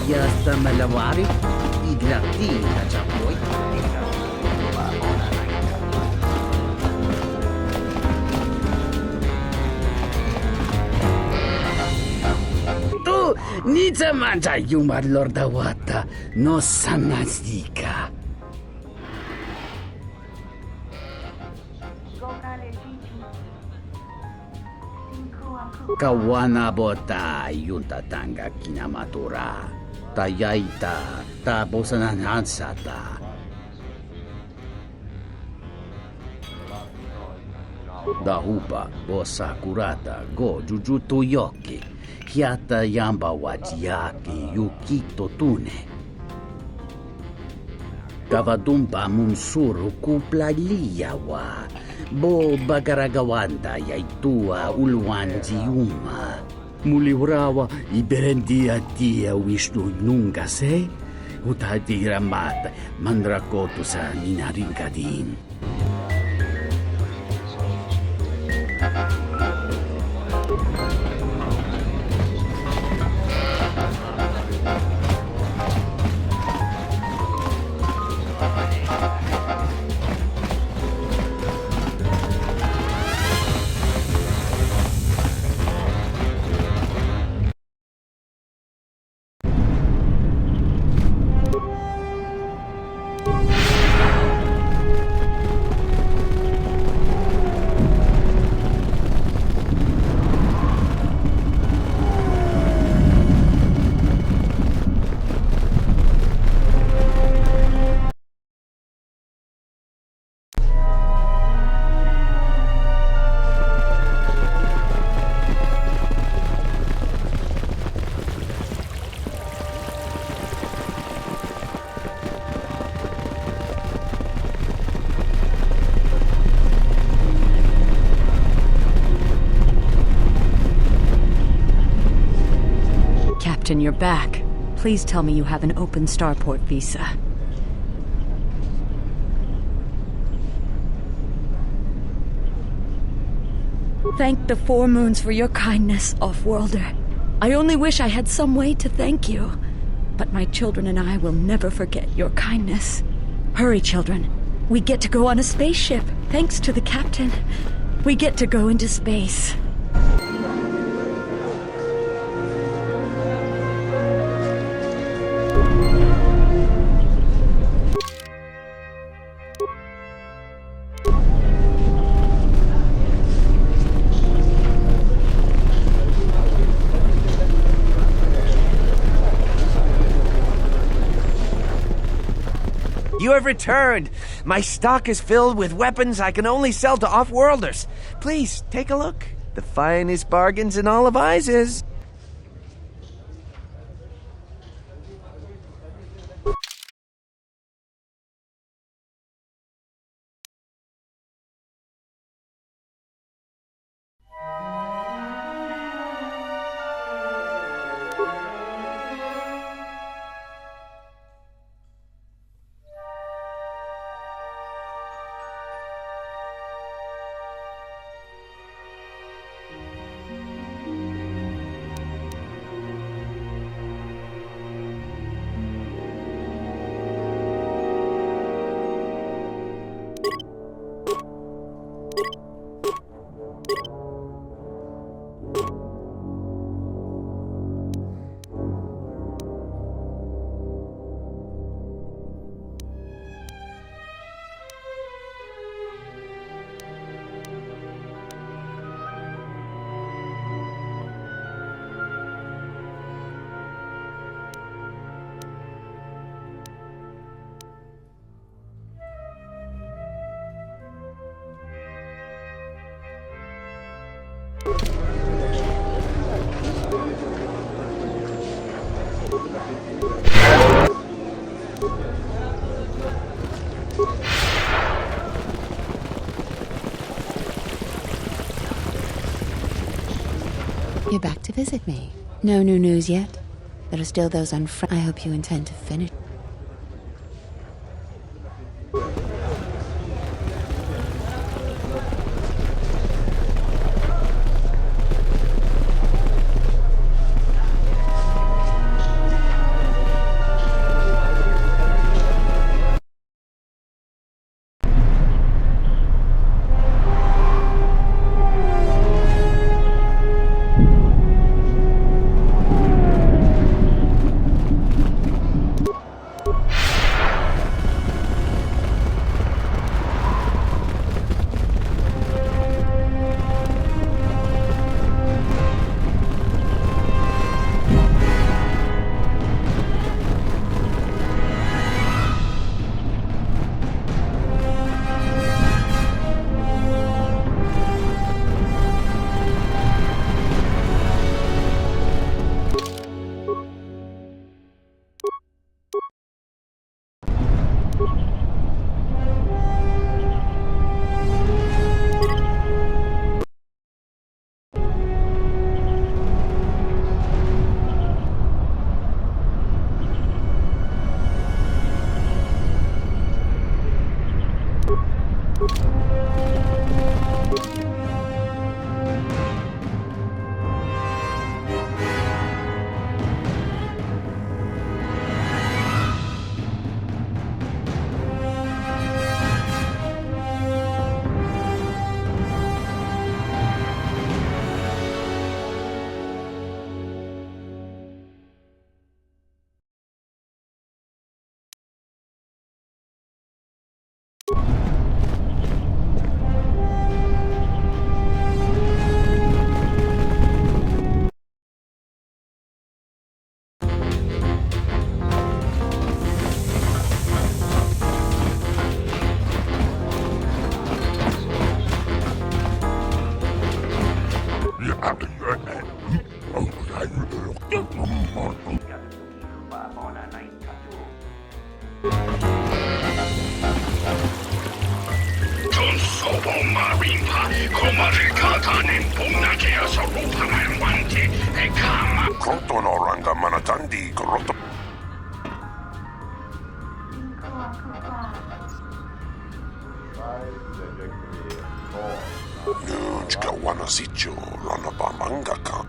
Yasta malawari, iglati na chapoy. Tu, nita manja yumar lorda wata, no sanazika. Kawana bota yunta tanga kinamatura. Tayaita, ta bosananansata. Dahupa, bosa kurata, go jujutu yoki. Hiata yamba wajiaki yukito tune. Kavadumpa munsuru kupla liyawa. Bo bagaragawanda yaitua ulwanji uma. Muliwrawa iberendia tia Vishnu nunga se. Utadira mata mandrakotu sa minaringadin. Captain, you're back. Please tell me you have an open starport visa. Thank the Four Moons for your kindness, Off-Worlder. I only wish I had some way to thank you. But my children and I will never forget your kindness. Hurry, children. We get to go on a spaceship, thanks to the captain. We get to go into space. have returned! My stock is filled with weapons I can only sell to off-worlders. Please, take a look. The finest bargains in all of Iziz. You're back to visit me. No new news yet? There are still those on I hope you intend to finish.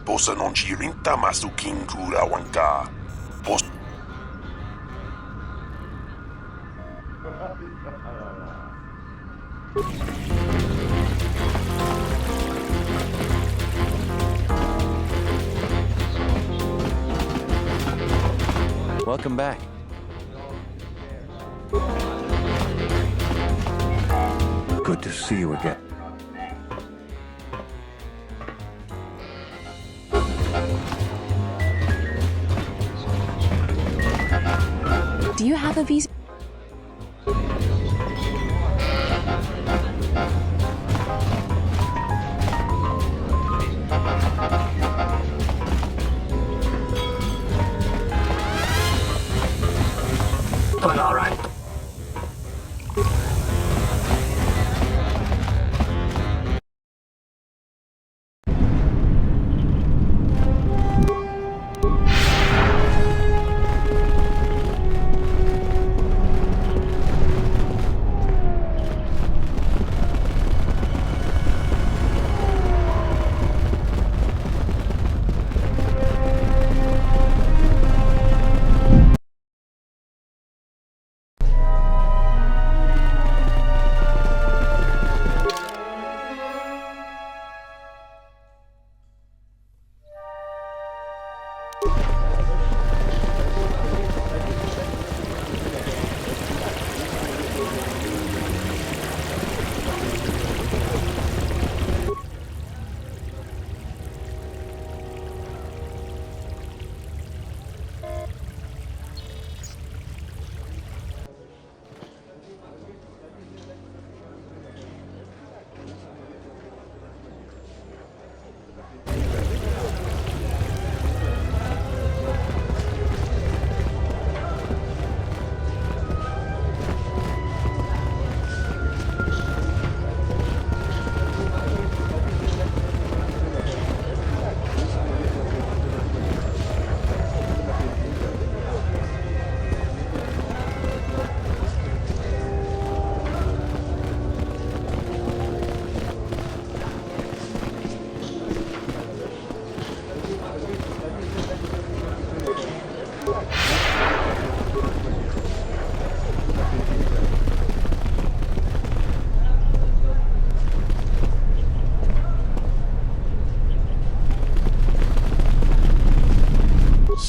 Posa non ci rinta masukin kura wanka. Welcome back. Good to see you again. Do you have a visa?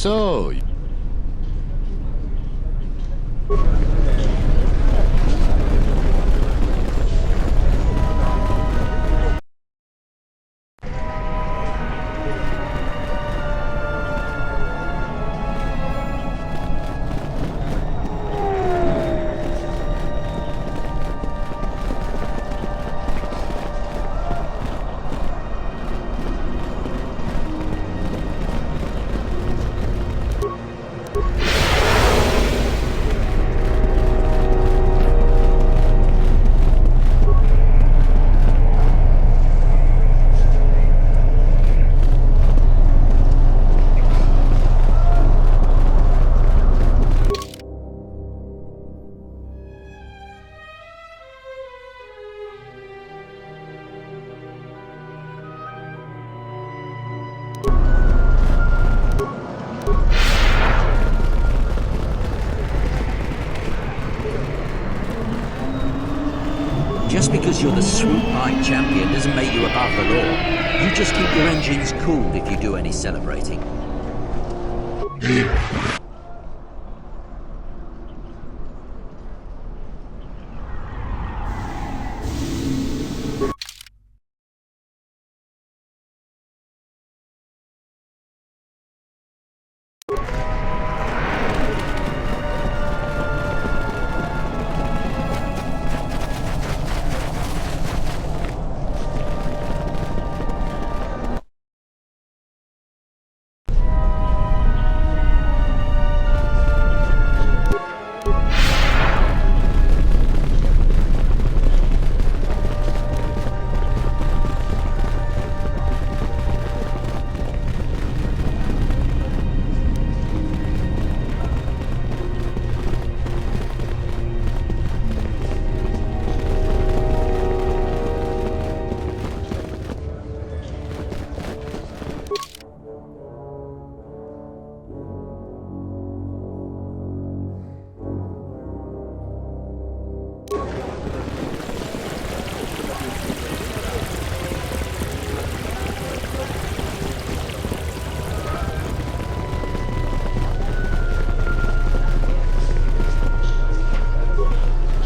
So, Just because you're the swoop-high champion doesn't make you above the law. You just keep your engines cooled if you do any celebrating.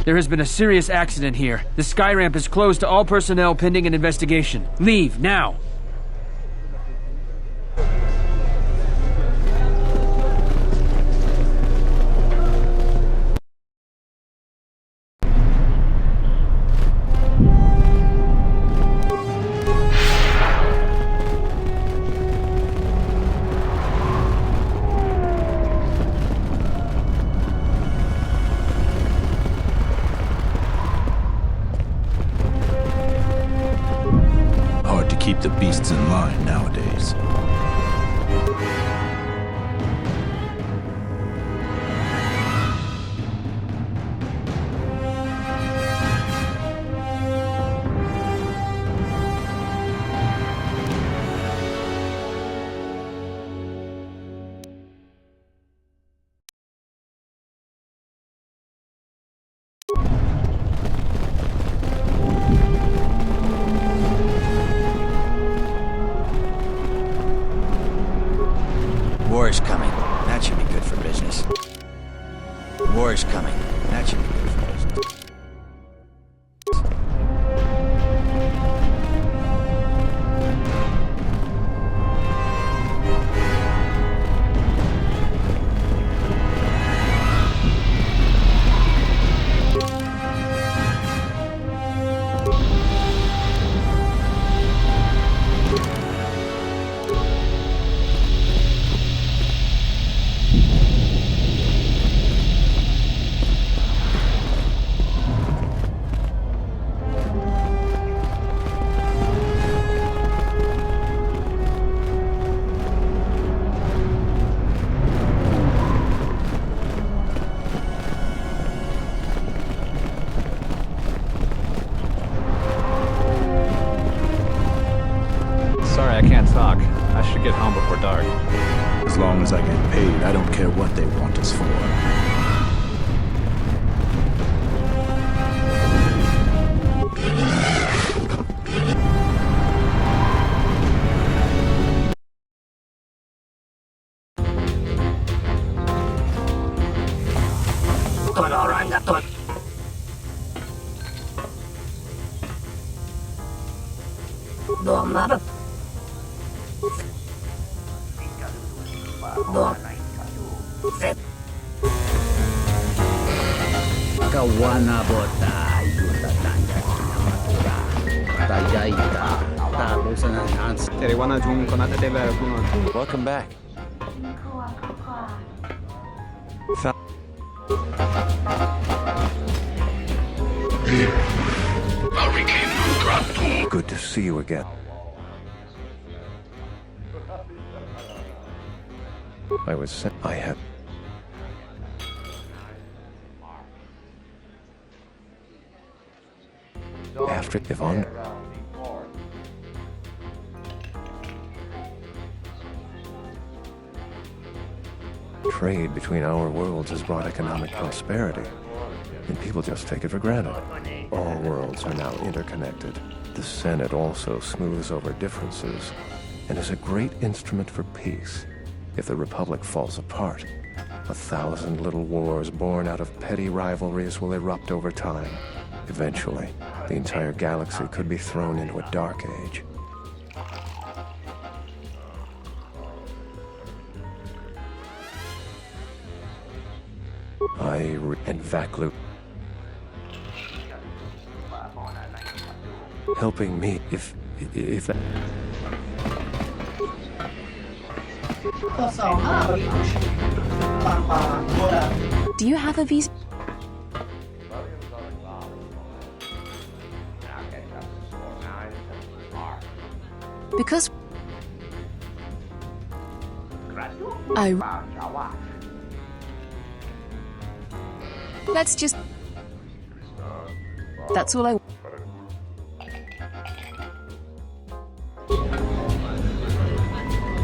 There has been a serious accident here. The sky ramp is closed to all personnel pending an investigation. Leave, now! Keep the beasts in line nowadays. talk. I should get home before dark. As long as I get paid, I don't care what they want us for. Kawana bota yuta tanga kinamatura. Tayaita. Tapos na hans. Welcome back. Good to see you again. I had... After Yvonne... Trade between our worlds has brought economic prosperity, and people just take it for granted. All worlds are now interconnected. The Senate also smooths over differences, and is a great instrument for peace. If the Republic falls apart, 1,000 little wars born out of petty rivalries will erupt over time. Eventually, the entire galaxy could be thrown into a dark age. And Vaklu helping me if that... Do you have a visa? Because let's just... That's all I...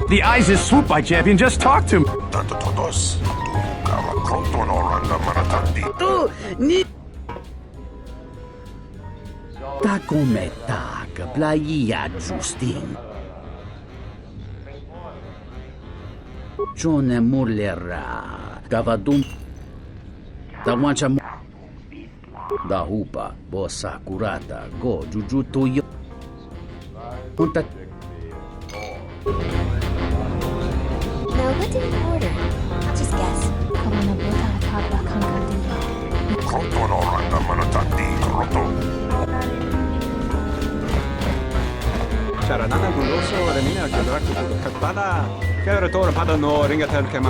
The Iziz swoop by champion just talked to me. Tu ni ta come ta că plaia Justin. Cione murlera cavadum da wancha da hupa bossa curata go jujutu yo. Punta. Now, what did you order? Just guess. Charanana guloso remina kadrak katpada. Kerator pada no ringatel kema.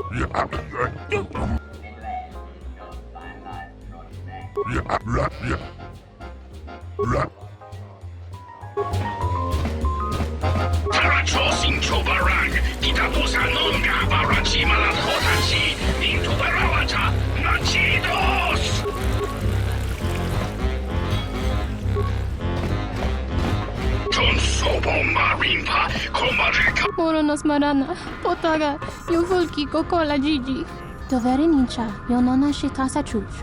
Moronos marana, potaga, yuvulki kokola Gigi. Dovere nincha, yonona shitasa chuch.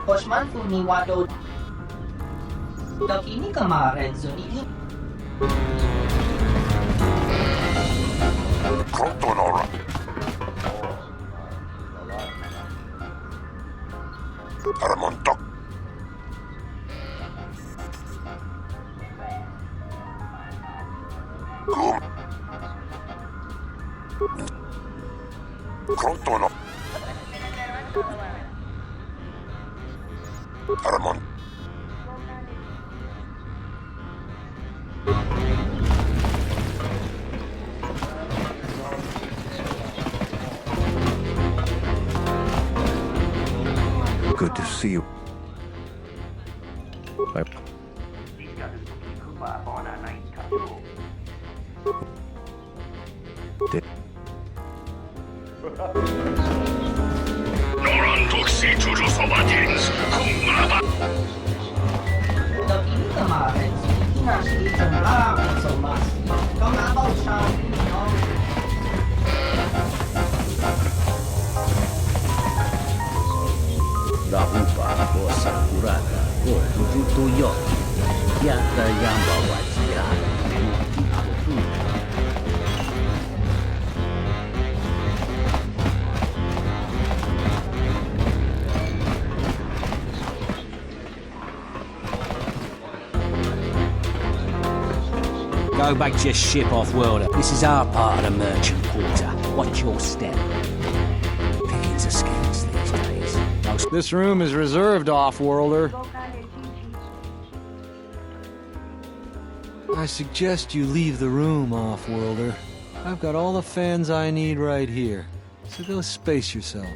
Osman Funiwado. Dokini kamarin zuni. KOTOR. Armontok. KOTOR. Armon. Good to see you. Nora Rahupa o Sakurata o Tujuto Yoki. Yata Yamba Wajia. Go back to your ship, off-worlder. This is our part of the merchant quarter. Watch your step. Pickings are scarce these days. This room is reserved, off-worlder. I suggest you leave the room, off-worlder. I've got all the fans I need right here. So go space yourself.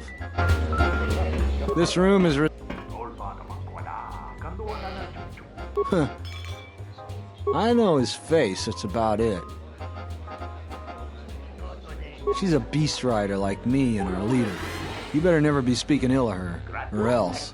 This room is Huh. I know his face, that's about it. She's a beast rider like me and our leader. You better never be speaking ill of her, or else.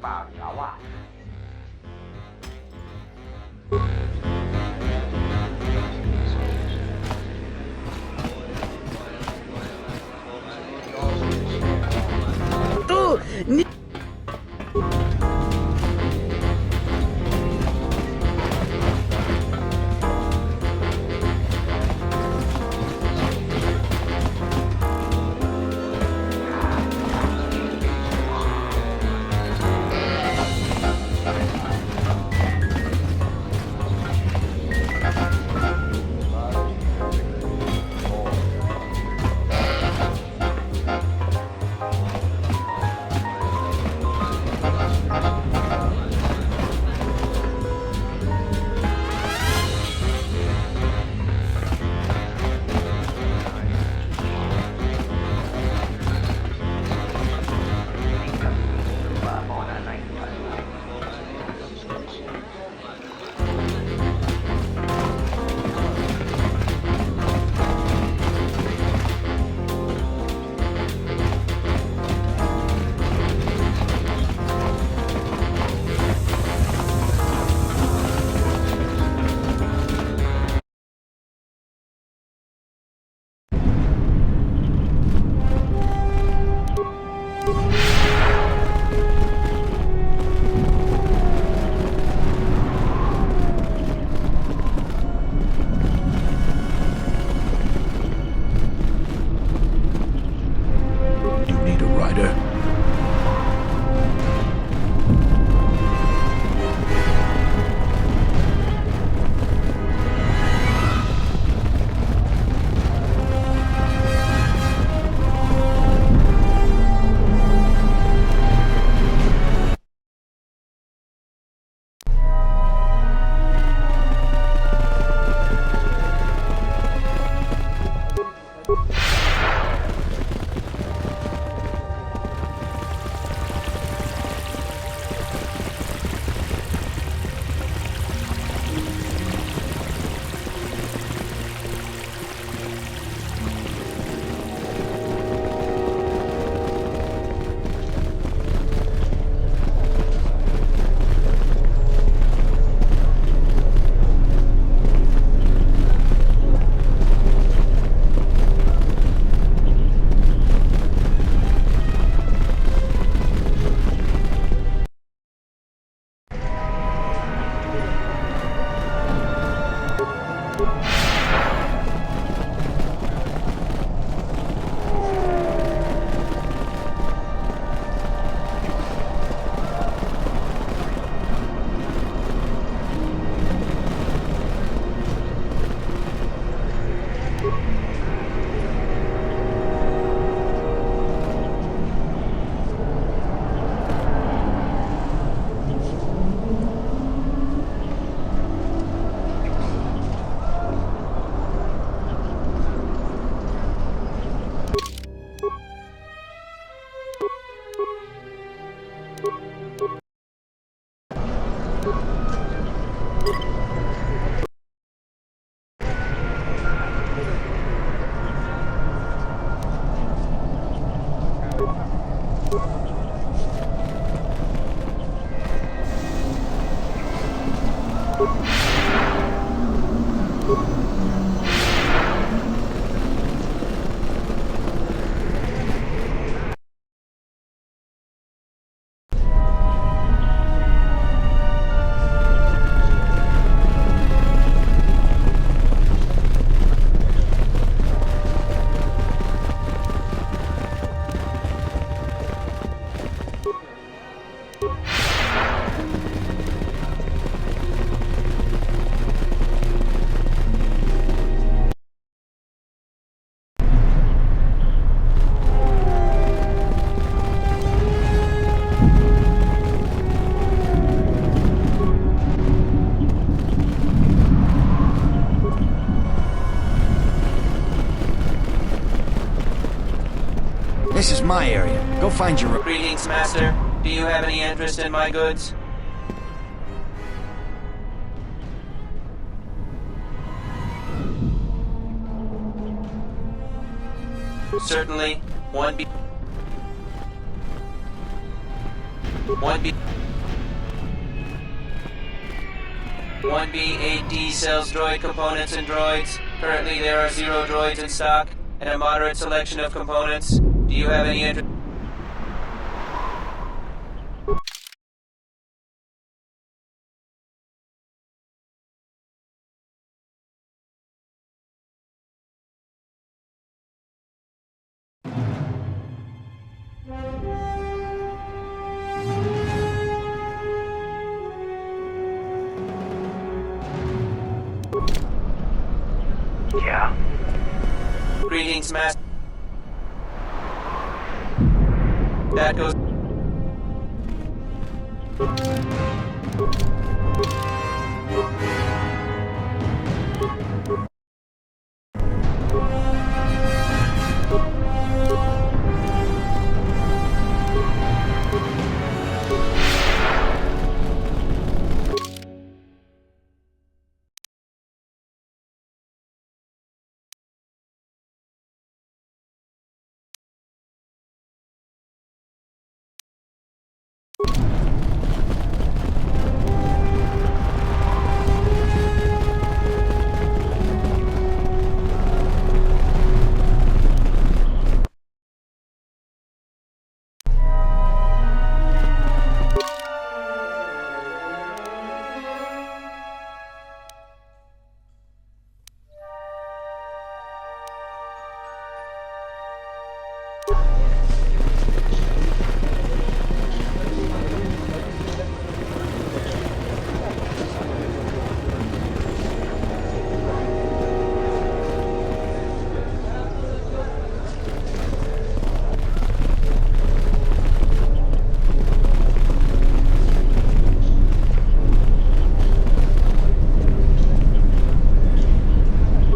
my area. Go find your... Greetings, Master. Do you have any interest in my goods? Certainly. 1B. 1B8D sells droid components and droids. Currently there are 0 droids in stock, and a moderate selection of components. Do you have any interest? Yeah. Greetings, Master. That goes...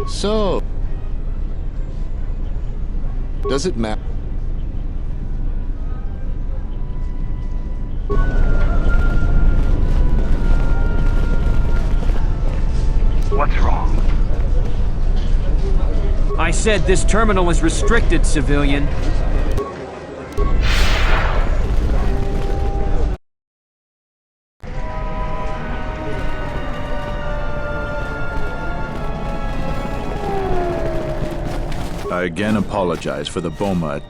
So, does it matter? What's wrong? I said this terminal is restricted, civilian. I again apologize for the boma.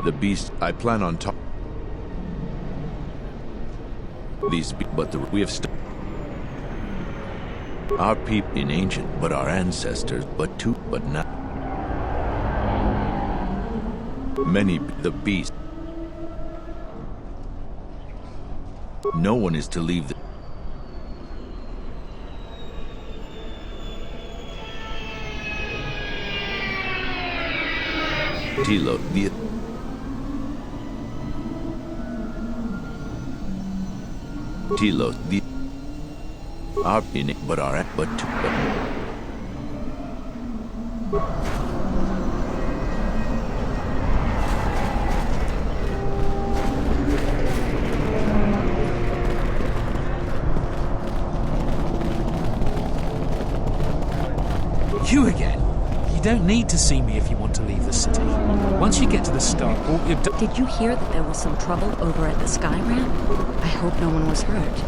The beast, I plan on these, but we have our people in ancient, but our ancestors, but not many, the beast. No one is to leave the Tilo, our in it, but our but to but. You again? You don't need to see me if you want to leave the city. Once you get to the starport, you've done... Did you hear that there was some trouble over at the sky ramp? I hope no one was hurt.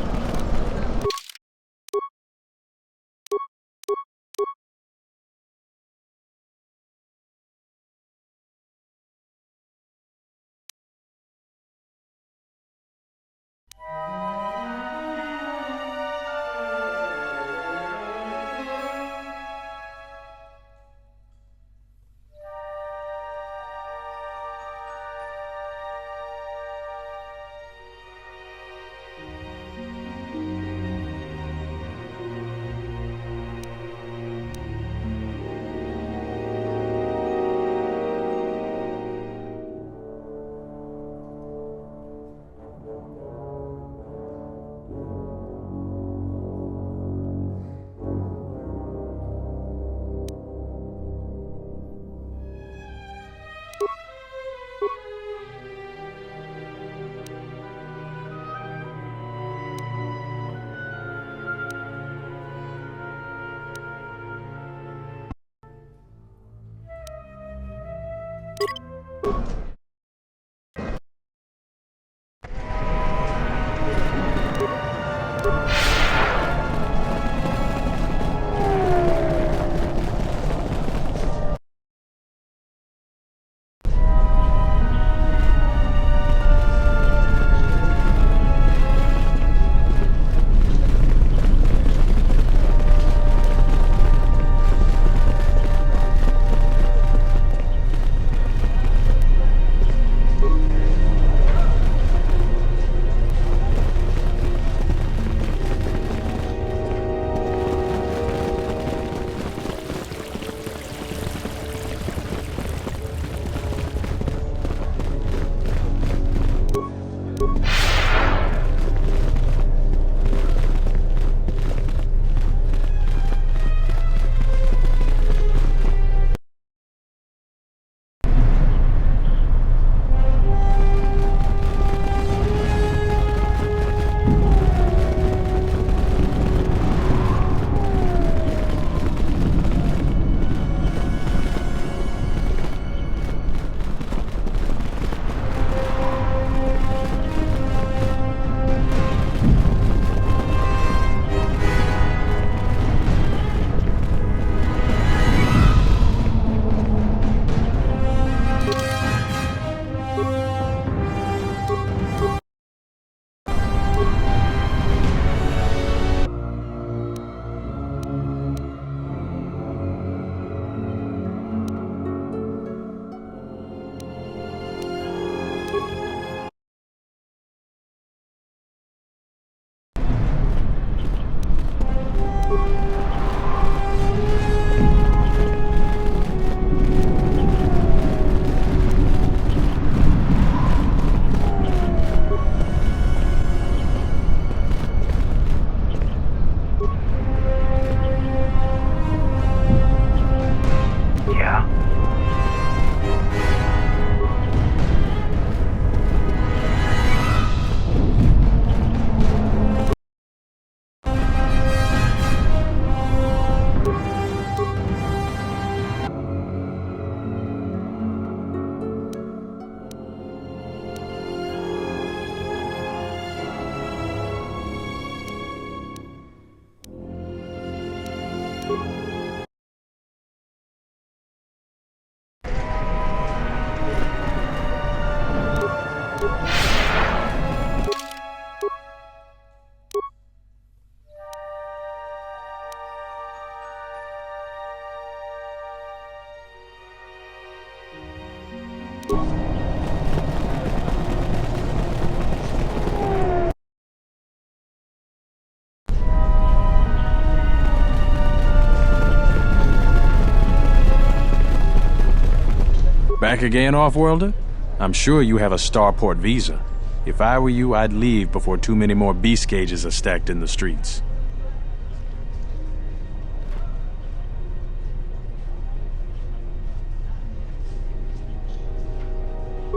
Back again, Offworlder? I'm sure you have a starport visa. If I were you, I'd leave before too many more beast cages are stacked in the streets.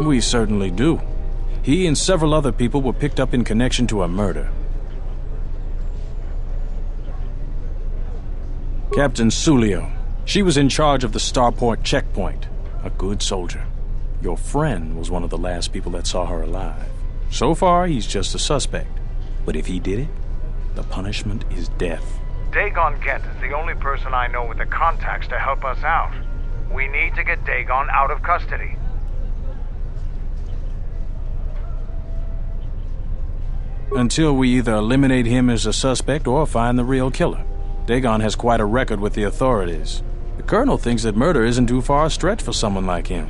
We certainly do. He and several other people were picked up in connection to a murder. Captain Sulio. She was in charge of the starport checkpoint. A good soldier. Your friend was one of the last people that saw her alive. So far, he's just a suspect. But if he did it, the punishment is death. Dagon Gent is the only person I know with the contacts to help us out. We need to get Dagon out of custody. Until we either eliminate him as a suspect or find the real killer. Dagon has quite a record with the authorities. The Colonel thinks that murder isn't too far a stretch for someone like him.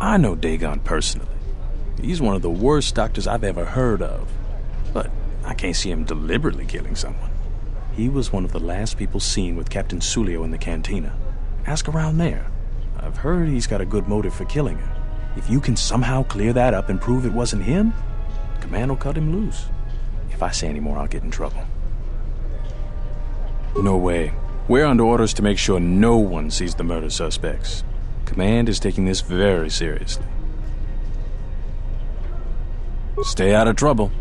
I know Dagon personally. He's one of the worst doctors I've ever heard of. But I can't see him deliberately killing someone. He was one of the last people seen with Captain Sulio in the cantina. Ask around there. I've heard he's got a good motive for killing her. If you can somehow clear that up and prove it wasn't him, Command will cut him loose. If I say any more, I'll get in trouble. No way. We're under orders to make sure no one sees the murder suspects. Command is taking this very seriously. Stay out of trouble.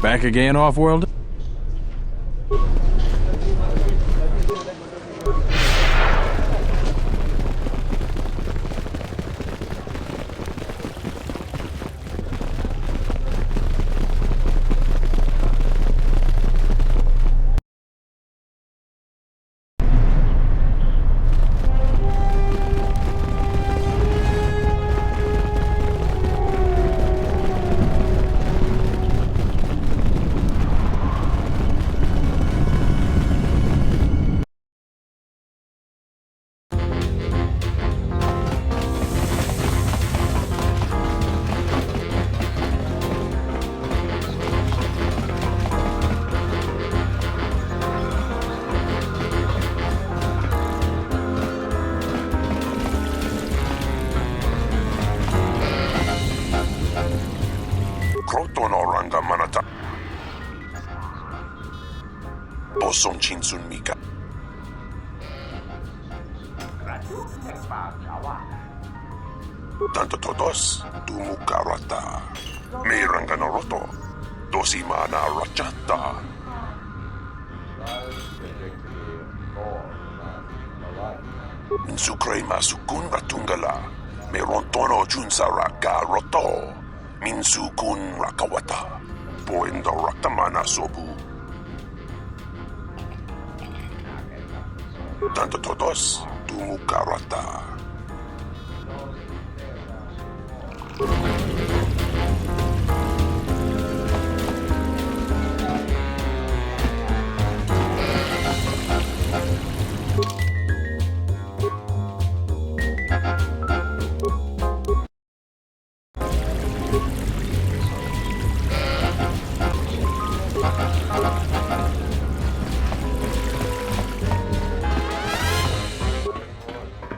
Back again, Off-World? Krotonoranga manata. Bosom chinsun mika. Tanto todos tumukarata. Miranga noroto. Dosimana rachata. Minsukre masukun ratungala. Merontono junsara roto. Minsukun rakawata. Poendo raktamana sobu. Tanto todos tumukarata.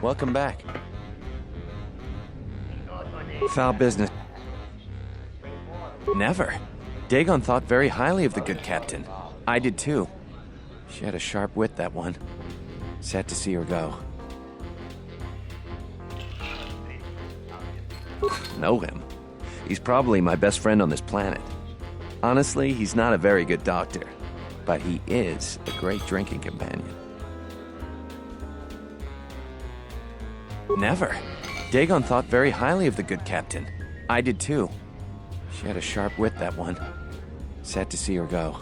Welcome back. Foul business. Never. Dagon thought very highly of the good captain. I did too. She had a sharp wit, that one. Sad to see her go. Know him? He's probably my best friend on this planet. Honestly, he's not a very good doctor, but he is a great drinking companion. Never. Dagon thought very highly of the good captain. I did too. She had a sharp wit, that one. Sad to see her go.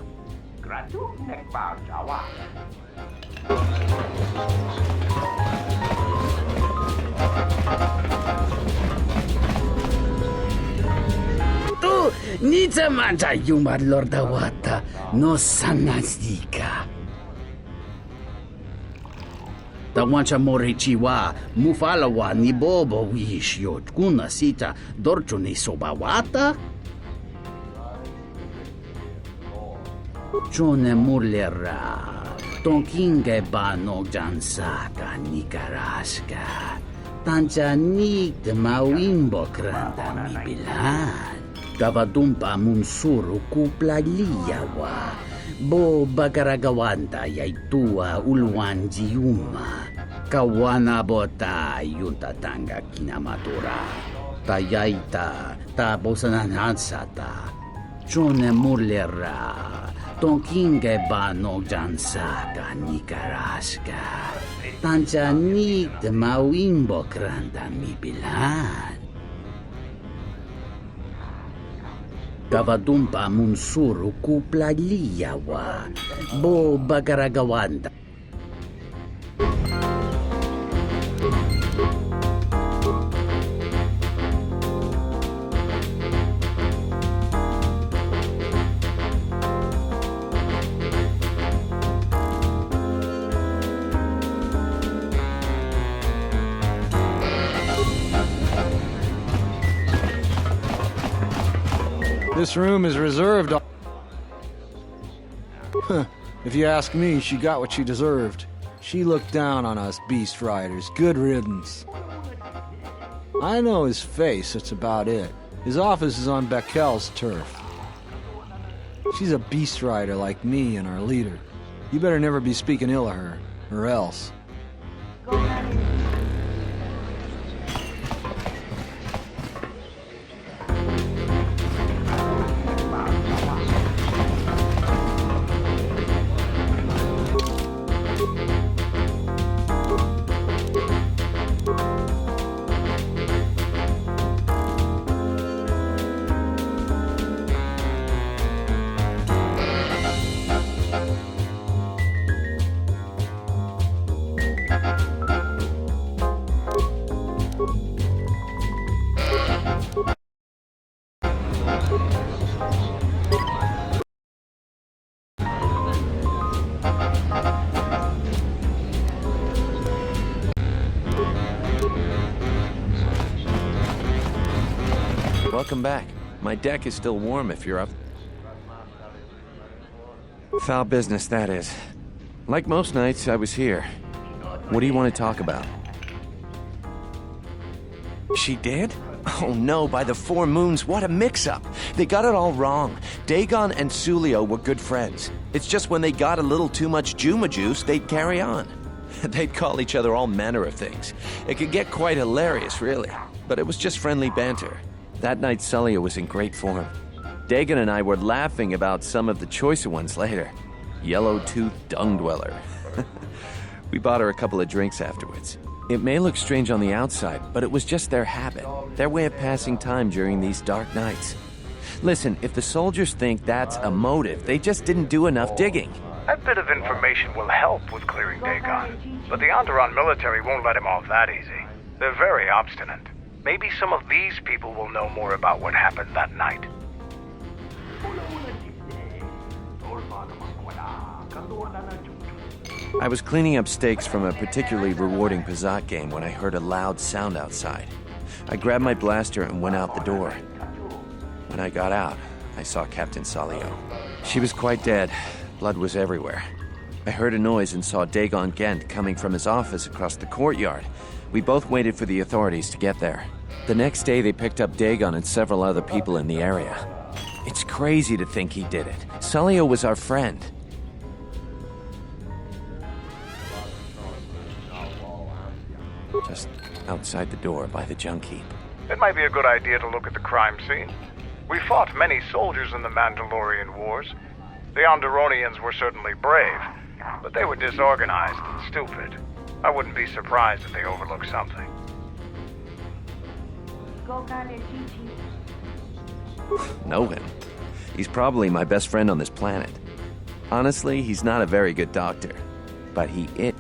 Tu nița mancha yumar lordawata no sanasdika. Tawancha morichiwa mufalawa ni bobo wishyo kuna sita dorcho ni sobawata. Chone mulera tonkinge bano jansaka nikaraska. Tancha nik de mawimbo kranda mi bilan. Kavadumpa munsuru kupla liyawa. Bo bagaragawanda yaitua ulwan jiuma. Kawana bota yuntatanga kinamatura. Tayaita ta bosananansata. Chone mulera. Tonkinge bano jansaka nikaraska. Tancha nik de mawimbo kranda mi bilan. Kavadumpa munsuru kupla liyawa. Bo bagaragawanda. This room is reserved. If you ask me, she got what she deserved. She looked down on us beast riders. Good riddance. I know his face, that's about it. His office is on Beckel's turf. She's a beast rider like me and our leader. You better never be speaking ill of her, or else. Welcome back. My deck is still warm if you're up. Foul business, that is. Like most nights, I was here. What do you want to talk about? She did? Oh no, by the 4 moons, what a mix-up. They got it all wrong. Dagon and Sulio were good friends. It's just when they got a little too much Juma juice, they'd carry on. They'd call each other all manner of things. It could get quite hilarious, really. But it was just friendly banter. That night, Sulio was in great form. Dagon and I were laughing about some of the choicer ones later. Yellow-toothed dung dweller. We bought her a couple of drinks afterwards. It may look strange on the outside, but it was just their habit, their way of passing time during these dark nights. Listen, if the soldiers think that's a motive, they just didn't do enough digging. That bit of information will help with clearing Dagon, but the Onderon military won't let him off that easy. They're very obstinate. Maybe some of these people will know more about what happened that night. I was cleaning up stakes from a particularly rewarding Pazak game when I heard a loud sound outside. I grabbed my blaster and went out the door. When I got out, I saw Captain Sulio. She was quite dead. Blood was everywhere. I heard a noise and saw Dagon Gent coming from his office across the courtyard. We both waited for the authorities to get there. The next day, they picked up Dagon and several other people in the area. It's crazy to think he did it. Sulio was our friend. Just outside the door by the junk heap. It might be a good idea to look at the crime scene. We fought many soldiers in the Mandalorian Wars. The Onderonians were certainly brave, but they were disorganized and stupid. I wouldn't be surprised if they overlooked something. Know him? He's probably my best friend on this planet. Honestly, he's not a very good doctor, but he is.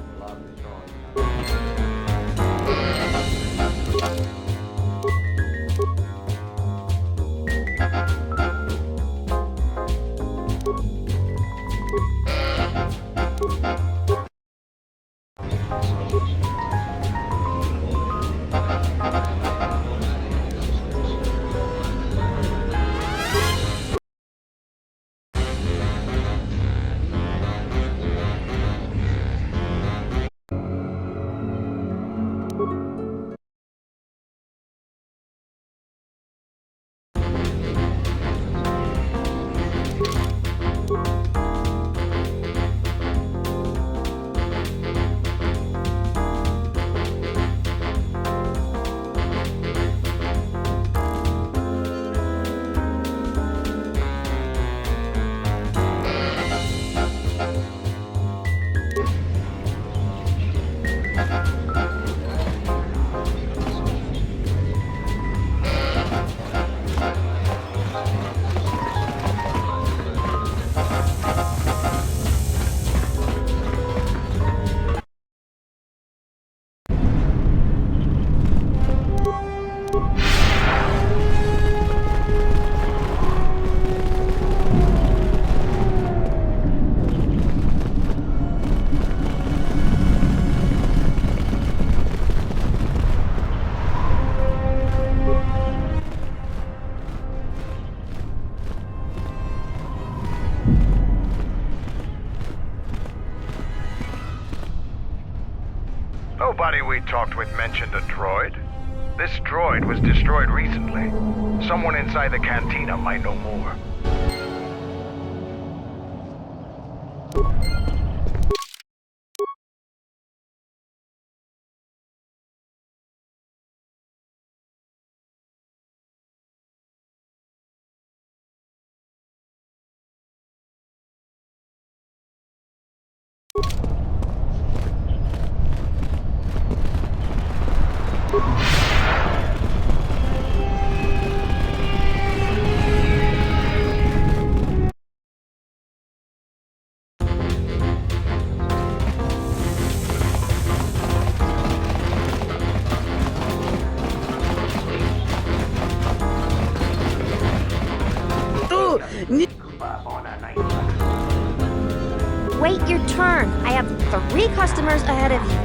talked with mentioned a droid? This droid was destroyed recently. Someone inside the cantina might know more. Wait your turn. I have 3 customers ahead of you.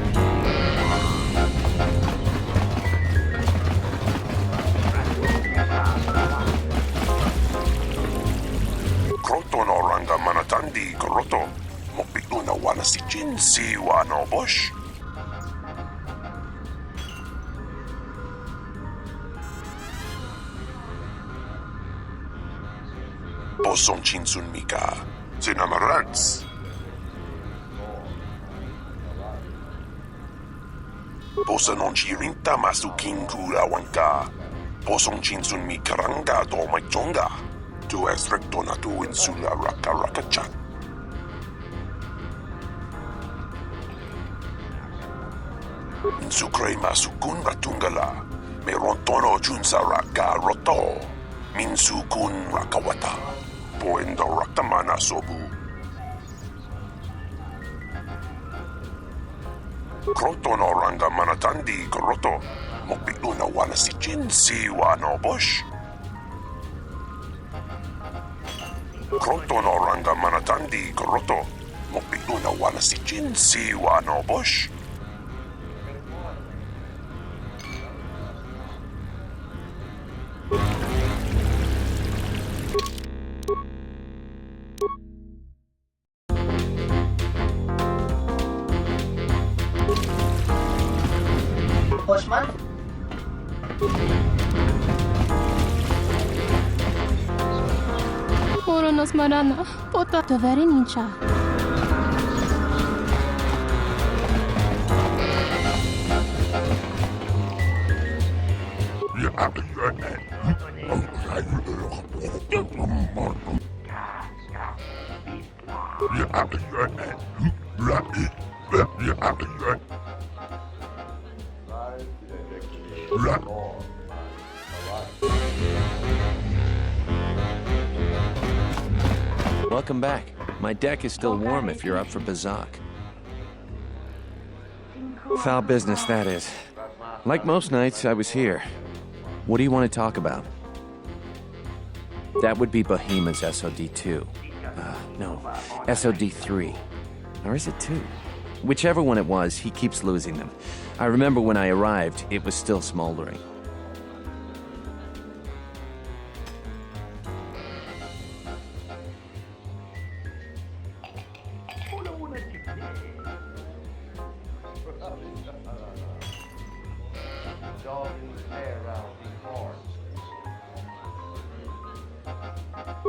Kroton oranga manatandi koroto. Mokbito na wana si Jin si wano bosh. Posong chinsun mika. Sinamarats. Posa non chirinta masuking kulawanka. Posong chinsun mi karanga do maichonga. Tu es recto na tu insula raka raka chat. Insukre masukun ratungala. Merontono junsa raka roto. Minsukun rakawata. Poendo raktamana sobu. Kroton oranga manatandi koroto. Mokbito na wana si Jin si wano bosh. Kroton oranga manatandi koroto. Mokbito na wana si Jin si wano bosh. Postman? Oronos marana. Pota. Dovere nincha. Welcome back. My deck is still warm if you're up for Bazak. Foul business, that is. Like most nights, I was here. What do you want to talk about? That would be Bohema's SOD-2. No, SOD-3. Or is it 2? Whichever one it was, he keeps losing them. I remember when I arrived, it was still smoldering.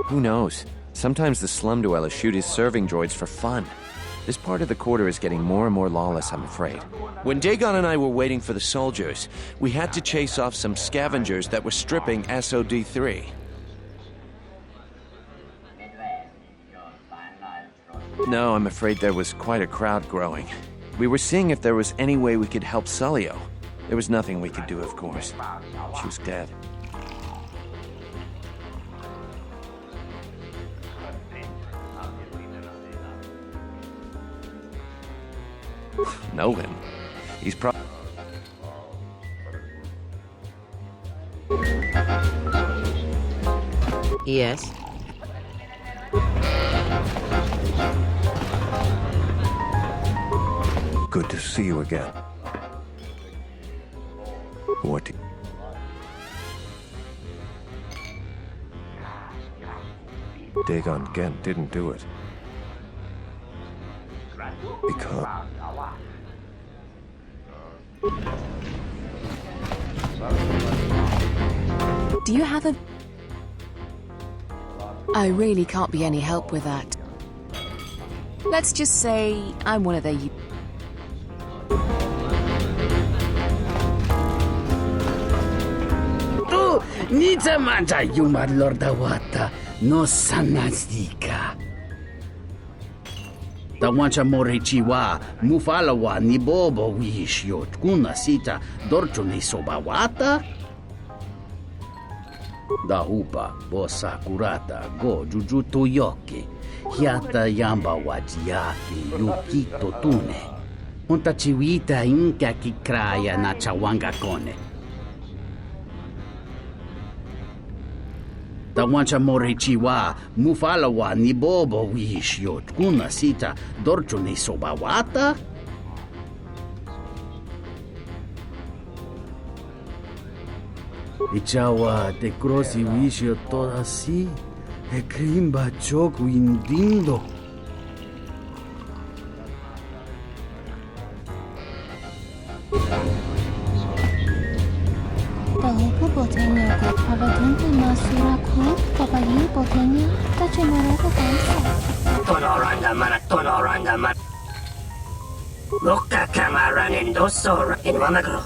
Who knows? Sometimes the slum dwellers shoot his serving droids for fun. This part of the quarter is getting more and more lawless, I'm afraid. When Dagon and I were waiting for the soldiers, we had to chase off some scavengers that were stripping SOD-3. No, I'm afraid there was quite a crowd growing. We were seeing if there was any way we could help Sulio. There was nothing we could do, of course. She was dead. Know him. He's probably... Yes. Good to see you again. What? Dagon Gent didn't do it. Do you have a... I really can't be any help with that. Let's just say I'm one of their... Tu, nici mangia yumad lordawata, no sanastika. Tawancha morichiwa, mufalawa ni bobo wishyo, kuna sita dorchuni sobawata. Dahupa, bosa kurata, go jujutu yoki, hiata yamba wajiaki, yukito tune. Unta chiwita inka kikraya na chawanga kone. Tawancha morichiwa, mufalawa ni bobo wishyo, kuna sita dorchuni sobawata. Ichawa te crossi wisho toda si, e krimba chok windindo. Dahupu botenya ko pavaduntu masura ku, papayi botenya, tachimoroko kansa. Tonoranga man. Loka kamaran indosora in Wamagro.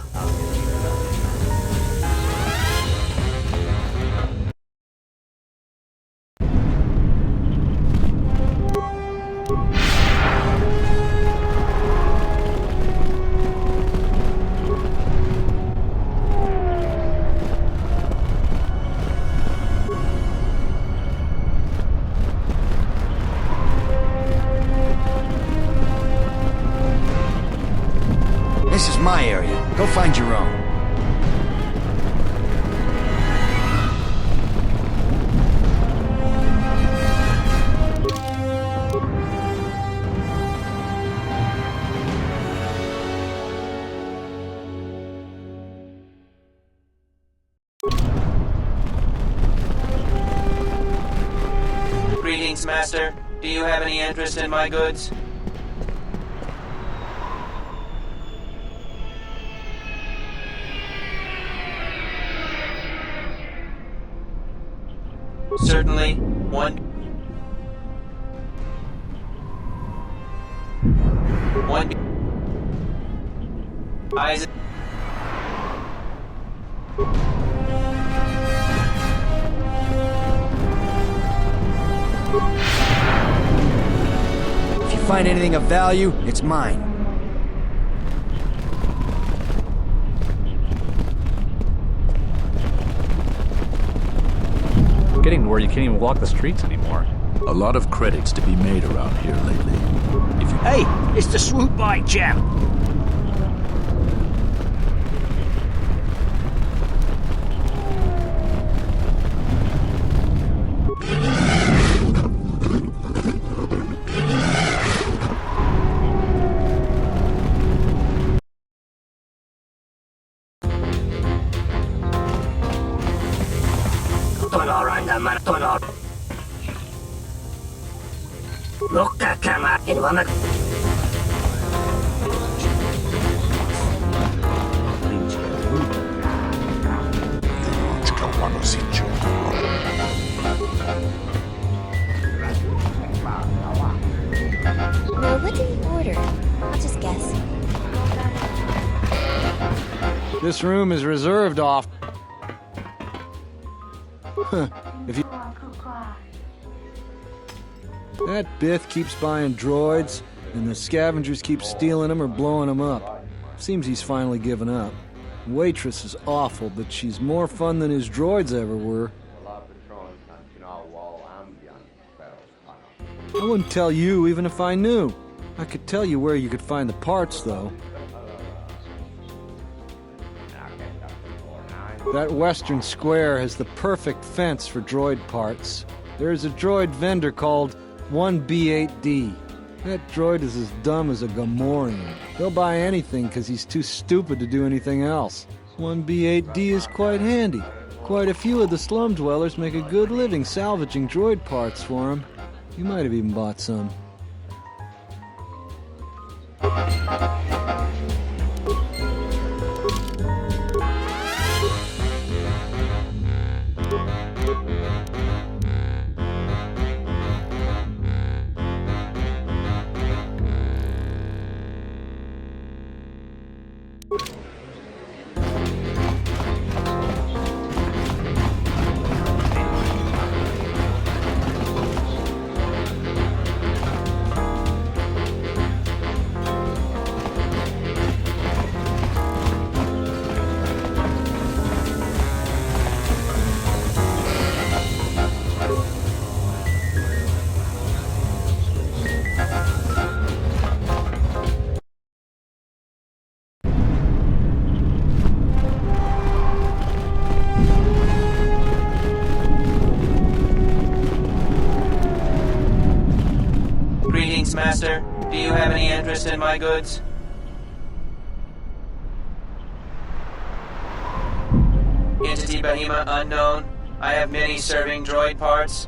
This is my area. Go find your own. Greetings, Master. Do you have any interest in my goods? Certainly, one Iziz. If you find anything of value, it's mine. Getting where you can't even walk the streets anymore. A lot of credits to be made around here lately. If you... Hey, it's the swoop by champ. Tonor. Loka kama in Wamagro. Now, what did he order? I'll just guess. This room is reserved off. If you... That Bith keeps buying droids, and the scavengers keep stealing them or blowing them up. Seems he's finally given up. Waitress is awful, but she's more fun than his droids ever were. I wouldn't tell you even if I knew. I could tell you where you could find the parts, though. That western square has the perfect fence for droid parts. There's a droid vendor called 1B8D. That droid is as dumb as a Gamorrean. He'll buy anything because he's too stupid to do anything else. 1B8D is quite handy. Quite a few of the slum dwellers make a good living salvaging droid parts for him. You might have even bought some. Do you have any interest in my goods? Entity Behemoth unknown. I have many serving droid parts.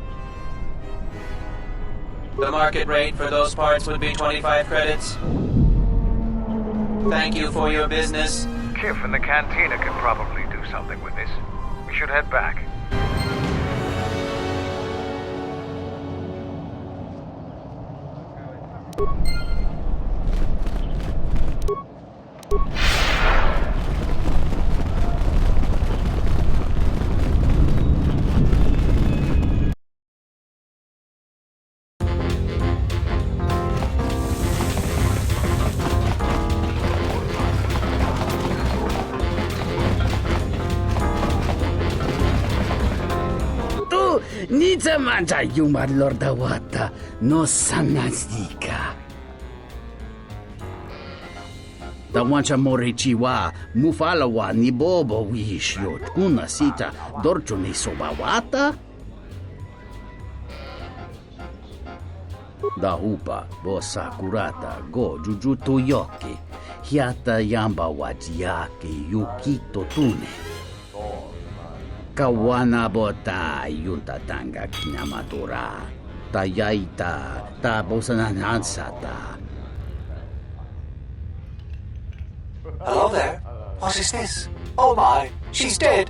The market rate for those parts would be 25 credits. Thank you for your business. Kif and the Cantina can probably do something with this. We should head back. Ni zamanja yumar lorda wata no sanazdika. Da wancha morichiwa mufalawa ni bobo wishyo kuna sita dorcho ni sobawata. Da hupa bosa kurata go jujuto yoki hiata yamba wajiake yukito tune. Kawana bota yunta tanga kinamatura. Tayaita ta bosananansata. Hello there. What is this? Oh my, she's dead.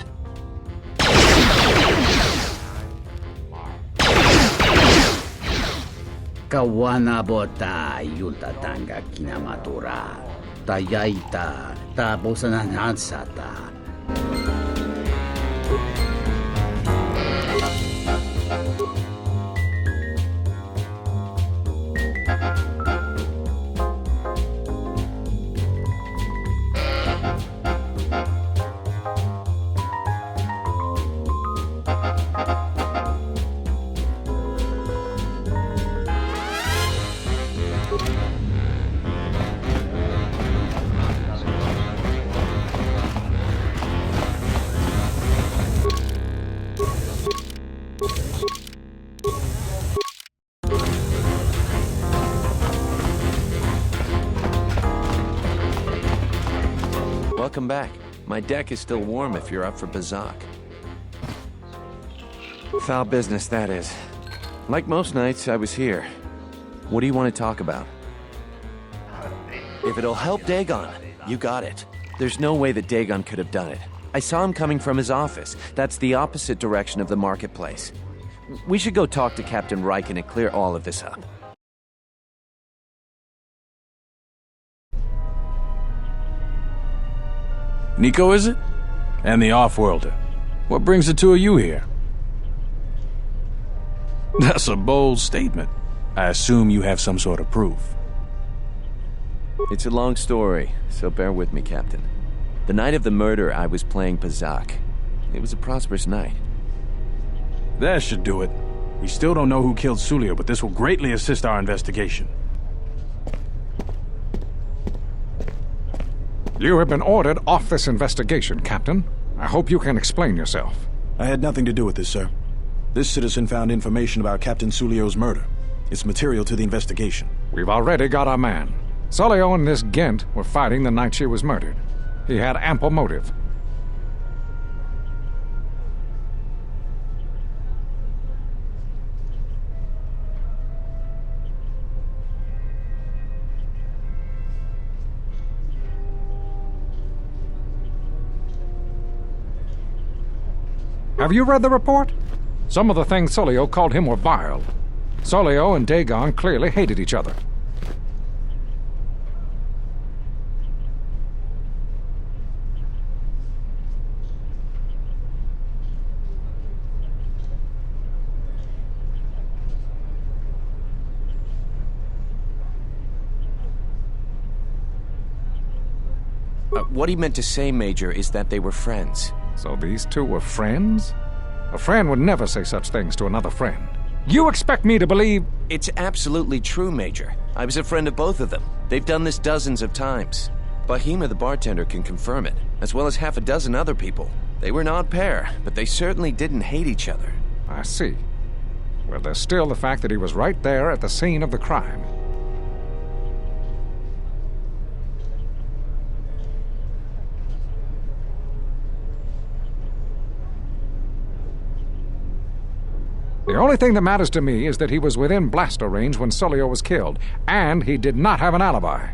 Kawana bota yunta tanga kinamatura. Tayaita ta bosananansata. Welcome back. My deck is still warm if you're up for Bazak. Foul business, that is. Like most nights, I was here. What do you want to talk about? If it'll help Dagon, you got it. There's no way that Dagon could have done it. I saw him coming from his office. That's the opposite direction of the marketplace. We should go talk to Captain Riken and clear all of this up. Nico, is it? And the Off-Worlder. What brings the two of you here? That's a bold statement. I assume you have some sort of proof. It's a long story, so bear with me, Captain. The night of the murder, I was playing Bazak. It was a prosperous night. That should do it. We still don't know who killed Sulio, but this will greatly assist our investigation. You have been ordered off this investigation, Captain. I hope you can explain yourself. I had nothing to do with this, sir. This citizen found information about Captain Sulio's murder. It's material to the investigation. We've already got our man. Sulio and this Gent were fighting the night she was murdered. He had ample motive. Have you read the report? Some of the things Sulio called him were vile. Sulio and Dagon clearly hated each other. What he meant to say, Major, is that they were friends. So these two were friends? A friend would never say such things to another friend. You expect me to believe... It's absolutely true, Major. I was a friend of both of them. They've done this dozens of times. Bahima the bartender can confirm it, as well as half a dozen other people. They were an odd pair, but they certainly didn't hate each other. I see. Well, there's still the fact that he was right there at the scene of the crime. The only thing that matters to me is that he was within blaster range when Sulio was killed, and he did not have an alibi.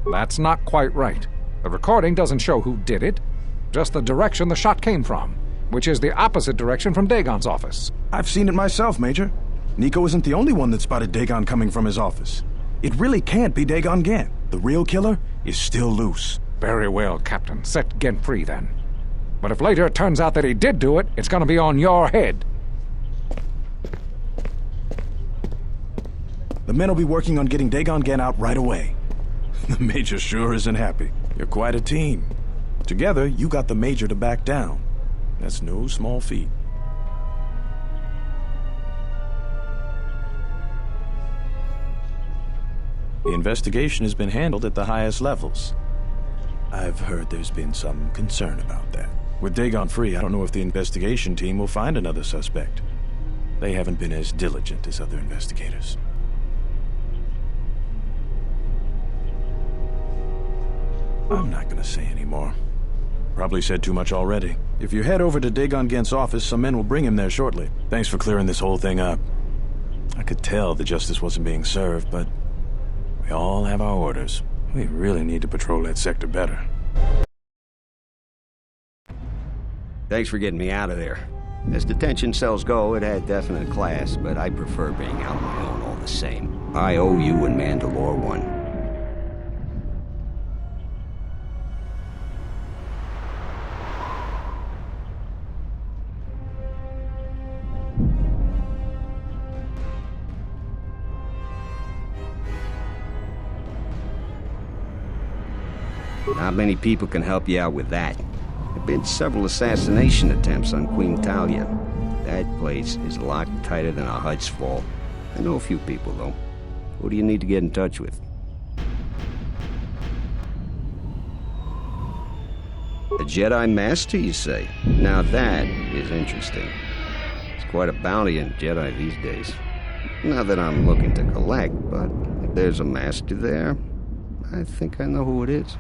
That's not quite right. The recording doesn't show who did it, just the direction the shot came from, which is the opposite direction from Dagon's office. I've seen it myself, Major. Nico isn't the only one that spotted Dagon coming from his office. It really can't be Dagon Gant. The real killer is still loose. Very well, Captain. Set Gent free, then. But if later it turns out that he did do it, it's gonna be on your head. The men will be working on getting Dagon Gant out right away. The Major sure isn't happy. You're quite a team. Together, you got the Major to back down. That's no small feat. The investigation has been handled at the highest levels. I've heard there's been some concern about that. With Dagon free, I don't know if the investigation team will find another suspect. They haven't been as diligent as other investigators. I'm not gonna say any more. Probably said too much already. If you head over to Dagon Gant's office, some men will bring him there shortly. Thanks for clearing this whole thing up. I could tell the justice wasn't being served, but we all have our orders. We really need to patrol that sector better. Thanks for getting me out of there. As detention cells go, it had definite class, but I prefer being out on my own all the same. I owe you and Mandalore one. Not many people can help you out with that. There have been several assassination attempts on Queen Talia. That place is locked tighter than a Hut's Fall. I know a few people, though. Who do you need to get in touch with? A Jedi Master, you say? Now that is interesting. It's quite a bounty in Jedi these days. Not that I'm looking to collect, but if there's a Master there, I think I know who it is.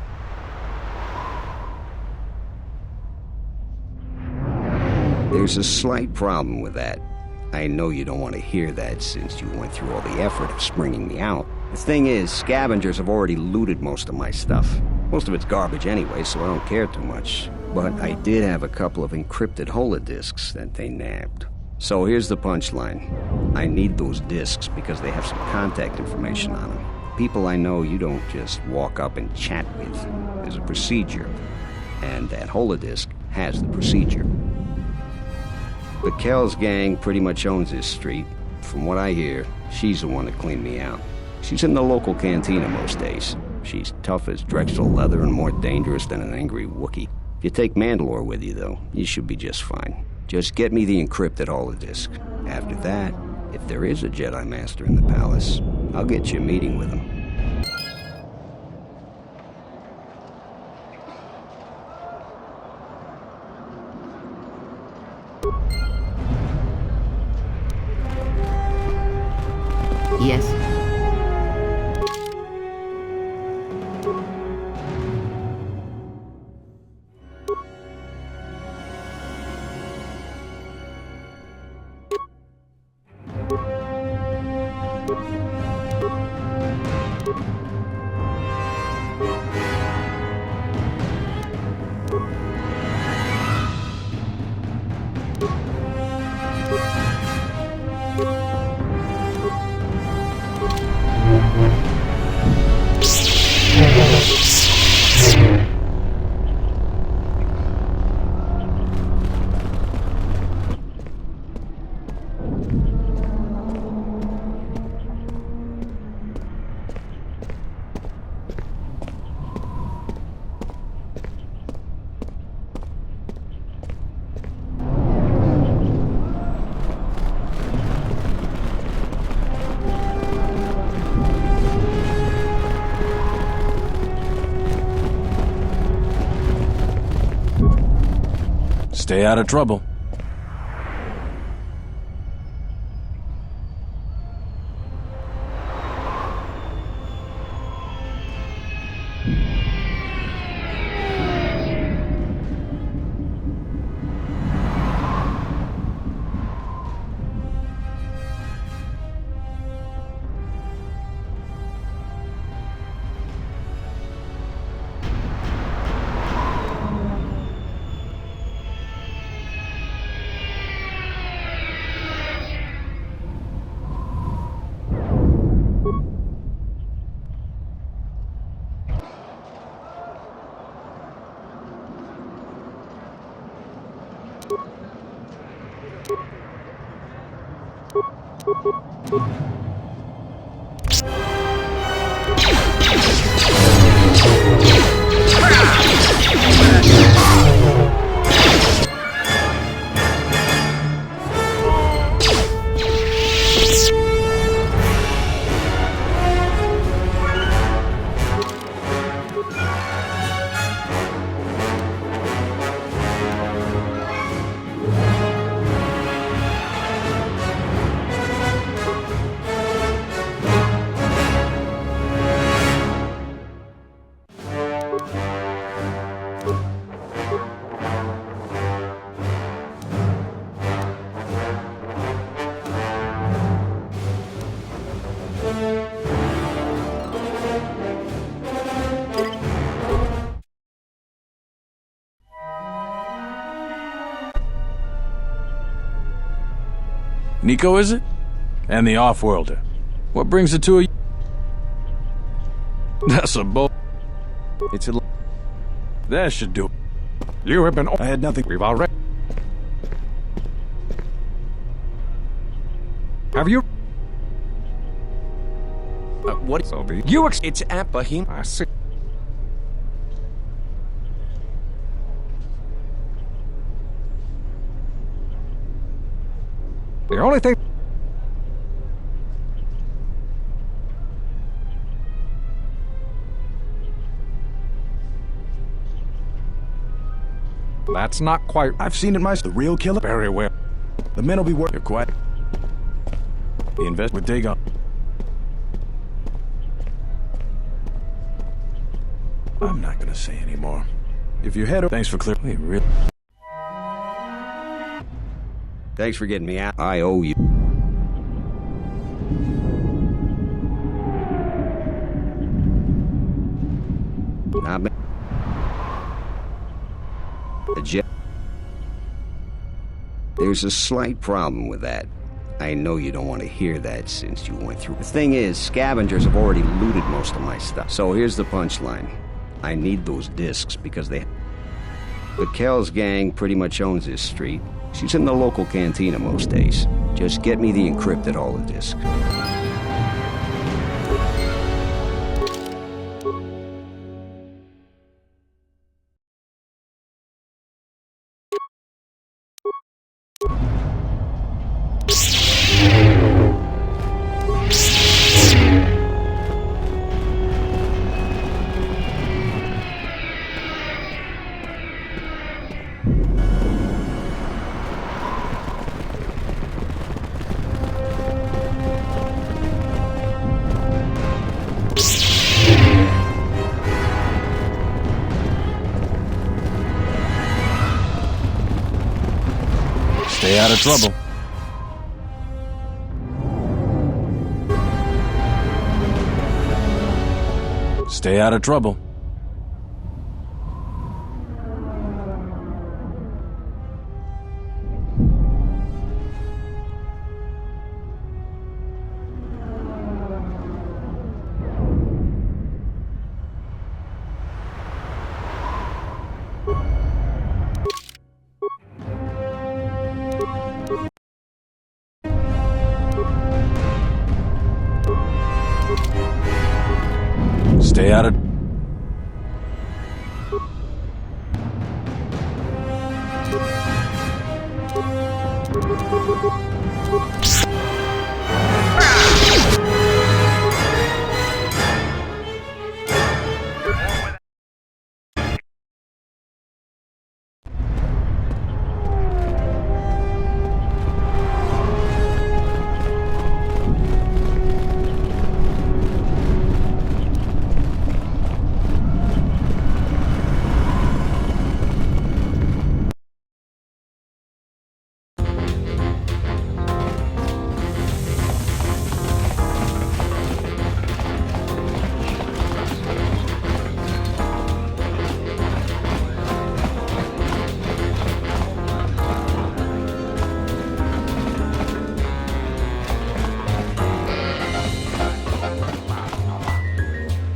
There's a slight problem with that. I know you don't want to hear that since you went through all the effort of springing me out. The thing is, scavengers have already looted most of my stuff. Most of it's garbage anyway, so I don't care too much. But I did have a couple of encrypted holodisks that they nabbed. So here's the punchline. I need those disks because they have some contact information on them. People I know you don't just walk up and chat with. There's a procedure. And that holodisk has the procedure. The Kells gang pretty much owns this street. From what I hear, she's the one that cleaned me out. She's in the local cantina most days. She's tough as Drexel leather and more dangerous than an angry Wookiee. If you take Mandalore with you, though, you should be just fine. Just get me the encrypted holodisk. After that, if there is a Jedi Master in the palace, I'll get you a meeting with him. Yes. Stay out of trouble. Nico, is it? And the Offworlder. What brings the two of you? That's a bull. It's a... That should do it. You have been... I had nothing. We've already... Have you... What? So the... It's Aspyr. I see. The only thing... That's not quite... I've seen it myself. The real killer? Very well. The men will be working. You're quiet. He invests with Dagon. I'm not gonna say anymore. If you head over... Thanks for clearing... Really? Thanks for getting me out. I owe you. Not bad. There's a slight problem with that. I know you don't want to hear that since you went through. The thing is, scavengers have already looted most of my stuff. So here's the punchline. I need those discs because they... But Kel's gang pretty much owns this street. She's in the local cantina most days. Just get me the encrypted holodisc. Stay out of trouble. Stay out of trouble. Stay out of...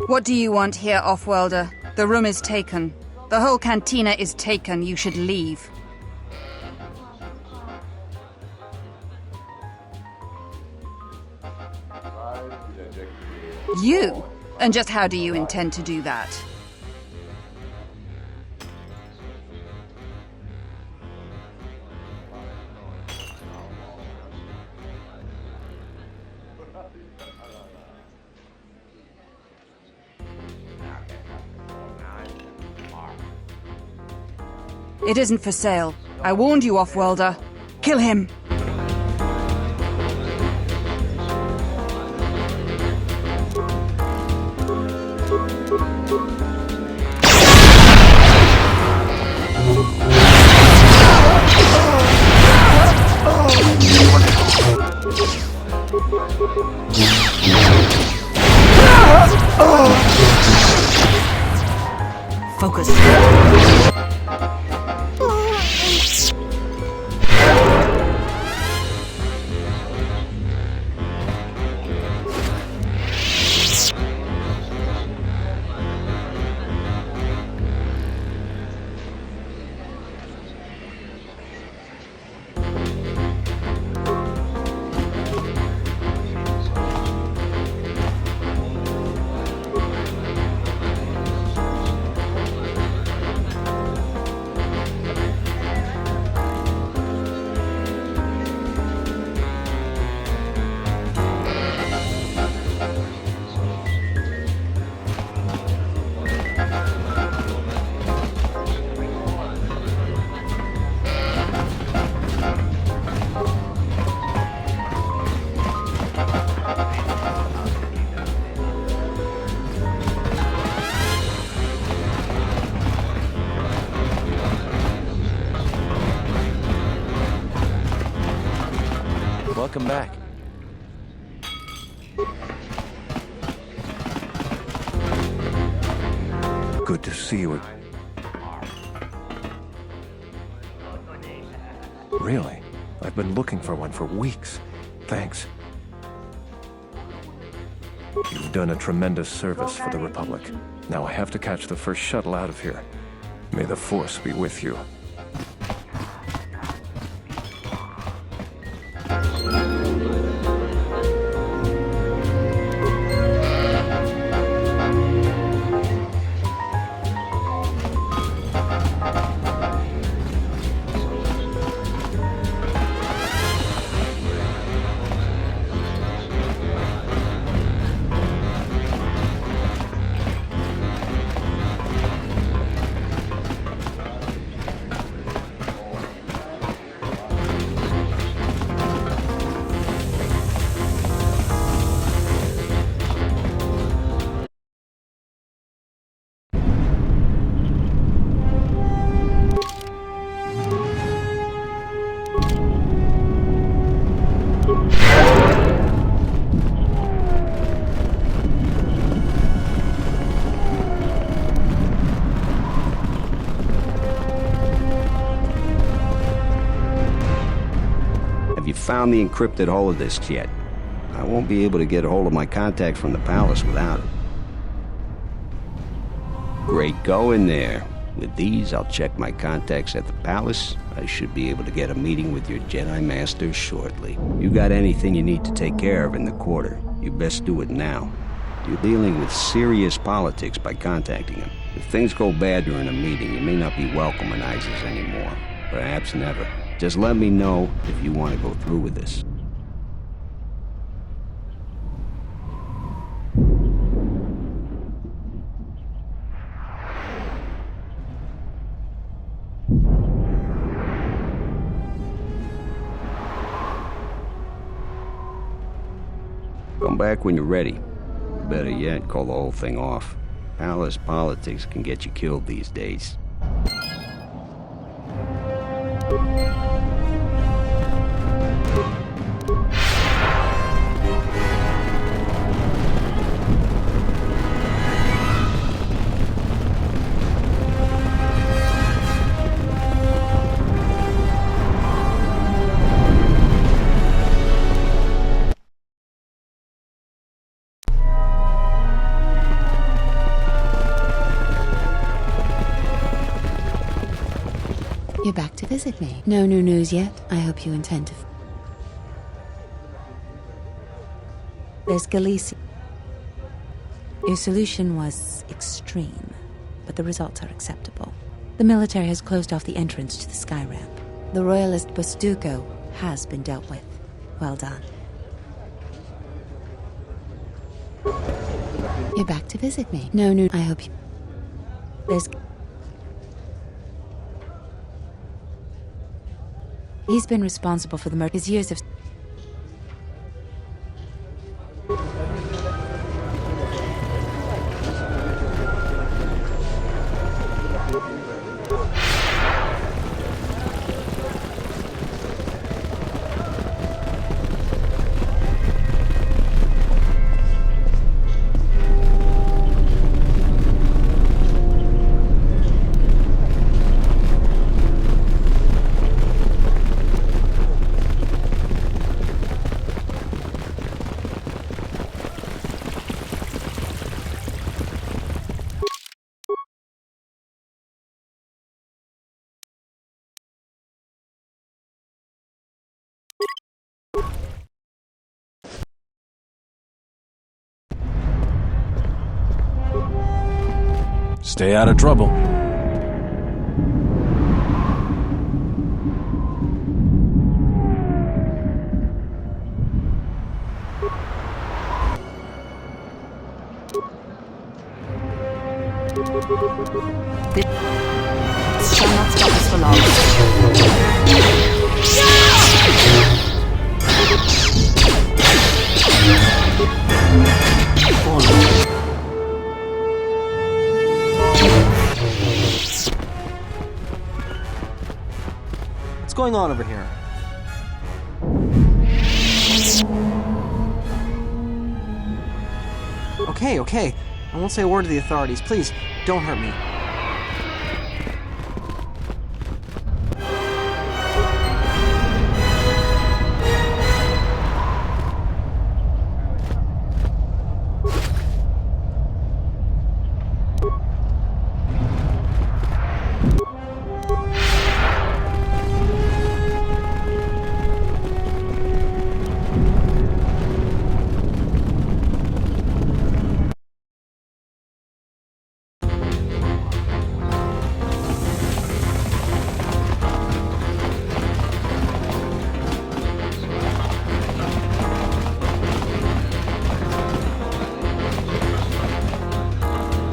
What do you want here, Offworlder? The room is taken. The whole cantina is taken. You should leave. You? And just how do you intend to do that? It isn't for sale. I warned you, Offworlder. Kill him! Focus. Welcome back. Good to see you. Really? I've been looking for one for weeks. Thanks. You've done a tremendous service for the Republic. Now I have to catch the first shuttle out of here. May the Force be with you. Found the encrypted holodisks yet. I won't be able to get a hold of my contact from the palace without it. Great going there. With these, I'll check my contacts at the palace. I should be able to get a meeting with your Jedi Master shortly. You got anything you need to take care of in the quarter, you best do it now. You're dealing with serious politics by contacting him. If things go bad during a meeting, you may not be welcome in Iziz anymore. Perhaps never. Just let me know if you want to go through with this. Come back when you're ready. Better yet, call the whole thing off. Palace politics can get you killed these days. You're back to visit me. No new news yet. I hope you intend to. There's Galicia. Your solution was extreme, but the results are acceptable. The military has closed off the entrance to the sky ramp. The royalist Bastuco has been dealt with. Well done. You're back to visit me. No, I hope you... There's... He's been responsible for the murder. His years of... Stay out of trouble. This shall not stop us for long. What's going on over here? Okay. I won't say a word to the authorities. Please, don't hurt me.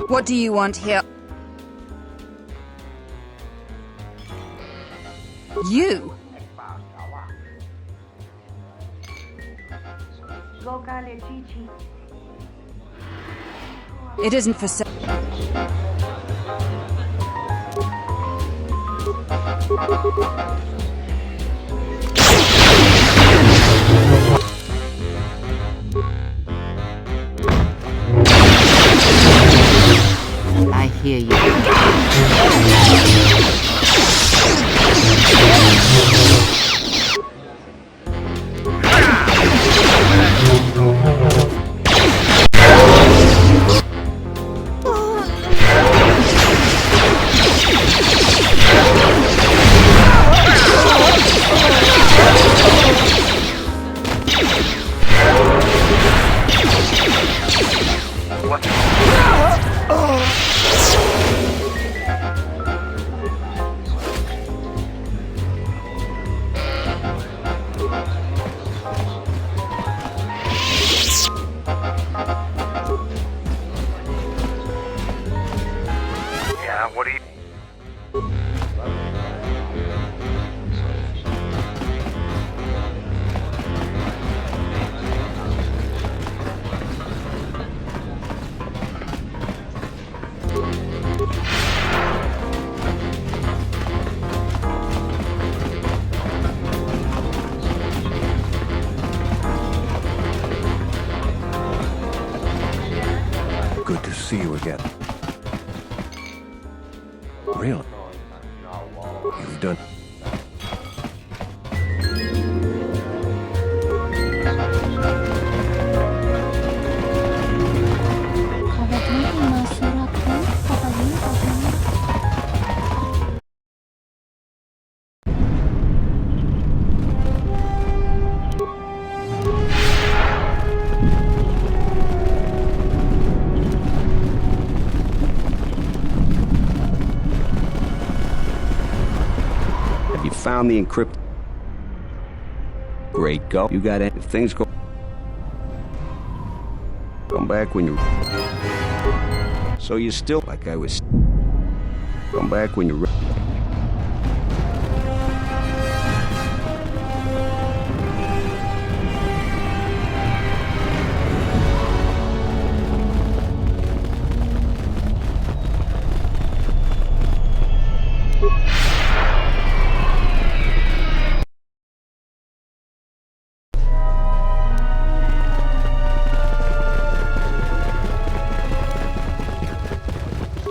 What do you want here? You? It isn't for sale. I hear you. What do you... Good to see you again. Really? You've done... found the encrypted... Great, go. You got it. If things go... Come back when you're... So you still... Like I was... Come back when you're...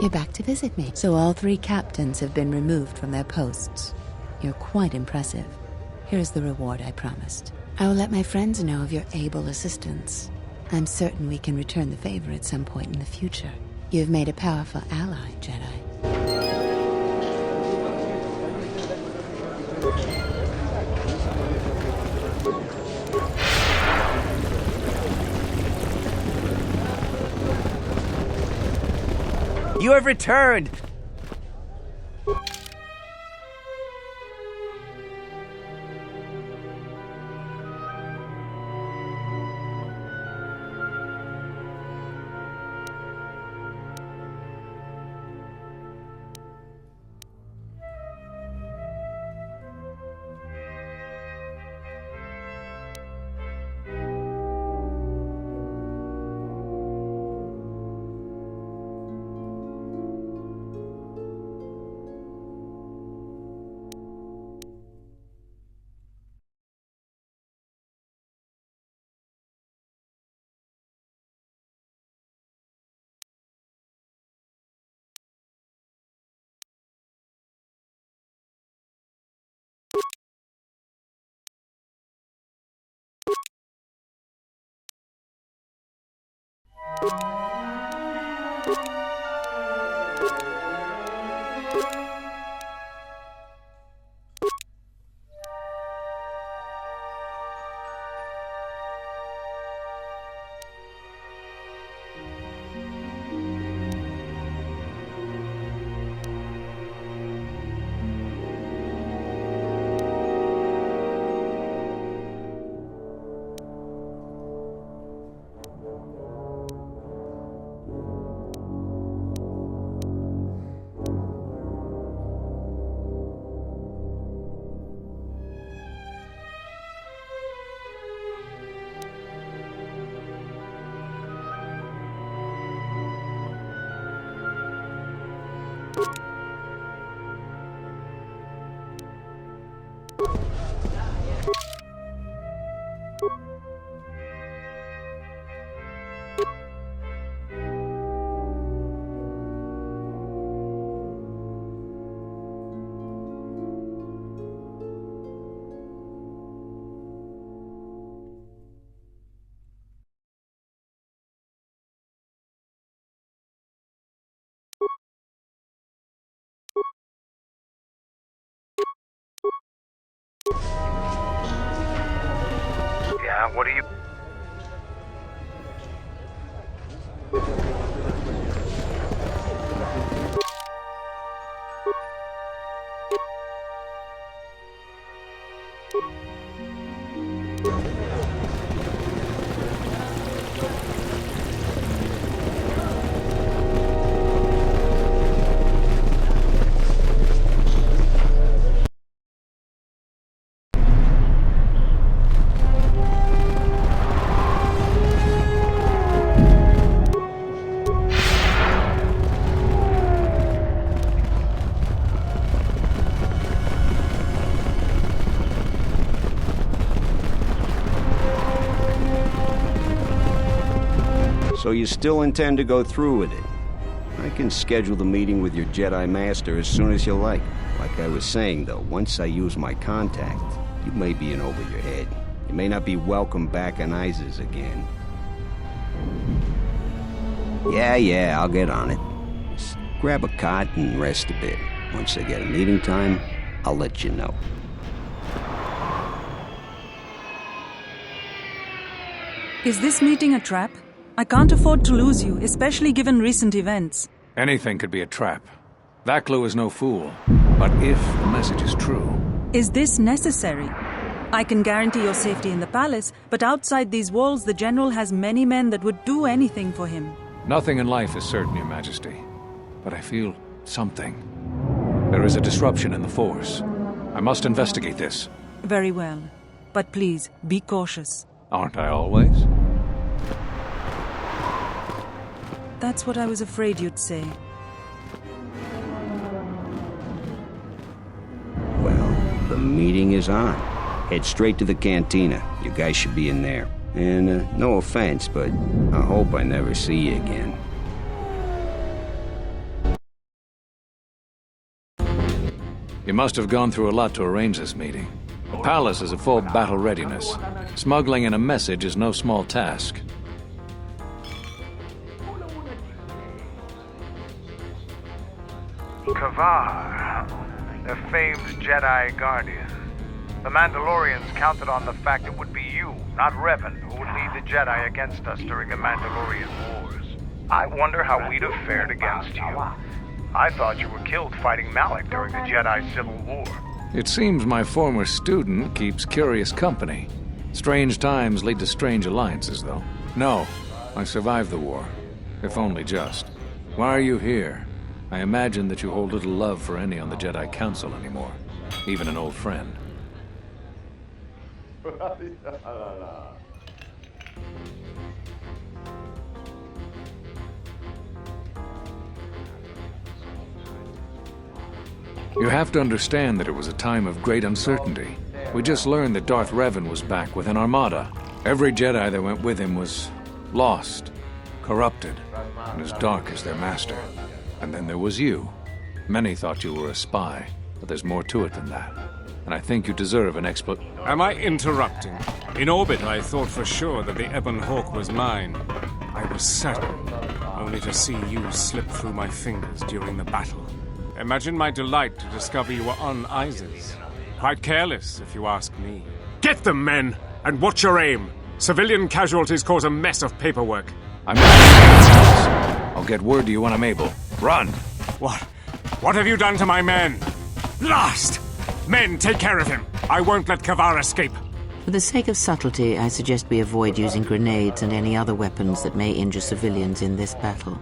You're back to visit me. So all 3 captains have been removed from their posts. You're quite impressive. Here's the reward I promised. I will let my friends know of your able assistance. I'm certain we can return the favor at some point in the future. You've made a powerful ally, Jedi. You have returned! Yeah, what do you... So you still intend to go through with it? I can schedule the meeting with your Jedi Master as soon as you like. Like I was saying, though, once I use my contact, you may be in over your head. You may not be welcome back on Iziz again. Yeah, I'll get on it. Just grab a cot and rest a bit. Once I get a meeting time, I'll let you know. Is this meeting a trap? I can't afford to lose you, especially given recent events. Anything could be a trap. That clue is no fool. But if the message is true, Is this necessary? I can guarantee your safety in the palace, but outside these walls the General has many men that would do anything for him. Nothing in life is certain, Your Majesty. But I feel something. There is a disruption in the Force. I must investigate this. Very well. But please, be cautious. Aren't I always? That's what I was afraid you'd say. Well, the meeting is on. Head straight to the cantina. You guys should be in there. And no offense, but I hope I never see you again. You must have gone through a lot to arrange this meeting. The palace is at full battle readiness. Smuggling in a message is no small task. Kavar, the famed Jedi Guardian. The Mandalorians counted on the fact it would be you, not Revan, who would lead the Jedi against us during the Mandalorian Wars. I wonder how we'd have fared against you. I thought you were killed fighting Malak during the Jedi Civil War. It seems my former student keeps curious company. Strange times lead to strange alliances, though. No, I survived the war. If only just. Why are you here? I imagine that you hold little love for any on the Jedi Council anymore. Even an old friend. You have to understand that it was a time of great uncertainty. We just learned that Darth Revan was back with an armada. Every Jedi that went with him was lost, corrupted, and as dark as their master. And then there was you. Many thought you were a spy, but there's more to it than that. And I think you deserve an Am I interrupting? In orbit, I thought for sure that the Ebon Hawk was mine. I was certain, only to see you slip through my fingers during the battle. Imagine my delight to discover you were on Iziz. Quite careless, if you ask me. Get them, men, and watch your aim. Civilian casualties cause a mess of paperwork. I'll get word to you when I'm able. Run! What have you done to my men? Blast! Men, take care of him. I won't let Kavar escape. For the sake of subtlety, I suggest we avoid using grenades and any other weapons that may injure civilians in this battle.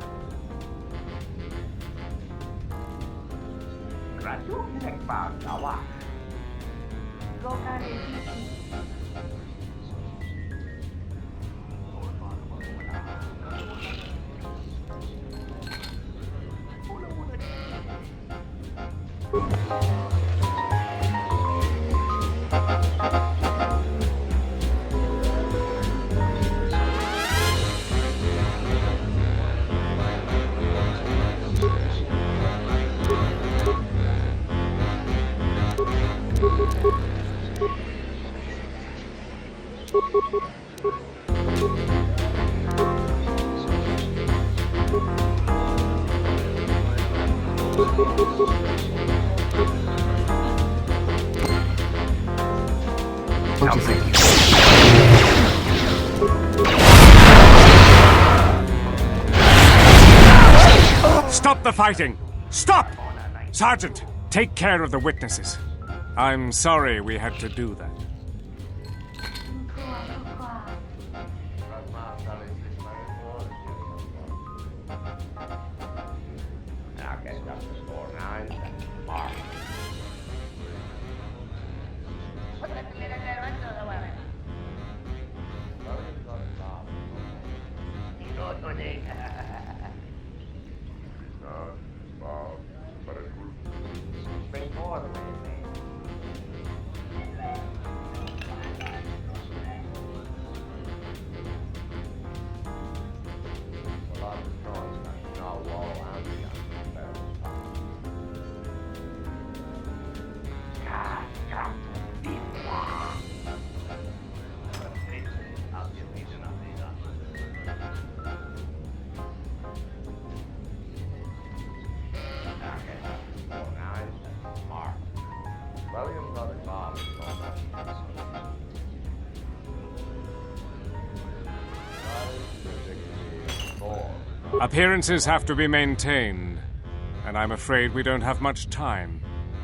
Stop the fighting! Stop! Sergeant, take care of the witnesses. I'm sorry we had to do that. Appearances have to be maintained, and I'm afraid we don't have much time.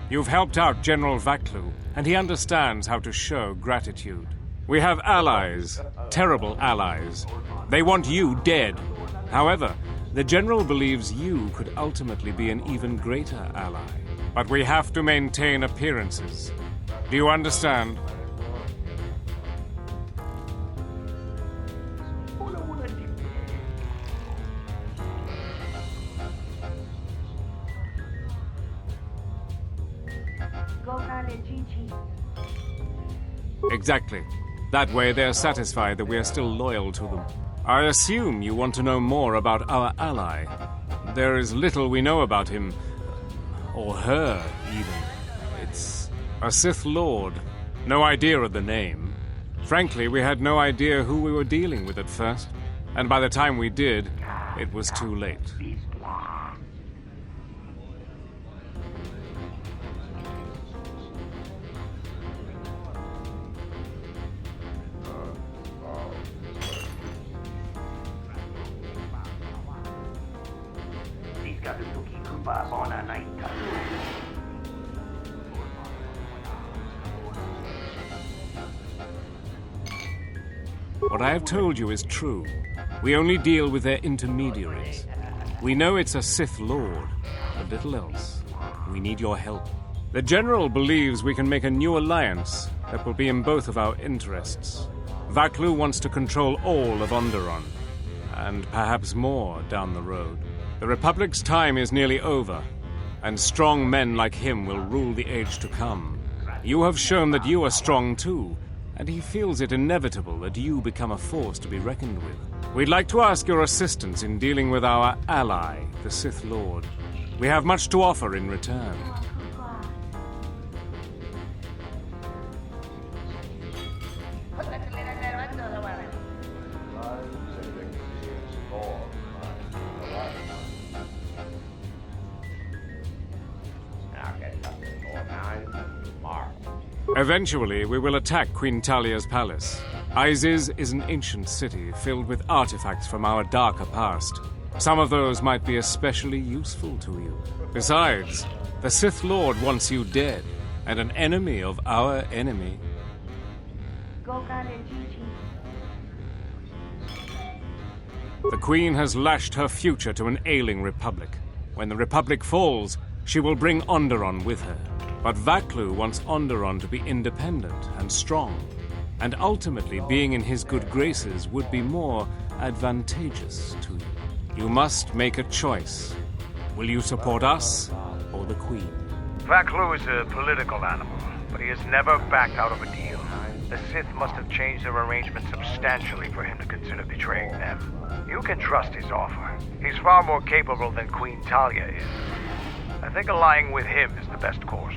You've helped out General Vaklu, and he understands how to show gratitude. We have allies, terrible allies. They want you dead. However, the General believes you could ultimately be an even greater ally. But we have to maintain appearances. Do you understand? Exactly. That way they're satisfied that we are still loyal to them. I assume you want to know more about our ally. There is little we know about him. Or her, even. It's a Sith Lord. No idea of the name. Frankly, we had no idea who we were dealing with at first. And by the time we did, it was too late. What I have told you is true. We only deal with their intermediaries. We know it's a Sith Lord, but little else. We need your help. The General believes we can make a new alliance that will be in both of our interests. Vaklu wants to control all of Onderon, and perhaps more down the road. The Republic's time is nearly over, and strong men like him will rule the age to come. You have shown that you are strong too, and he feels it inevitable that you become a force to be reckoned with. We'd like to ask your assistance in dealing with our ally, the Sith Lord. We have much to offer in return. Eventually, we will attack Queen Talia's palace. Iziz is an ancient city filled with artifacts from our darker past. Some of those might be especially useful to you. Besides, the Sith Lord wants you dead, and an enemy of our enemy. The Queen has lashed her future to an ailing Republic. When the Republic falls, she will bring Onderon with her. But Vaklu wants Onderon to be independent and strong, and ultimately being in his good graces would be more advantageous to you. You must make a choice. Will you support us or the Queen? Vaklu is a political animal, but he has never backed out of a deal. The Sith must have changed their arrangement substantially for him to consider betraying them. You can trust his offer. He's far more capable than Queen Talia is. I think allying with him is the best course.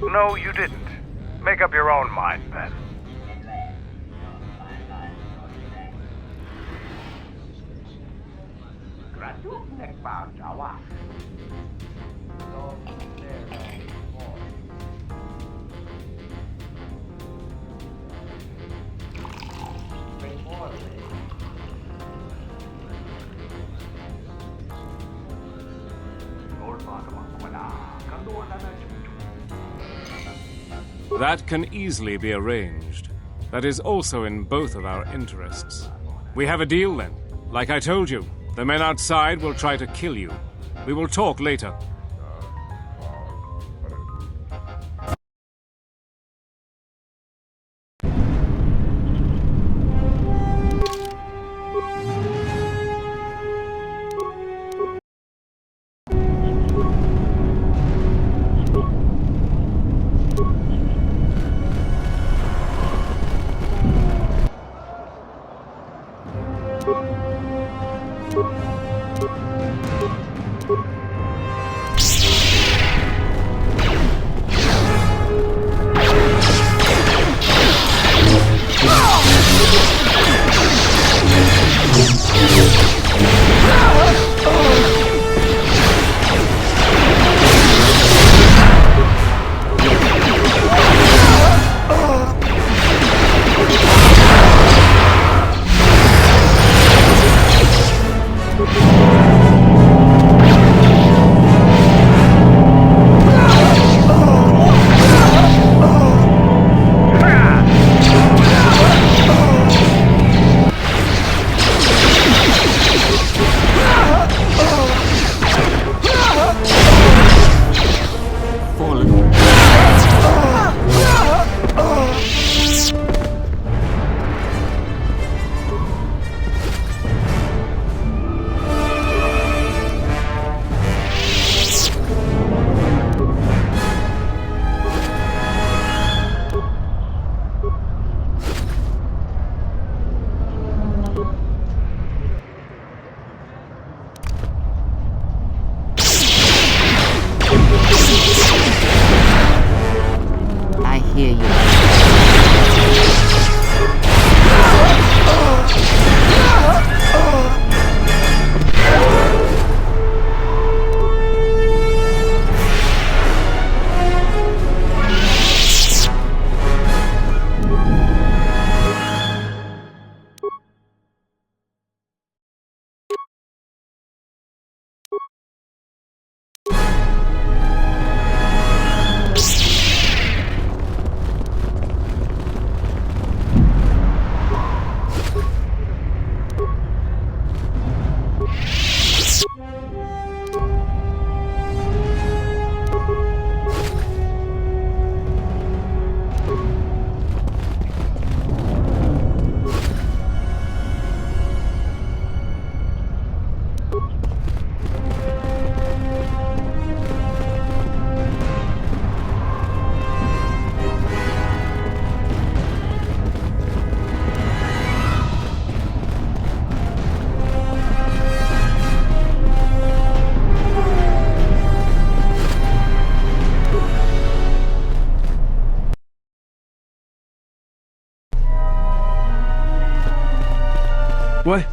No, you didn't. Make up your own mind, then. That can easily be arranged. That is also in both of our interests. We have a deal then. Like I told you, the men outside will try to kill you. We will talk later.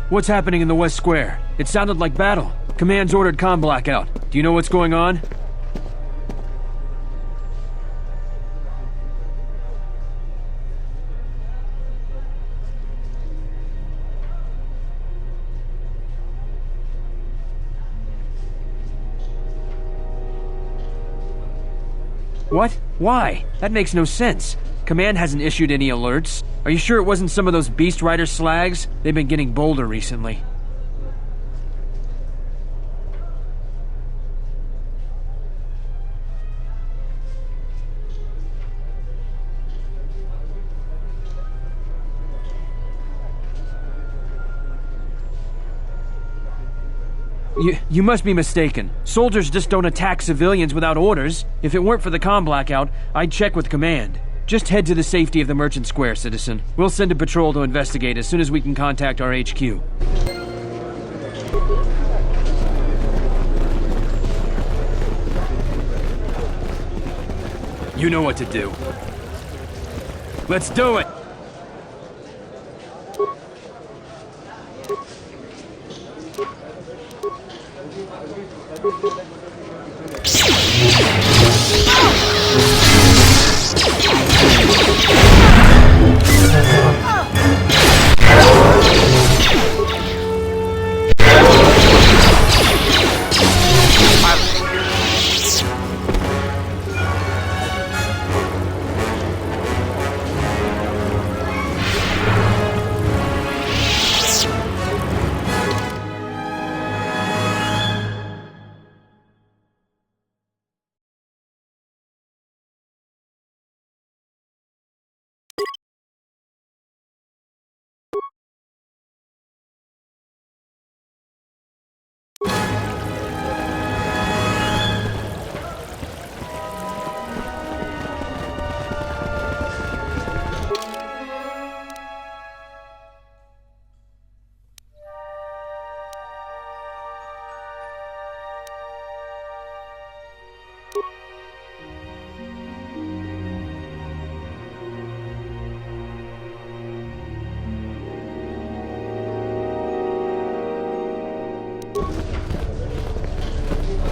What's happening in the West Square? It sounded like battle. Command's ordered comm blackout. Do you know what's going on? What? Why? That makes no sense. Command hasn't issued any alerts. Are you sure it wasn't some of those Beast Rider slags? They've been getting bolder recently. You must be mistaken. Soldiers just don't attack civilians without orders. If it weren't for the comm blackout, I'd check with Command. Just head to the safety of the Merchant Square, citizen. We'll send a patrol to investigate as soon as we can contact our HQ. You know what to do. Let's do it!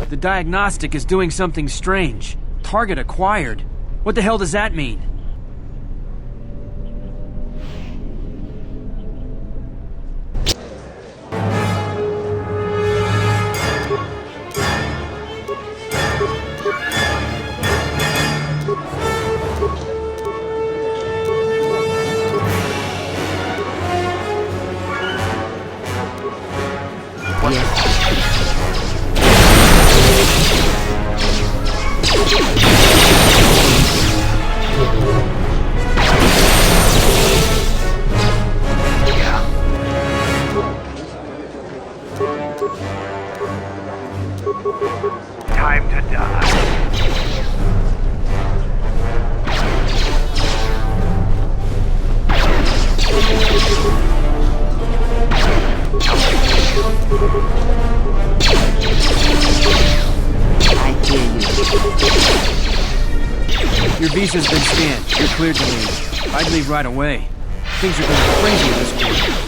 The diagnostic is doing something strange. Target acquired. What the hell does that mean? Time to die. Your visa's been scanned. You're cleared to leave. I'd leave right away. Things are going crazy in this quarter.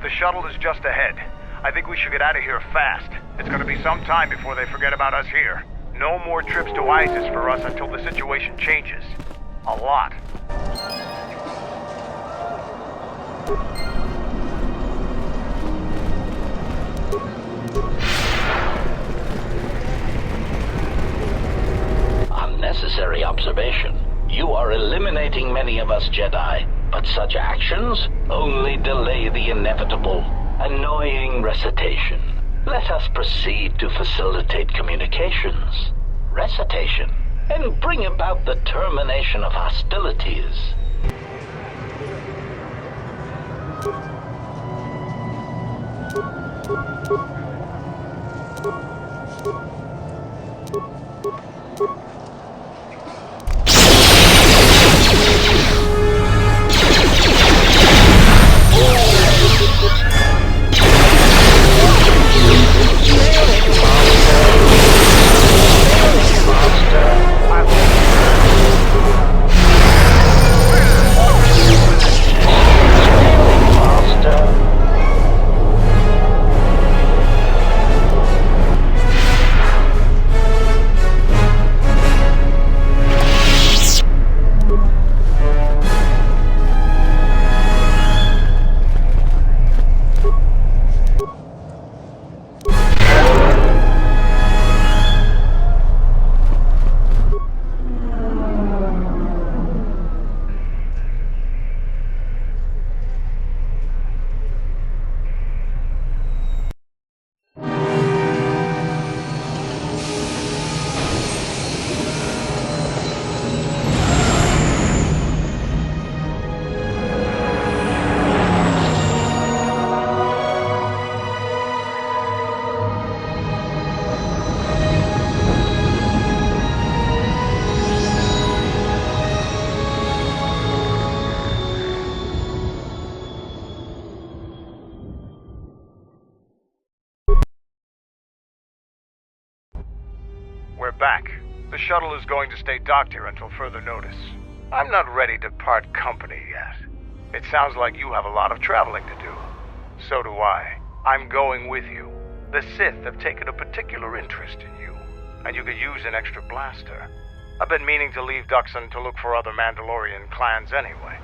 The shuttle is just ahead. I think we should get out of here fast. It's gonna be some time before they forget about us here. No more trips to Iziz for us until the situation changes. A lot. Unnecessary observation. You are eliminating many of us Jedi. But such actions only delay the inevitable, annoying recitation. Let us proceed to facilitate communications, recitation, and bring about the termination of hostilities. We're back. The shuttle is going to stay docked here until further notice. I'm not ready to part company yet. It sounds like you have a lot of traveling to do. So do I. I'm going with you. The Sith have taken a particular interest in you, and you could use an extra blaster. I've been meaning to leave Duxon to look for other Mandalorian clans anyway.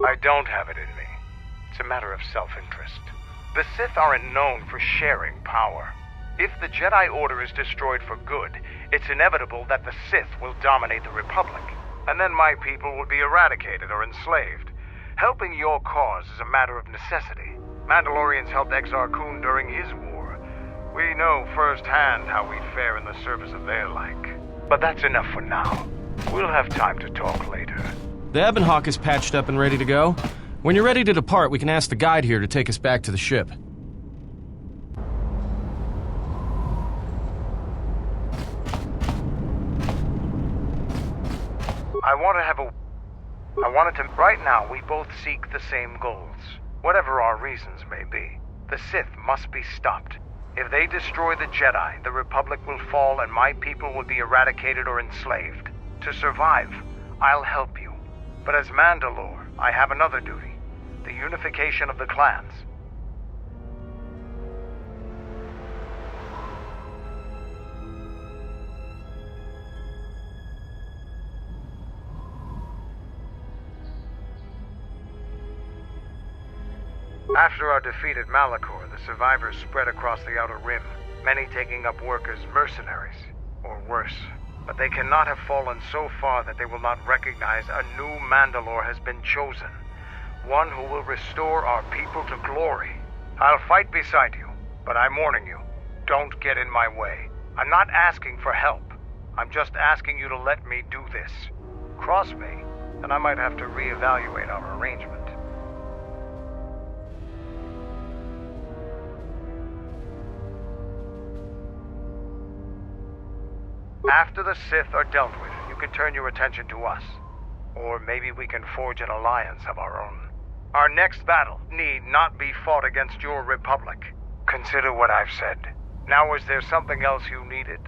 I don't have it in me. It's a matter of self-interest. The Sith aren't known for sharing power. If the Jedi Order is destroyed for good, it's inevitable that the Sith will dominate the Republic, and then my people will be eradicated or enslaved. Helping your cause is a matter of necessity. Mandalorians helped Exar Kun during his war. We know firsthand how we'd fare in the service of their like. But that's enough for now. We'll have time to talk later. The Ebon Hawk is patched up and ready to go. When you're ready to depart, we can ask the guide here to take us back to the ship. Right now, we both seek the same goals. Whatever our reasons may be, the Sith must be stopped. If they destroy the Jedi, the Republic will fall and my people will be eradicated or enslaved. To survive, I'll help you. But as Mandalore, I have another duty. The unification of the clans. After our defeat at Malachor, the survivors spread across the Outer Rim, many taking up work as mercenaries, or worse. But they cannot have fallen so far that they will not recognize a new Mandalore has been chosen. One who will restore our people to glory. I'll fight beside you, but I'm warning you, don't get in my way. I'm not asking for help. I'm just asking you to let me do this. Cross me, and I might have to reevaluate our arrangement. After the Sith are dealt with, you can turn your attention to us. Or maybe we can forge an alliance of our own. Our next battle need not be fought against your Republic. Consider what I've said. Now, is there something else you needed?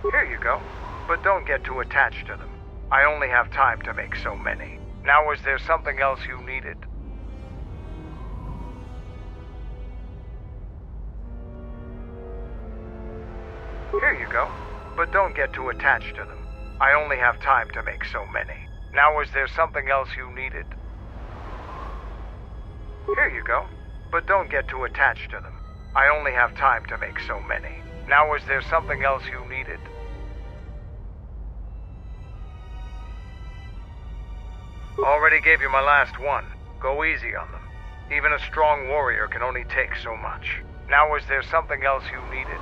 Here you go. But don't get too attached to them. I only have time to make so many. Now, is there something else you needed? Here you go. But don't get too attached to them. I only have time to make so many. Now, was there something else you needed? Here you go. But don't get too attached to them. I only have time to make so many. Now, was there something else you needed? Already gave you my last one. Go easy on them. Even a strong warrior can only take so much. Now, was there something else you needed?